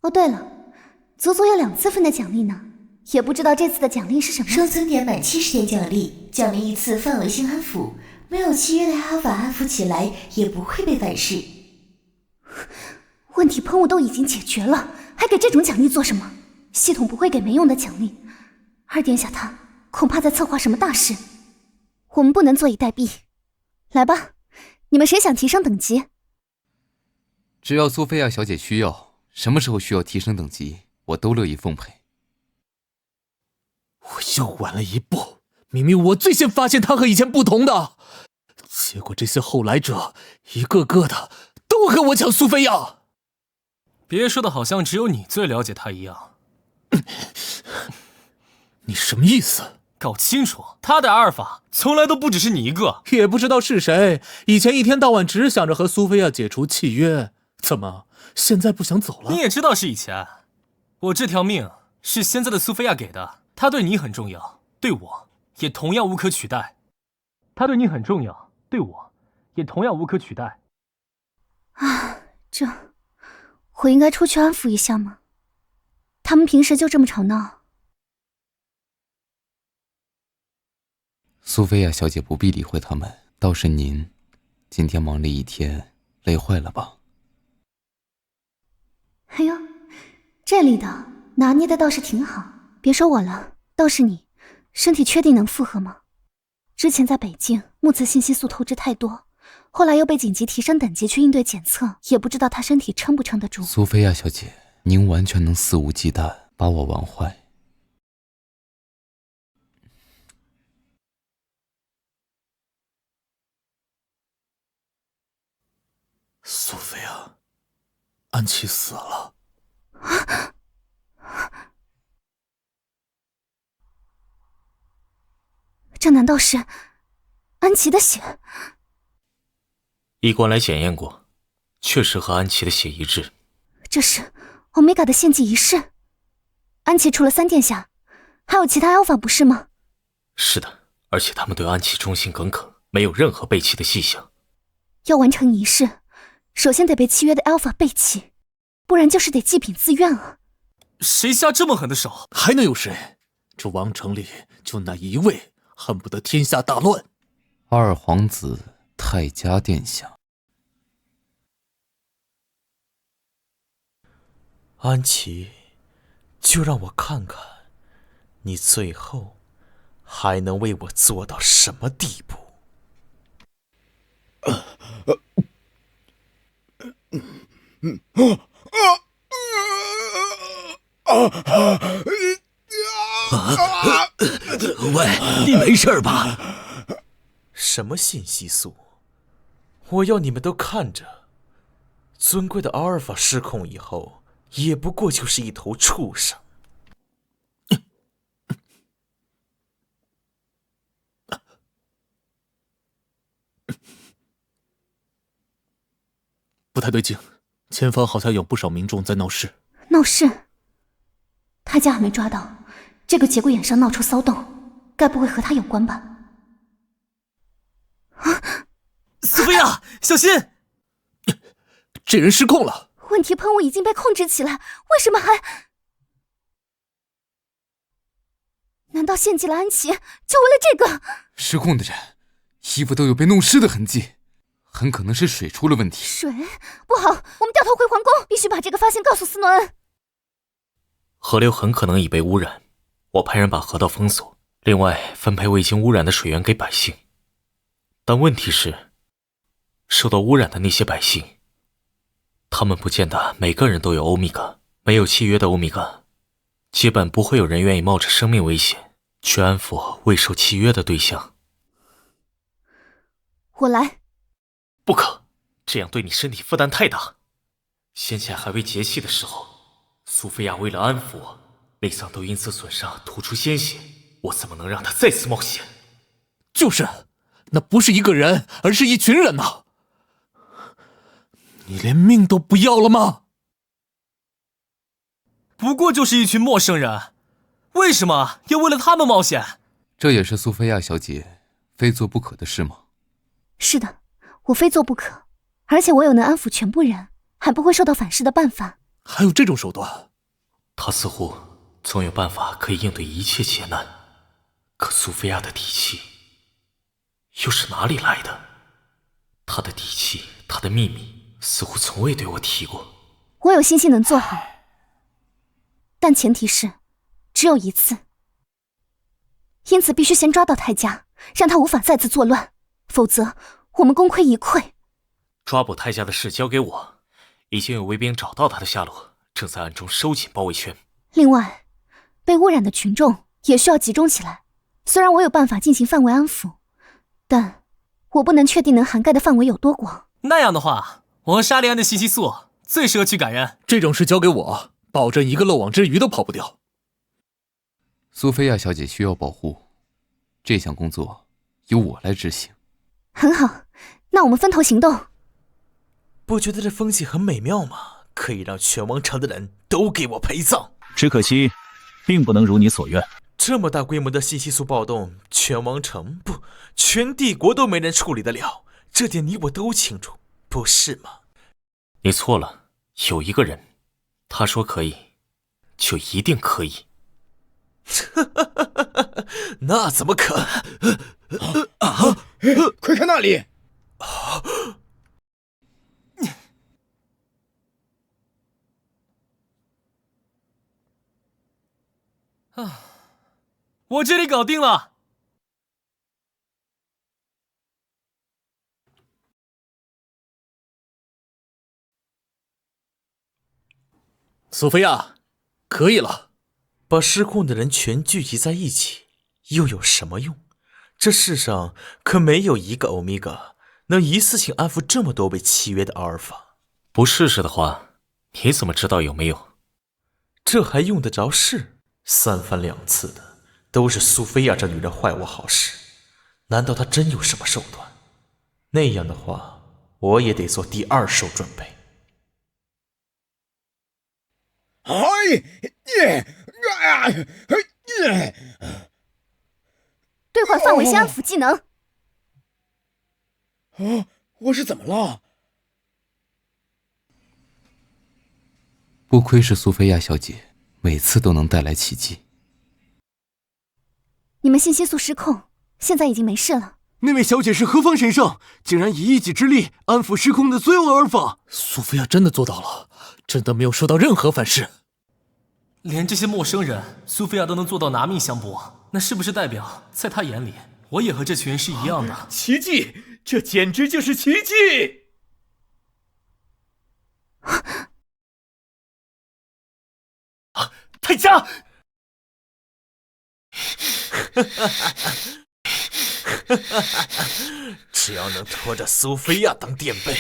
哦，对了，足足有2次分的奖励呢，也不知道这次的奖励是什么。生存点满70点奖励，奖励一次范围性安抚，没有契约的阿尔法安抚起来也不会被反噬。问题喷雾都已经解决了，还给这种奖励做什么？系统不会给没用的奖励。二殿下他恐怕在策划什么大事，我们不能坐以待毙。来吧，你们谁想提升等级？只要苏菲亚小姐需要，什么时候需要提升等级，我都乐意奉陪。我又晚了一步，明明我最先发现他和以前不同的，结果这些后来者一个个的都和我抢苏菲亚。别说的好像只有你最了解他一样。你什么意思？搞清楚，他的阿尔法从来都不只是你一个，也不知道是谁，以前一天到晚只想着和苏菲亚解除契约，怎么现在不想走了？你也知道是以前，我这条命是现在的苏菲亚给的，她对你很重要，对我也同样无可取代。她对你很重要，对我也同样无可取代。啊，我应该出去安抚一下吗？他们平时就这么吵闹。苏菲亚小姐不必理会他们，倒是您，今天忙了一天，累坏了吧？哎呦，这力道拿捏的倒是挺好。别说我了，倒是你，身体确定能负荷吗？之前在北境，目测信息素透支太多，后来又被紧急提升等级去应对检测，也不知道他身体撑不撑得住。苏菲亚小姐，您完全能肆无忌惮把我玩坏。苏菲亚，安琪死了。这难道是安琪的血？医官来检验过，确实和安琪的血一致。这是欧米伽的献祭仪式。安琪除了3殿下，还有其他 Alpha 不是吗？是的，而且他们对安琪忠心耿耿，没有任何背弃的迹象。要完成仪式，首先得被契约的 Alpha 背弃，不然就是得祭品自愿啊。谁下这么狠的手？还能有谁？这王城里就那一位，恨不得天下大乱。二皇子泰迦殿下。安琪，就让我看看，你最后还能为我做到什么地步。喂，你没事吧？什么信息素？我要你们都看着，尊贵的阿尔法失控以后，也不过就是一头畜生。不太对劲，前方好像有不少民众在闹事。闹事？他家还没抓到，这个节骨眼上闹出骚动，该不会和他有关吧？苏菲亚，小心！这人失控了。问题喷雾已经被控制起来，为什么还……难道献祭了安琪，就为了这个？失控的人，衣服都有被弄湿的痕迹，很可能是水出了问题。水？不好，我们掉头回皇宫，必须把这个发现告诉斯诺恩。河流很可能已被污染，我派人把河道封锁，另外，分配未经污染的水源给百姓。但问题是，受到污染的那些百姓，他们不见得每个人都有欧米伽，没有契约的欧米伽，基本不会有人愿意冒着生命危险去安抚未受契约的对象。我来。不可，这样对你身体负担太大。先前还未节气的时候，苏菲亚为了安抚我，内脏都因此损伤，吐出鲜血，我怎么能让她再次冒险？就是，那不是一个人，而是一群人呐！你连命都不要了吗？不过就是一群陌生人，为什么要为了他们冒险？这也是苏菲亚小姐非做不可的事吗？是的，我非做不可，而且我有能安抚全部人，还不会受到反噬的办法。还有这种手段？他似乎总有办法可以应对一切劫难，可苏菲亚的底气又是哪里来的？她的底气，她的秘密，似乎从未对我提过。我有信心能做好，但前提是只有一次，因此必须先抓到泰迦，让他无法再次作乱，否则我们功亏一篑。抓捕泰迦的事交给我，已经有卫兵找到他的下落，正在暗中收紧包围圈。另外，被污染的群众也需要集中起来。虽然我有办法进行范围安抚，但我不能确定能涵盖的范围有多广。那样的话，我和沙利安的信息素最适合去感染。这种事交给我，保证一个漏网之鱼都跑不掉。苏菲亚小姐需要保护，这项工作由我来执行。很好，那我们分头行动。不觉得这风气很美妙吗？可以让全王朝的人都给我陪葬。只可惜，并不能如你所愿。这么大规模的信息素暴动，全王城不，全帝国都没人处理得了，这点你我都清楚，不是吗？你错了，有一个人，他说可以，就一定可以。那怎么可？快看那里！我这里搞定了。苏菲亚，可以了。把失控的人全聚集在一起，又有什么用？这世上可没有一个欧米伽能一次性安抚这么多被契约的阿尔法。不试试的话，你怎么知道有没有？这还用得着试？三番两次的，都是苏菲亚这女人坏我好事。难道她真有什么手段？那样的话，我也得做第二手准备。兑换范围先安抚技能。我是怎么了？不愧是苏菲亚小姐，每次都能带来奇迹。你们信息素失控，现在已经没事了。那位小姐是何方神圣，竟然以一己之力安抚失控的所有阿尔法？苏菲亚真的做到了，真的没有受到任何反噬。连这些陌生人，苏菲亚都能做到拿命相搏，那是不是代表在她眼里，我也和这群人是一样的？奇迹，这简直就是奇迹！泰迦！只要能拖着苏菲亚当垫背，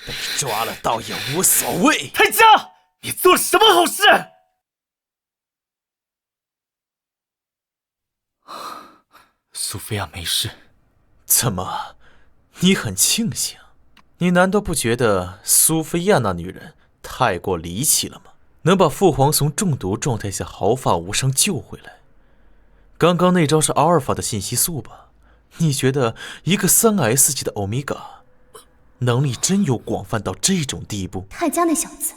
被抓了倒也无所谓。泰迦，你做了什么好事？苏菲亚没事。怎么，你很庆幸？你难道不觉得苏菲亚那女人太过离奇了吗？能把父皇从中毒状态下毫发无伤救回来。刚刚那招是阿尔法的信息素吧？你觉得一个3S 级的欧米伽能力真有广泛到这种地步？泰迦那小子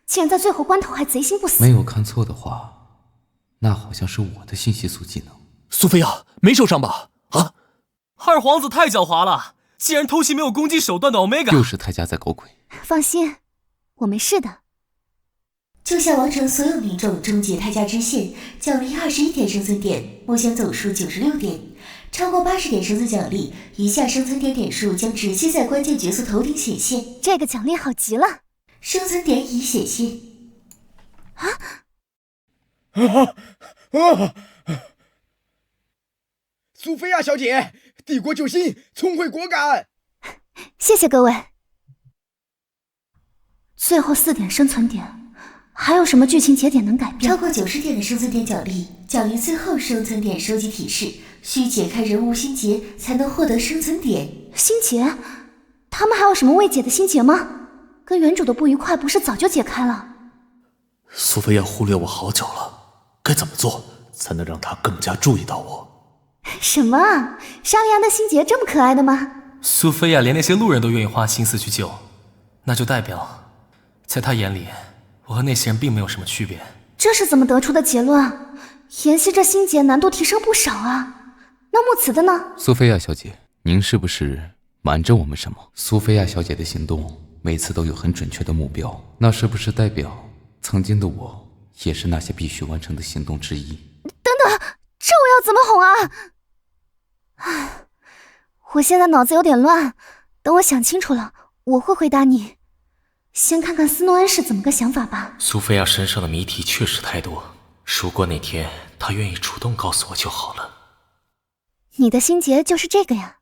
竟然在最后关头还贼心不死。没有看错的话，那好像是我的信息素技能。苏菲亚没受伤吧？啊！二皇子太狡猾了，竟然偷袭没有攻击手段的欧米伽。又是泰迦在搞鬼。放心，我没事的。救下王城所有民众，终结泰迦支线，奖励21点生存点，目前总数96点。超过80点生存奖励，余下生存点点数将直接在关键角色头顶显现。这个奖励好极了！生存点已显现。苏菲亚小姐，帝国救星，聪慧果敢！谢谢各位。最后4点生存点，还有什么剧情节点能改变？超过90点的生存点奖励，奖励最后生存点收集提示，需解开人物心结才能获得生存点。心结？他们还有什么未解的心结吗？跟原主的不愉快不是早就解开了？苏菲亚忽略我好久了，该怎么做才能让她更加注意到我？什么啊？莎莉安的心结这么可爱的吗？苏菲亚连那些路人都愿意花心思去救，那就代表在她眼里，我和那些人并没有什么区别。这是怎么得出的结论？妍希这心结难度提升不少啊。那木慈的呢？苏菲亚小姐，您是不是瞒着我们什么？苏菲亚小姐的行动每次都有很准确的目标，那是不是代表曾经的我也是那些必须完成的行动之一？等等，这我要怎么哄啊？我现在脑子有点乱，等我想清楚了，我会回答你。先看看斯诺恩是怎么个想法吧。苏菲亚身上的谜题确实太多，如果哪天她愿意主动告诉我就好了。你的心结就是这个呀。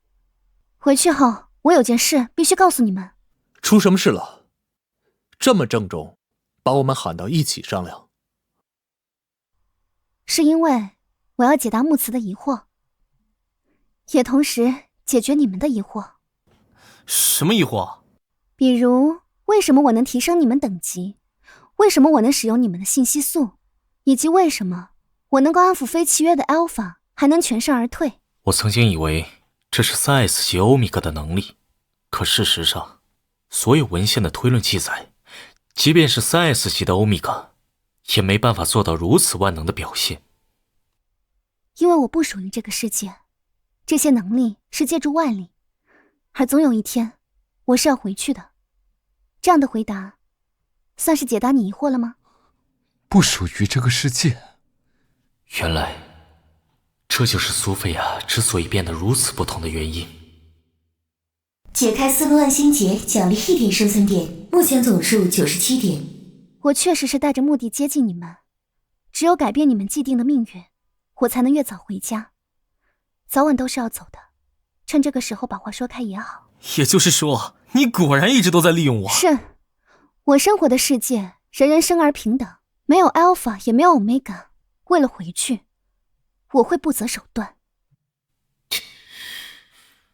回去后，我有件事必须告诉你们。出什么事了？这么郑重，把我们喊到一起商量。是因为我要解答木慈的疑惑，也同时解决你们的疑惑。什么疑惑？比如为什么我能提升你们等级，为什么我能使用你们的信息素，以及为什么我能够安抚非契约的 Alpha 还能全身而退。我曾经以为这是3S 级欧米伽的能力，可事实上所有文献的推论记载，即便是3S 级的欧米伽也没办法做到如此万能的表现。因为我不属于这个世界，这些能力是借助外力，而总有一天我是要回去的。这样的回答算是解答你疑惑了吗？不属于这个世界。原来这就是苏菲亚之所以变得如此不同的原因。解开斯诺恩心结，奖励1点生存点，目前总数97点。我确实是带着目的接近你们，只有改变你们既定的命运，我才能越早回家。早晚都是要走的，趁这个时候把话说开也好。也就是说，你果然一直都在利用我。是，我生活的世界，人人生而平等，没有 Alpha 也没有 Omega。为了回去，我会不择手段。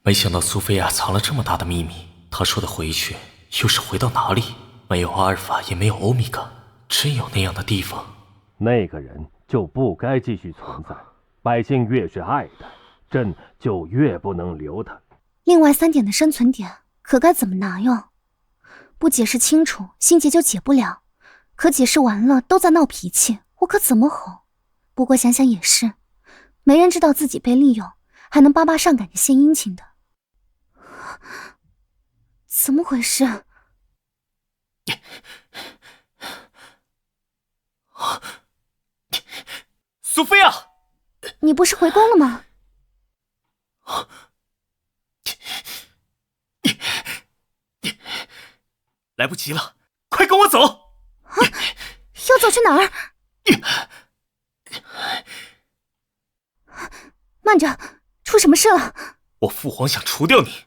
没想到苏菲亚藏了这么大的秘密，她说的回去又是回到哪里？没有阿尔法也没有欧米伽，真有那样的地方？那个人就不该继续存在，百姓越是爱戴，朕就越不能留他。另外3点的生存点可该怎么拿哟？不解释清楚，心结就解不了，可解释完了都在闹脾气，我可怎么哄？不过想想也是，没人知道自己被利用，还能巴巴上赶着献殷勤的。怎么回事？苏菲亚，你不是回宫了吗？来不及了，快跟我走！要走去哪儿？慢着，出什么事了？我父皇想除掉你。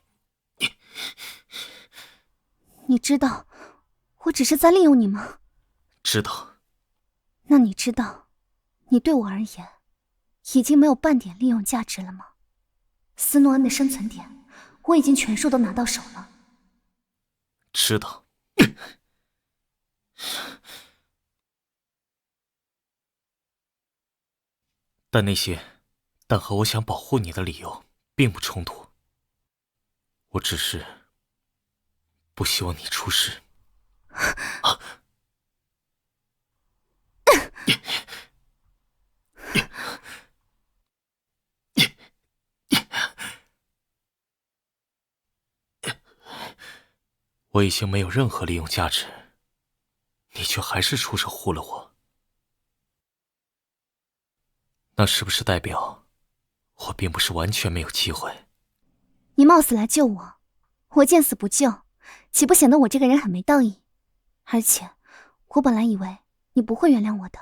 你知道我只是在利用你吗？知道。那你知道你对我而言已经没有半点利用价值了吗？斯诺恩的生存点我已经全数都拿到手了。知道。但和我想保护你的理由并不冲突。我只是不希望你出事。我已经没有任何利用价值，你却还是出手护了我，那是不是代表我并不是完全没有机会？你冒死来救我，我见死不救，岂不显得我这个人很没道义？而且，我本来以为你不会原谅我的，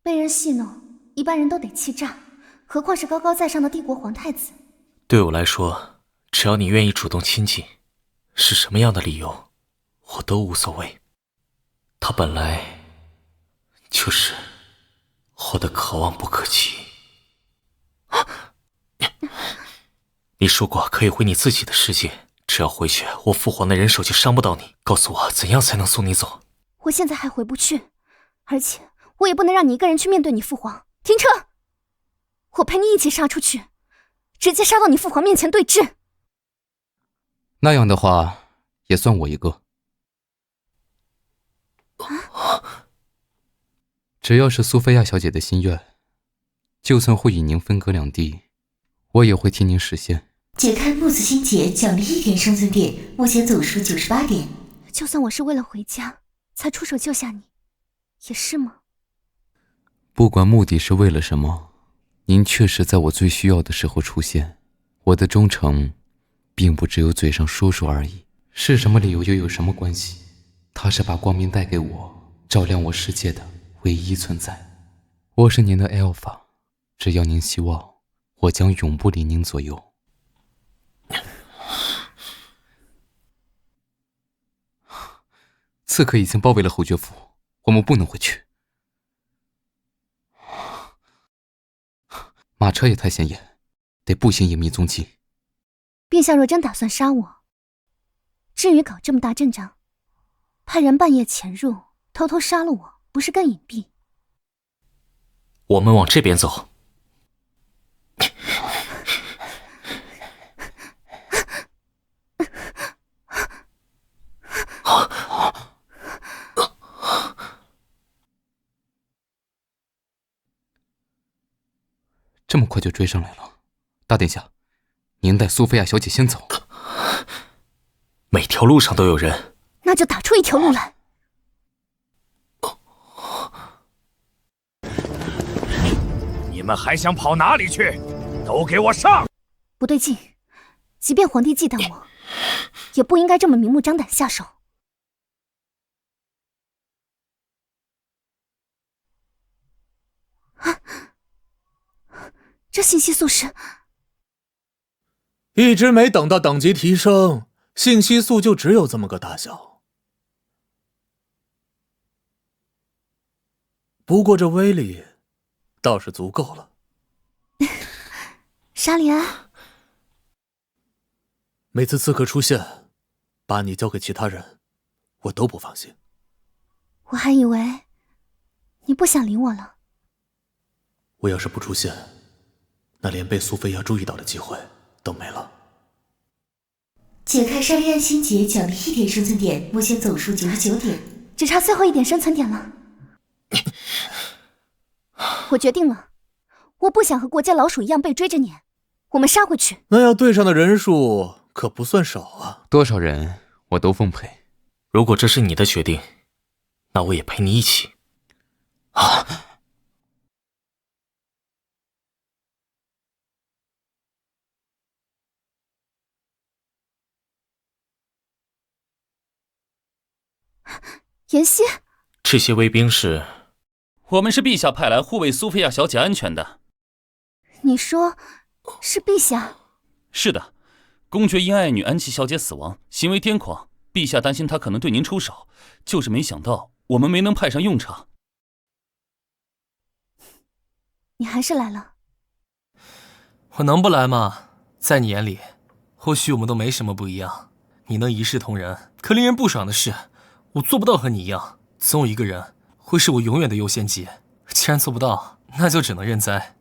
被人戏弄，一般人都得气炸，何况是高高在上的帝国皇太子。对我来说，只要你愿意主动亲近，是什么样的理由，我都无所谓。他本来就是我的可望不可及。你说过可以回你自己的世界，只要回去，我父皇的人手就伤不到你。告诉我怎样才能送你走？我现在还回不去，而且我也不能让你一个人去面对你父皇。停车！我陪你一起杀出去，直接杀到你父皇面前对峙。那样的话，也算我一个。只要是苏菲亚小姐的心愿，就算会与您分隔两地，我也会替您实现。解开木子心结，奖励1点生存点，目前总数98点。就算我是为了回家才出手救下你，也是吗？不管目的是为了什么，您确实在我最需要的时候出现。我的忠诚，并不只有嘴上说说而已。是什么理由又有什么关系？它是把光明带给我，照亮我世界的唯一存在。我是您的 Alpha， 只要您希望，我将永不离您左右。刺客已经包围了侯爵府，我们不能回去。马车也太显眼，得步行隐秘踪迹。陛下若真打算杀我，至于搞这么大阵仗，派人半夜潜入，偷偷杀了我，不是更隐蔽？我们往这边走。这么快就追上来了，大殿下，您带苏菲亚小姐先走。每条路上都有人，那就打出一条路来。你们还想跑哪里去？都给我上！不对劲，即便皇帝忌惮我，也不应该这么明目张胆下手。这信息素是……一直没等到等级提升，信息素就只有这么个大小。不过这威力倒是足够了。沙里安，每次刺客出现，把你交给其他人，我都不放心。我还以为你不想理我了。我要是不出现，那连被苏菲亚注意到的机会都没了。解开沙利安心结，奖励1点生存点，目前总数99点，只差最后1点生存点了。我决定了，我不想和过街老鼠一样被追着撵，我们杀回去。那要对上的人数可不算少啊。多少人我都奉陪。如果这是你的决定，那我也陪你一起。妍希，这些卫兵是？我们是陛下派来护卫苏菲亚小姐安全的。你说是陛下？是的，公爵因爱女安琪小姐死亡，行为癫狂，陛下担心她可能对您出手，就是没想到我们没能派上用场。你还是来了。我能不来吗？在你眼里，或许我们都没什么不一样。你能一视同仁，可令人不爽的是，我做不到和你一样，总有一个人会是我永远的优先级。既然做不到，那就只能认栽。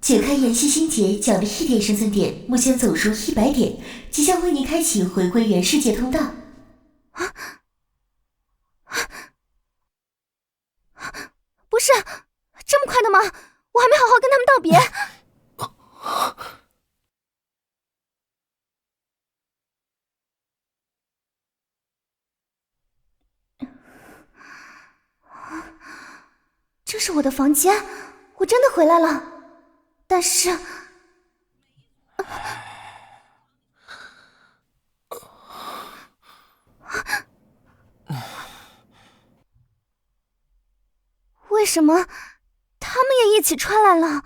解开妍希心结，奖励1点生存点，目前总数100点，即将为您开启回归原世界通道。不是，这么快的吗？我还没好好跟他们道别。这是我的房间，我真的回来了。但是，为什么他们也一起穿来了？